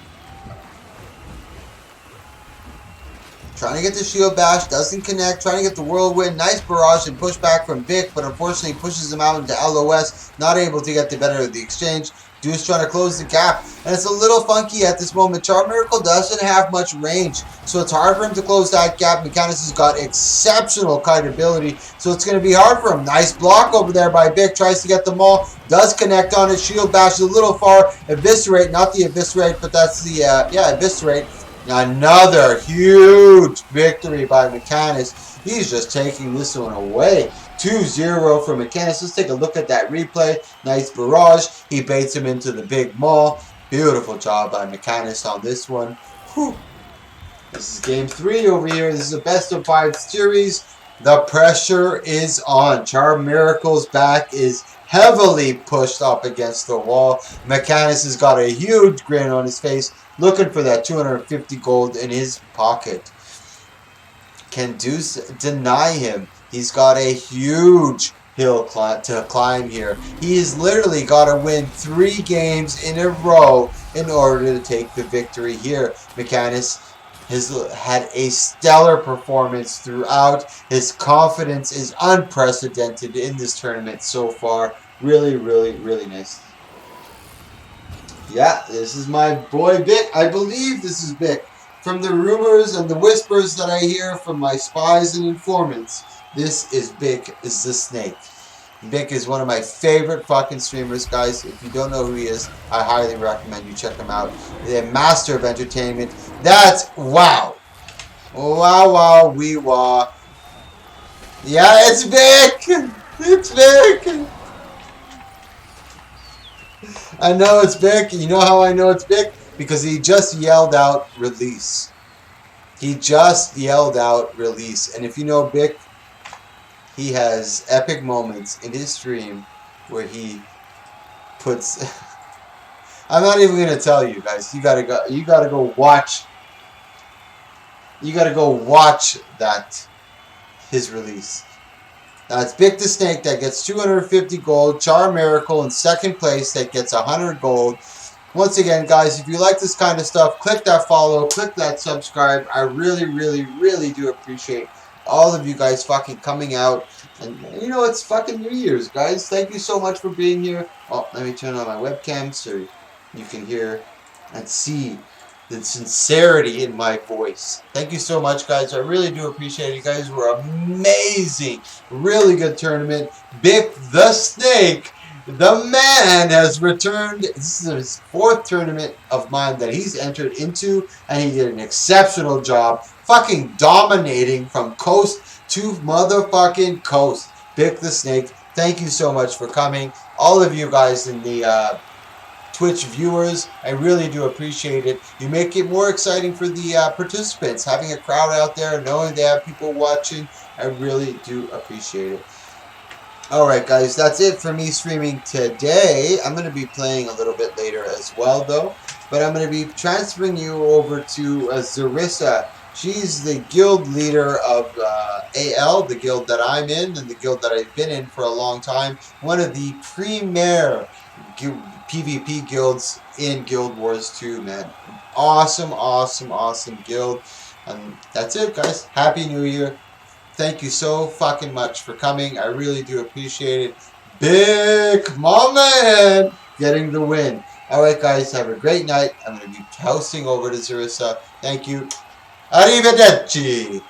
Trying to get the shield bash, doesn't connect, trying to get the whirlwind, nice barrage and pushback from Bic, but unfortunately pushes him out into LOS, not able to get the better of the exchange. Deuce trying to close the gap, and it's a little funky at this moment. Charm Miracle doesn't have much range, so it's hard for him to close that gap. Mechanist has got exceptional kite ability, so it's going to be hard for him. Nice block over there by Bic, tries to get the maul, does connect on it, shield bash a little far, eviscerate, not the eviscerate, but that's the, eviscerate. Another huge victory by Mechanist. He's just taking this one away. 2-0 for Mechanist. Let's take a look at that replay. Nice barrage. He baits him into the big maul. Beautiful job by Mechanist on this one. Whew. This is game 3 over here. This is a best of 5 series. The pressure is on. Charm Miracle's back is heavily pushed up against the wall. Mechanist has got a huge grin on his face, looking for that 250 gold in his pocket. Can Deuce deny him? He's got a huge hill to climb here. He's literally got to win 3 games in a row in order to take the victory here. Mechanist has had a stellar performance throughout. His confidence is unprecedented in this tournament so far. Really, really, really nice. Yeah, this is my boy Bic. I believe this is Bic. From the rumors and the whispers that I hear from my spies and informants, this is Bic is the Snake. Bic is one of my favorite fucking streamers, guys. If you don't know who he is, I highly recommend you check him out. The master of entertainment. That's wow. Wow, wow, wee wah. Yeah, it's Bic. It's Bic. I know it's Bic. You know how I know it's Bic? Because he just yelled out release. He just yelled out release. And if you know Bic, he has epic moments in his stream where he puts I'm not even gonna tell you guys. You gotta go watch. You gotta go watch that his release. Now it's Bic the Snake that gets 250 gold. Charm Miracle in second place that gets 100 gold. Once again, guys, if you like this kind of stuff, click that follow, click that subscribe. I really, really, really do appreciate all of you guys fucking coming out. And, you know, it's fucking New Year's, guys. Thank you so much for being here. Oh, let me turn on my webcam so you can hear and see the sincerity in my voice. Thank you so much, guys. I really do appreciate it. You guys were amazing. Really good tournament. Bic the Snake, the man, has returned. This is his 4th tournament of mine that he's entered into, and he did an exceptional job fucking dominating from coast to motherfucking coast. Bic the Snake, thank you so much for coming. All of you guys in the Twitch viewers, I really do appreciate it. You make it more exciting for the participants. Having a crowd out there, knowing they have people watching, I really do appreciate it. Alright guys, that's it for me streaming today. I'm going to be playing a little bit later as well though. But I'm going to be transferring you over to Zarissa. She's the guild leader of AL, the guild that I'm in, and the guild that I've been in for a long time. One of the premier PvP guilds in Guild Wars 2, man. Awesome, awesome, awesome guild. And that's it, guys. Happy New Year. Thank you so fucking much for coming. I really do appreciate it. Bic, my man, getting the win. Alright, guys, have a great night. I'm going to be hosting over to Zarissa. Thank you. Arrivederci.